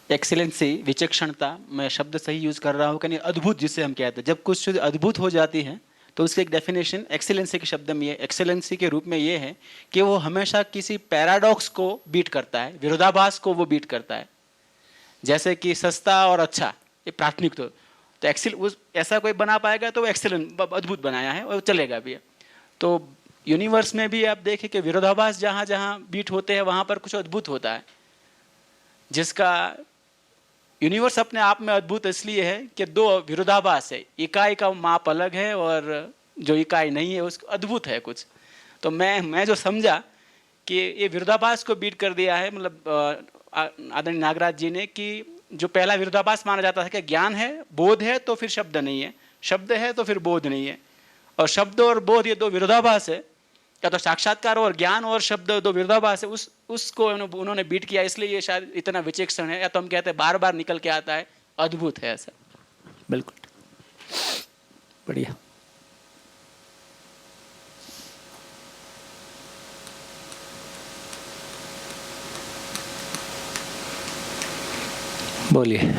एक्सीलेंसी, विचक्षणता, मैं शब्द सही यूज़ कर रहा हूँ कि नहीं, अद्भुत जिसे हम कहते हैं, जब कुछ चीज़ अद्भुत हो जाती है तो उसकी एक डेफिनेशन एक्सीलेंसी के शब्द में, एक्सीलेंसी के रूप में ये है कि वो हमेशा किसी पैराडॉक्स को बीट करता है, विरोधाभास को वो बीट करता है। जैसे कि सस्ता और अच्छा, ये प्राथमिक, तो एक्सील ऐसा कोई बना पाएगा तो वो एक्सीलेंट, अद्भुत बनाया है और चलेगा भी। तो यूनिवर्स में भी आप देखें कि विरोधाभास जहाँ जहाँ बीट होते हैं वहाँ पर कुछ अद्भुत होता है, जिसका यूनिवर्स अपने आप में अद्भुत इसलिए है कि दो विरोधाभास है, इकाई का माप अलग है और जो इकाई नहीं है उसको अद्भुत है कुछ। तो मैं जो समझा कि ये विरोधाभास को बीट कर दिया है, मतलब आदरणीय नागराज जी ने, कि जो पहला विरोधाभास माना जाता है कि ज्ञान है, बोध है तो फिर शब्द नहीं है, शब्द है तो फिर बोध नहीं है, और शब्द और बोध ये दो विरोधाभास है, या तो साक्षात्कार और ज्ञान और शब्द दो विरोधाभास है, उसको उन्होंने बीट किया, इसलिए ये शायद इतना विचक्षण है, या तो हम कहते हैं बार बार निकल के आता है, अद्भुत है ऐसा। बिल्कुल बढ़िया। बोलिए।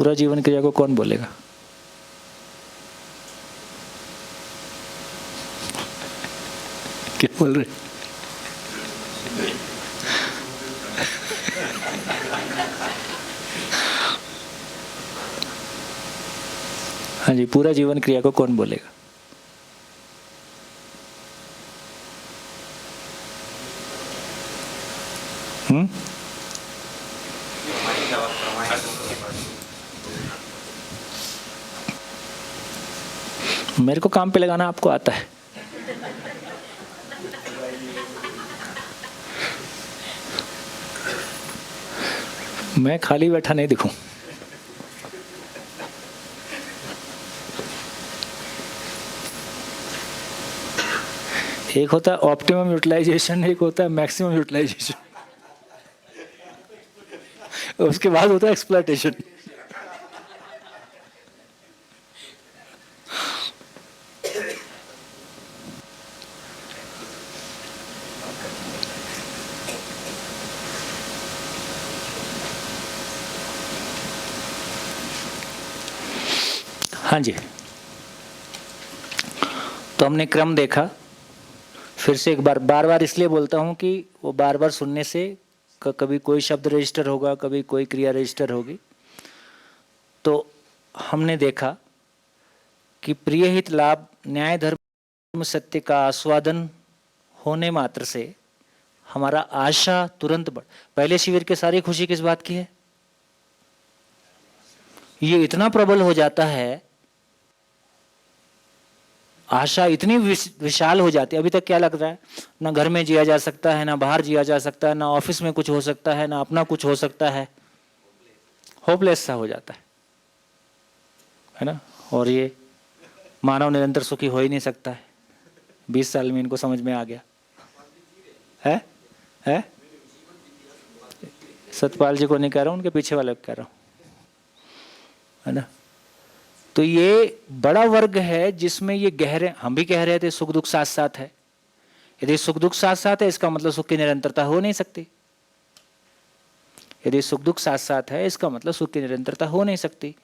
पूरा जीवन क्रिया को कौन बोलेगा? क्या बोल रहे? हाँ जी, पूरा जीवन क्रिया को कौन बोलेगा? मेरे को काम पे लगाना आपको आता है। मैं खाली बैठा नहीं दिखूं। एक होता है ऑप्टिमम यूटिलाइजेशन, एक होता है मैक्सिमम यूटिलाइजेशन, उसके बाद होता है एक्सप्लॉयटेशन। हाँ जी, तो हमने क्रम देखा। फिर से एक बार बार इसलिए बोलता हूँ कि वो बार बार सुनने से कभी कोई शब्द रजिस्टर होगा, कभी कोई क्रिया रजिस्टर होगी। तो हमने देखा कि प्रिय हित लाभ न्याय धर्म सत्य का आस्वादन होने मात्र से हमारा आशा तुरंत बढ़। पहले शिविर के सारी खुशी किस बात की है? ये इतना प्रबल हो जाता है, आशा इतनी विशाल हो जाती है। अभी तक क्या लग रहा है? ना घर में जिया जा सकता है, ना बाहर जिया जा सकता है, ना ऑफिस में कुछ हो सकता है, ना अपना कुछ हो सकता है। होपलेस सा हो जाता है ना? और ये मानव निरंतर सुखी हो ही नहीं सकता है। 20 साल में इनको समझ में आ गया है? सतपाल जी को नहीं कह रहा हूं, उनके पीछे वाले को कह रहा हूं, है ना? तो ये बड़ा वर्ग है जिसमें ये गहरे, हम भी कह रहे थे सुख दुख साथ साथ है। यदि सुख दुख साथ साथ है इसका मतलब सुख की निरंतरता हो नहीं सकती। यदि सुख दुख साथ साथ है इसका मतलब सुख की निरंतरता हो नहीं सकती।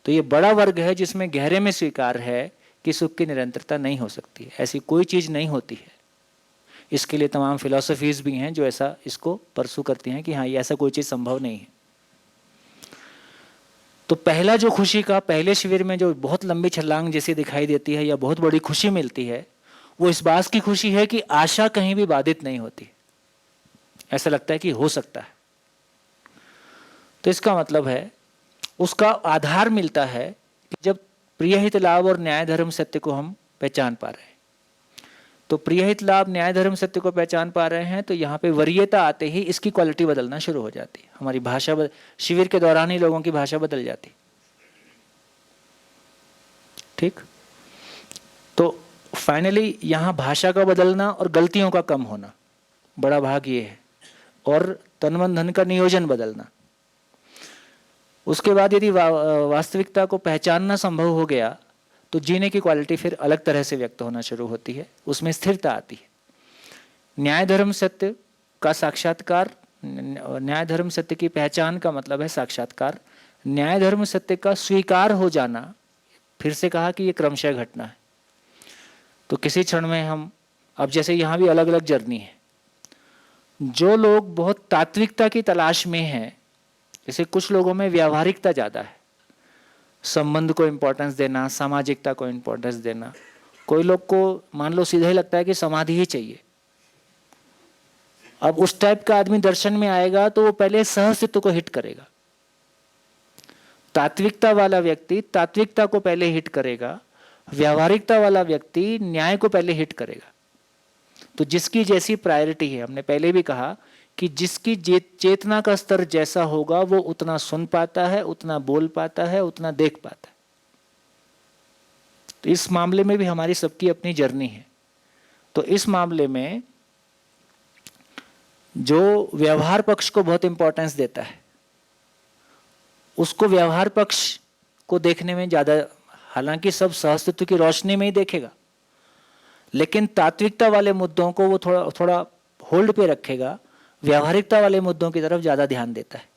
तो ये बड़ा वर्ग है जिसमें गहरे में स्वीकार है कि सुख की निरंतरता नहीं हो सकती, ऐसी कोई चीज नहीं होती है। इसके लिए तमाम फिलॉसफीज भी हैं जो ऐसा इसको परसू करती हैं कि हाँ ये ऐसा कोई चीज संभव नहीं है। तो पहला जो खुशी का पहले शिविर में जो बहुत लंबी छलांग जैसी दिखाई देती है या बहुत बड़ी खुशी मिलती है, वो इस बात की खुशी है कि आशा कहीं भी बाधित नहीं होती। ऐसा लगता है कि हो सकता है। तो इसका मतलब है उसका आधार मिलता है कि जब प्रिय हित लाभ और न्याय धर्म सत्य को हम पहचान पा रहे हैं। तो प्रिय हित लाभ न्याय धर्म सत्य को पहचान पा रहे हैं तो यहाँ पे वरीयता आते ही इसकी क्वालिटी बदलना शुरू हो जाती है। हमारी भाषा शिविर के दौरान ही लोगों की भाषा बदल जाती। ठीक, तो फाइनली यहाँ भाषा का बदलना और गलतियों का कम होना बड़ा भाग ये है, और तन मन धन का नियोजन बदलना। उसके बाद यदि वास्तविकता को पहचानना संभव हो गया तो जीने की क्वालिटी फिर अलग तरह से व्यक्त होना शुरू होती है, उसमें स्थिरता आती है। न्याय धर्म सत्य का साक्षात्कार, न्याय धर्म सत्य की पहचान का मतलब है साक्षात्कार। न्याय धर्म सत्य का स्वीकार हो जाना, फिर से कहा कि ये क्रमशः घटना है। तो किसी क्षण में हम, अब जैसे यहाँ भी अलग अलग जर्नी है। जो लोग बहुत तात्विकता की तलाश में हैं, जैसे कुछ लोगों में व्यावहारिकता ज़्यादा है, संबंध को इम्पोर्टेंस देना, सामाजिकता को इम्पोर्टेंस देना। कोई लोग को मान लो सीधे लगता है कि समाधि ही चाहिए। अब उस टाइप का आदमी दर्शन में आएगा तो वो पहले सहअस्तित्व को हिट करेगा। तात्विकता वाला व्यक्ति तात्विकता को पहले हिट करेगा, व्यावहारिकता वाला व्यक्ति न्याय को पहले हिट करेगा। तो जिसकी जैसी प्रायोरिटी है, हमने पहले भी कहा कि जिसकी चेतना का स्तर जैसा होगा वो उतना सुन पाता है, उतना बोल पाता है, उतना देख पाता है। तो इस मामले में भी हमारी सबकी अपनी जर्नी है। तो इस मामले में जो व्यवहार पक्ष को बहुत इंपॉर्टेंस देता है, उसको व्यवहार पक्ष को देखने में ज्यादा, हालांकि सब सहअस्तित्व की रोशनी में ही देखेगा, लेकिन तात्विकता वाले मुद्दों को वो थोड़ा होल्ड पे रखेगा, व्यावहारिकता वाले मुद्दों की तरफ ज्यादा ध्यान देता है।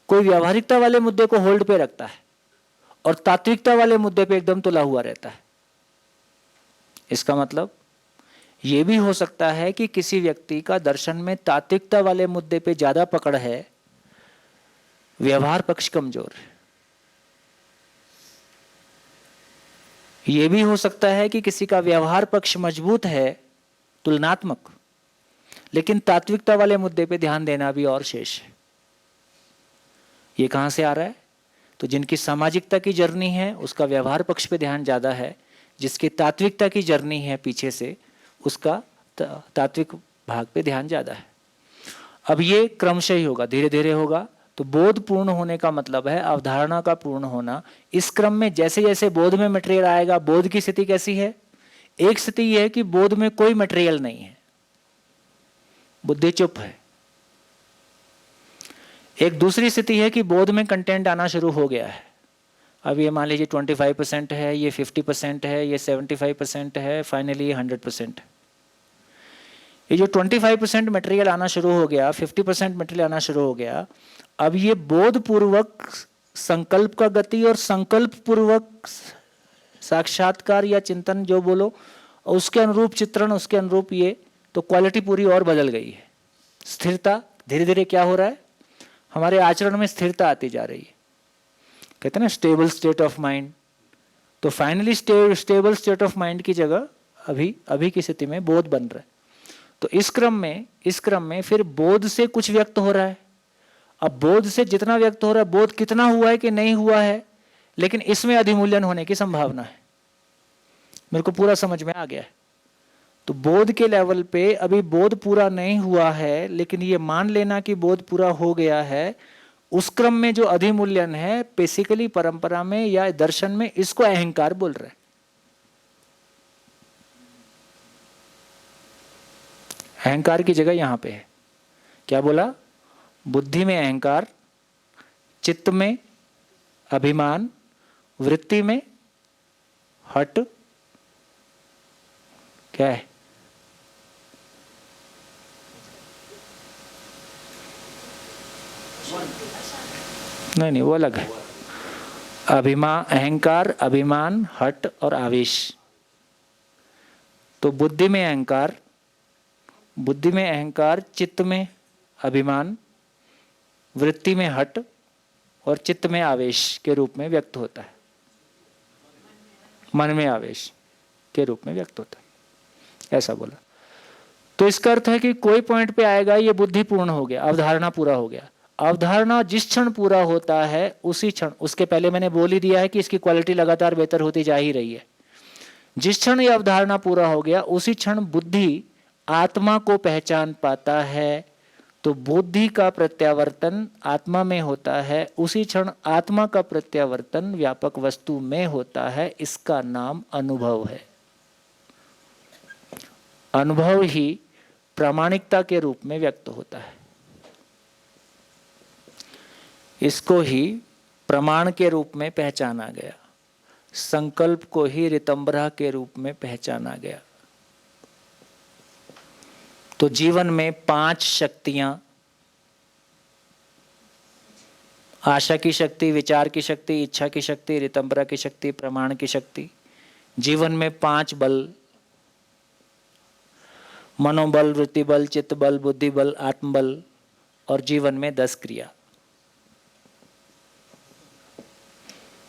कोई व्यावहारिकता वाले मुद्दे को होल्ड पे रखता है और तात्विकता वाले मुद्दे पे एकदम तुला हुआ रहता है। इसका मतलब ये भी हो सकता है कि किसी व्यक्ति का दर्शन में तात्विकता वाले मुद्दे पे ज्यादा पकड़ है, व्यवहार पक्ष कमजोर है। यह भी हो सकता है कि किसी का व्यवहार पक्ष मजबूत है, तुलनात्मक, लेकिन तात्विकता वाले मुद्दे पे ध्यान देना भी और शेष है। ये कहां से आ रहा है? तो जिनकी सामाजिकता की जर्नी है उसका व्यवहार पक्ष पे ध्यान ज्यादा है, जिसकी तात्विकता की जर्नी है पीछे से उसका तात्विक भाग पे ध्यान ज्यादा है। अब ये क्रमशः ही होगा, धीरे धीरे होगा। तो बोध पूर्ण होने का मतलब है अवधारणा का पूर्ण होना। इस क्रम में जैसे जैसे बोध में मटेरियल आएगा, बोध की स्थिति कैसी है? एक स्थिति यह है कि बोध में कोई मटेरियल नहीं है, बुद्धि चुप है। एक दूसरी स्थिति है कि बोध में कंटेंट आना शुरू हो गया है। अब ये मान लीजिए 25% है, ये 50% है, ये 75% है, फाइनली ये 100% है। ये जो 25% मटेरियल आना शुरू हो गया, 50% मटेरियल आना शुरू हो गया, अब ये बोध पूर्वक संकल्प का गति और संकल्प पूर्वक साक्षात्कार या चिंतन जो बोलो, उसके अनुरूप चित्रण, उसके अनुरूप ये, तो क्वालिटी पूरी और बदल गई है। स्थिरता धीरे धीरे क्या हो रहा है? हमारे आचरण में स्थिरता आती जा रही है। कहते हैं ना स्टेबल स्टेट ऑफ माइंड। तो finally stable state of mind की जगह अभी की स्थिति में बोध बन रहा है। तो इस क्रम में फिर बोध से कुछ व्यक्त हो रहा है। अब बोध से जितना व्यक्त हो रहा है, बोध कितना हुआ है कि नहीं हुआ है, लेकिन इसमें अधिमूल्यन होने की संभावना है। मेरे को पूरा समझ में आ गया है। तो बोध के लेवल पे अभी बोध पूरा नहीं हुआ है, लेकिन ये मान लेना कि बोध पूरा हो गया है। उस क्रम में जो अधिमूल्यन है, बेसिकली परंपरा में या दर्शन में इसको अहंकार बोल रहे हैं। अहंकार की जगह यहां पे है। क्या बोला? बुद्धि में अहंकार, चित्त में अभिमान, वृत्ति में हट, क्या है? नहीं, वो अलग है। अहंकार, अभिमान, हट और आवेश। तो बुद्धि में अहंकार, चित्त में अभिमान, वृत्ति में हट और चित्त में आवेश के रूप में व्यक्त होता है। मन में आवेश के रूप में व्यक्त होता है, ऐसा बोला। तो इसका अर्थ है कि कोई पॉइंट पे आएगा, ये बुद्धि पूर्ण हो गया, अवधारणा पूरा हो गया। अवधारणा जिस क्षण पूरा होता है उसी क्षण, उसके पहले मैंने बोल ही दिया है कि इसकी क्वालिटी लगातार बेहतर होती जा ही रही है। जिस क्षण ये अवधारणा पूरा हो गया उसी क्षण बुद्धि आत्मा को पहचान पाता है। तो बुद्धि का प्रत्यावर्तन आत्मा में होता है, उसी क्षण आत्मा का प्रत्यावर्तन व्यापक वस्तु में होता है। इसका नाम अनुभव है। अनुभव ही प्रामाणिकता के रूप में व्यक्त होता है। इसको ही प्रमाण के रूप में पहचाना गया। संकल्प को ही ऋतंबरा के रूप में पहचाना गया। तो जीवन में 5 शक्तियां, आशा की शक्ति, विचार की शक्ति, इच्छा की शक्ति, ऋतंबरा की शक्ति, प्रमाण की शक्ति। जीवन में 5 बल, मनोबल, वृत्ति बल, चित्त बल, बुद्धि बल, आत्मबल, और जीवन में 10 क्रिया।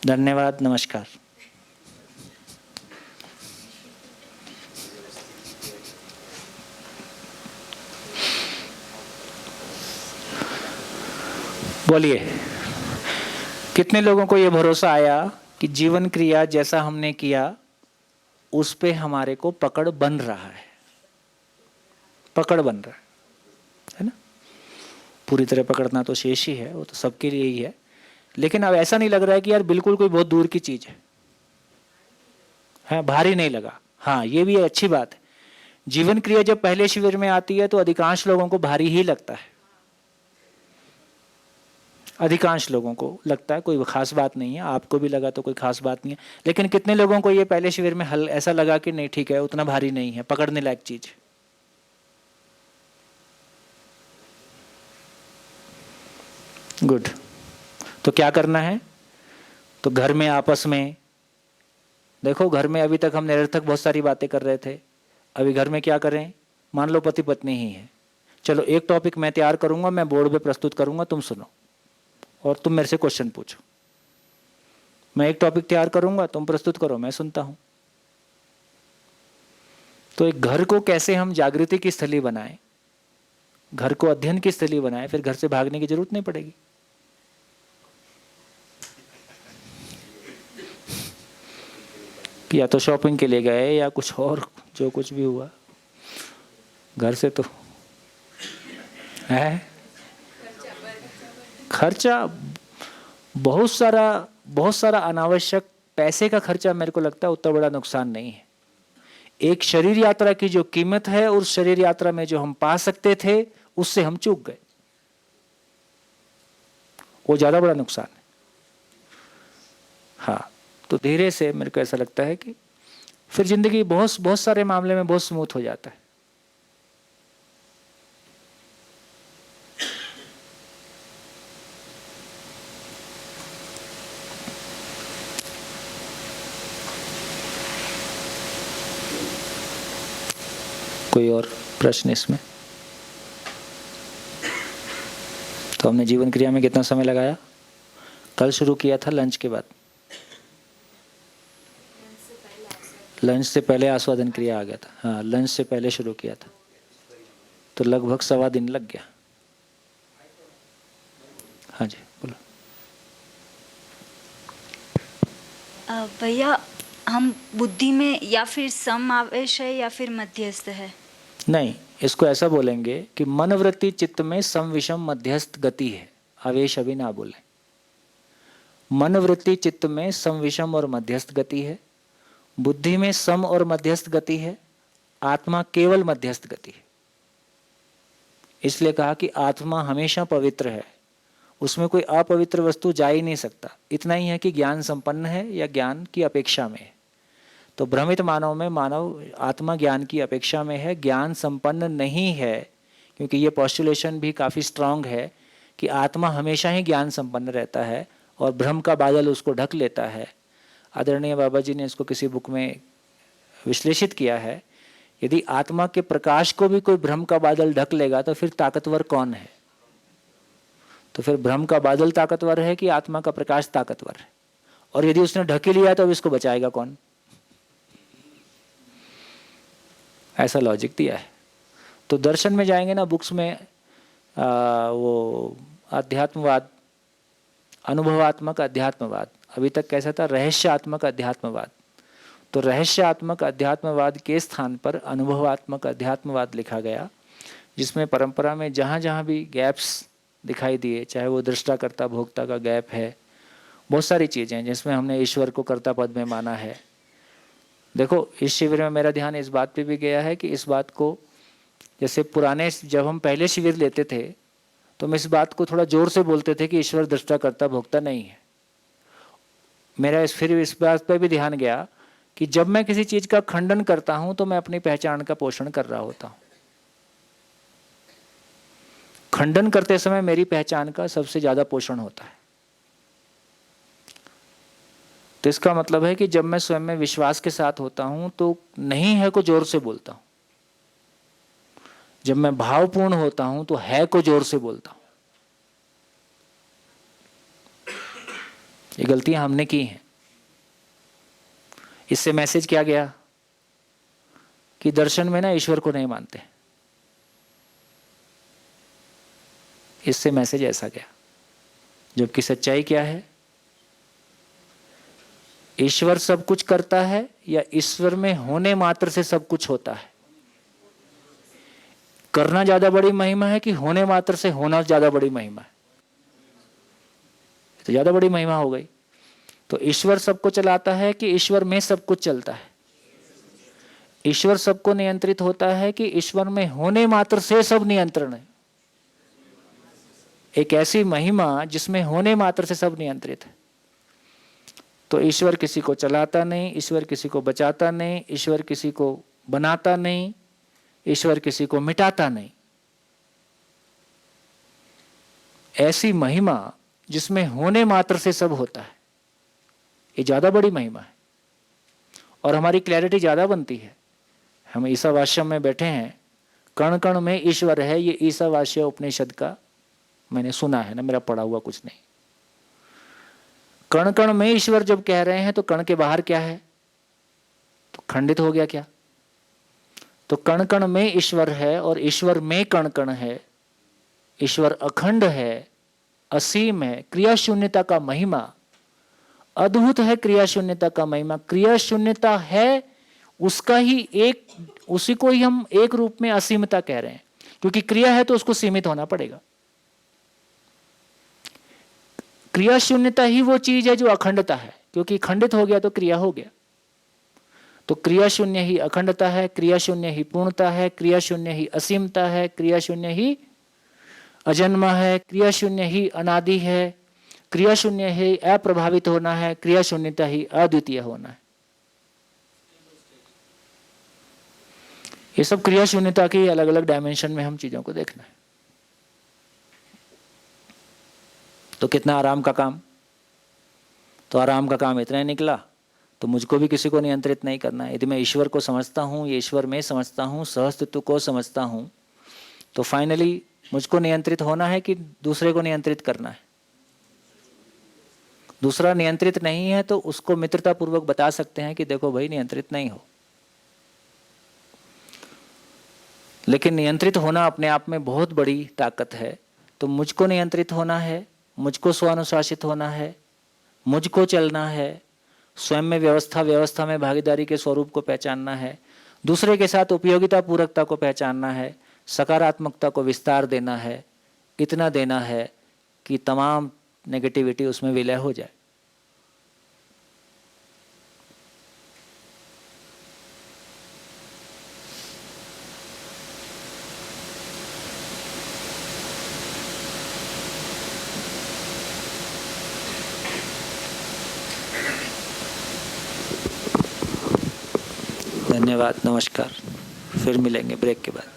धन्यवाद, नमस्कार। बोलिए, कितने लोगों को यह भरोसा आया कि जीवन क्रिया जैसा हमने किया उस पे हमारे को पकड़ बन रहा है? पकड़ बन रहा है ना? पूरी तरह पकड़ना तो शेष ही है, वो तो सबके लिए ही है। लेकिन अब ऐसा नहीं लग रहा है कि यार बिल्कुल कोई बहुत दूर की चीज है, भारी नहीं लगा। हाँ, ये भी अच्छी बात है। जीवन क्रिया जब पहले शिविर में आती है तो अधिकांश लोगों को भारी ही लगता है। अधिकांश लोगों को लगता है कोई खास बात नहीं है। आपको भी लगा तो कोई खास बात नहीं है। लेकिन कितने लोगों को ये पहले शिविर में हल ऐसा लगा कि नहीं ठीक है, उतना भारी नहीं है, पकड़ने लायक चीज। गुड। तो क्या करना है? तो घर में आपस में देखो, घर में अभी तक हम निरर्थक बहुत सारी बातें कर रहे थे, अभी घर में क्या करें? मान लो पति पत्नी ही है, चलो एक टॉपिक मैं तैयार करूंगा, मैं बोर्ड पे प्रस्तुत करूंगा, तुम सुनो और तुम मेरे से क्वेश्चन पूछो। मैं एक टॉपिक तैयार करूंगा, तुम प्रस्तुत करो, मैं सुनता हूं। तो एक घर को कैसे हम जागृति की स्थली बनाएं, घर को अध्ययन की स्थली बनाएं, फिर घर से भागने की जरूरत नहीं पड़ेगी। या तो शॉपिंग के लिए गए या कुछ और, जो कुछ भी हुआ, घर से तो है खर्चा, बहुत सारा अनावश्यक पैसे का खर्चा। मेरे को लगता है उतना बड़ा नुकसान नहीं है। एक शरीर यात्रा की जो कीमत है, उस शरीर यात्रा में जो हम पा सकते थे, उससे हम चूक गए, वो ज्यादा बड़ा नुकसान है। हाँ, तो धीरे से मेरे को ऐसा लगता है कि फिर जिंदगी बहुत सारे मामले में बहुत स्मूथ हो जाता है। कोई और प्रश्न इसमें? तो हमने जीवन क्रिया में कितना समय लगाया? कल शुरू किया था लंच के बाद, लंच से पहले आस्वादन क्रिया आ गया था। हाँ, लंच से पहले शुरू किया था, तो लगभग 1.25 दिन लग गया। हाँ जी, बोलो। भैया, हम बुद्धि में या फिर समावेश है या फिर मध्यस्थ है? नहीं, इसको ऐसा बोलेंगे कि मनोवृत्ति चित्त में सम विषम मध्यस्थ गति है। आवेश अभी ना बोले। मनोवृत्ति चित्त में सम विषम और मध्यस्थ गति है, बुद्धि में सम और मध्यस्थ गति है, आत्मा केवल मध्यस्थ गति है। इसलिए कहा कि आत्मा हमेशा पवित्र है, उसमें कोई अपवित्र वस्तु जा ही नहीं सकता। इतना ही है कि ज्ञान संपन्न है या ज्ञान की अपेक्षा में है। तो भ्रमित मानव में मानव आत्मा ज्ञान की अपेक्षा में है, ज्ञान संपन्न नहीं है, क्योंकि ये पॉस्टुलेशन भी काफ़ी स्ट्रांग है कि आत्मा हमेशा ही ज्ञान संपन्न रहता है और भ्रम का बादल उसको ढक लेता है। आदरणीय बाबा जी ने इसको किसी बुक में विश्लेषित किया है, यदि आत्मा के प्रकाश को भी कोई भ्रम का बादल ढक लेगा तो फिर ताकतवर कौन है? तो फिर भ्रम का बादल ताकतवर है कि आत्मा का प्रकाश ताकतवर है? और यदि उसने ढक ही लिया तो अब इसको बचाएगा कौन? ऐसा लॉजिक दिया है। तो दर्शन में जाएंगे ना, बुक्स में वो अध्यात्मवाद, अनुभवात्मक अध्यात्मवाद, अभी तक कैसा था? रहस्यात्मक अध्यात्मवाद। तो रहस्यात्मक अध्यात्मवाद के स्थान पर अनुभवात्मक अध्यात्मवाद लिखा गया, जिसमें परंपरा में जहाँ जहाँ भी गैप्स दिखाई दिए, चाहे वो दृष्टाकर्ता भोक्ता का गैप है, बहुत सारी चीज़ें जिसमें हमने ईश्वर को कर्ता पद में माना है। देखो, इस शिविर में मेरा ध्यान इस बात पे भी गया है कि इस बात को, जैसे पुराने जब हम पहले शिविर लेते थे तो हम इस बात को थोड़ा जोर से बोलते थे कि ईश्वर दृष्टाकर्ता भोक्ता नहीं है। मेरा फिर इस बात पर भी ध्यान गया कि जब मैं किसी चीज़ का खंडन करता हूं तो मैं अपनी पहचान का पोषण कर रहा होता हूं। खंडन करते समय मेरी पहचान का सबसे ज़्यादा पोषण होता है। तो इसका मतलब है कि जब मैं स्वयं में विश्वास के साथ होता हूं तो नहीं है को जोर से बोलता हूं, जब मैं भावपूर्ण होता हूं तो है को जोर से बोलता हूं। ये गलतियां हमने की हैं। इससे मैसेज क्या गया कि दर्शन में ना ईश्वर को नहीं मानते। इससे मैसेज ऐसा गया, जबकि सच्चाई क्या है? ईश्वर सब कुछ करता है या ईश्वर में होने मात्र से सब कुछ होता है? करना ज्यादा बड़ी महिमा है कि होने मात्र से होना ज्यादा बड़ी महिमा है? तो ज्यादा बड़ी महिमा हो गई। तो ईश्वर सबको चलाता है कि ईश्वर में सब कुछ चलता है? ईश्वर सबको नियंत्रित होता है कि ईश्वर में होने मात्र से सब नियंत्रण है? एक ऐसी महिमा जिसमें होने मात्र से सब नियंत्रित है। तो ईश्वर किसी को चलाता नहीं, ईश्वर किसी को बचाता नहीं, ईश्वर किसी को बनाता नहीं, ईश्वर किसी को मिटाता नहीं। ऐसी महिमा जिसमें होने मात्र से सब होता है, ये ज़्यादा बड़ी महिमा है और हमारी क्लैरिटी ज़्यादा बनती है। हम ईसावास्यम में बैठे हैं, कण कण में ईश्वर है, ये ईसावास्य उपनिषद का मैंने सुना है ना, मेरा पढ़ा हुआ कुछ नहीं। कण कण में ईश्वर जब कह रहे हैं तो कण के बाहर क्या है, तो खंडित हो गया क्या? तो कण कण में ईश्वर है और ईश्वर में कण कण है। ईश्वर अखंड है, असीम है, क्रिया शून्यता का महिमा अद्भुत है। क्रिया शून्यता का महिमा, क्रिया शून्यता है उसका ही एक, उसी को ही हम एक रूप में असीमता कह रहे हैं, क्योंकि क्रिया है तो उसको सीमित होना पड़ेगा। क्रिया शून्यता ही वो चीज है जो अखंडता है, क्योंकि खंडित हो गया तो क्रिया हो गया। तो क्रिया शून्य ही अखंडता है, क्रिया शून्य ही पूर्णता है, क्रिया शून्य ही असीमता है, क्रिया शून्य ही अजन्मा है, क्रिया शून्य ही अनादि है, क्रिया शून्य ही अप्रभावित होना है, क्रिया शून्यता ही अद्वितीय होना है। ये सब क्रिया शून्यता की अलग अलग डायमेंशन में हम चीजों को देखना है। तो कितना आराम का काम, तो आराम का काम इतना ही निकला। तो मुझको भी किसी को नियंत्रित नहीं करना है। यदि मैं ईश्वर को समझता हूँ, ये ईश्वर में समझता हूँ, सहअस्तित्व को समझता हूँ, तो फाइनली मुझको नियंत्रित होना है कि दूसरे को नियंत्रित करना है। दूसरा नियंत्रित नहीं है तो उसको मित्रता पूर्वक बता सकते हैं कि देखो भाई नियंत्रित नहीं हो। लेकिन नियंत्रित होना अपने आप में बहुत बड़ी ताकत है। तो मुझको नियंत्रित होना है, मुझको स्वानुशासित होना है, मुझको चलना है, स्वयं में व्यवस्था में भागीदारी के स्वरूप को पहचानना है, दूसरे के साथ उपयोगिता पूरकता को पहचानना है, सकारात्मकता को विस्तार देना है, इतना देना है कि तमाम नेगेटिविटी उसमें विलय हो जाए। धन्यवाद, नमस्कार। फिर मिलेंगे ब्रेक के बाद।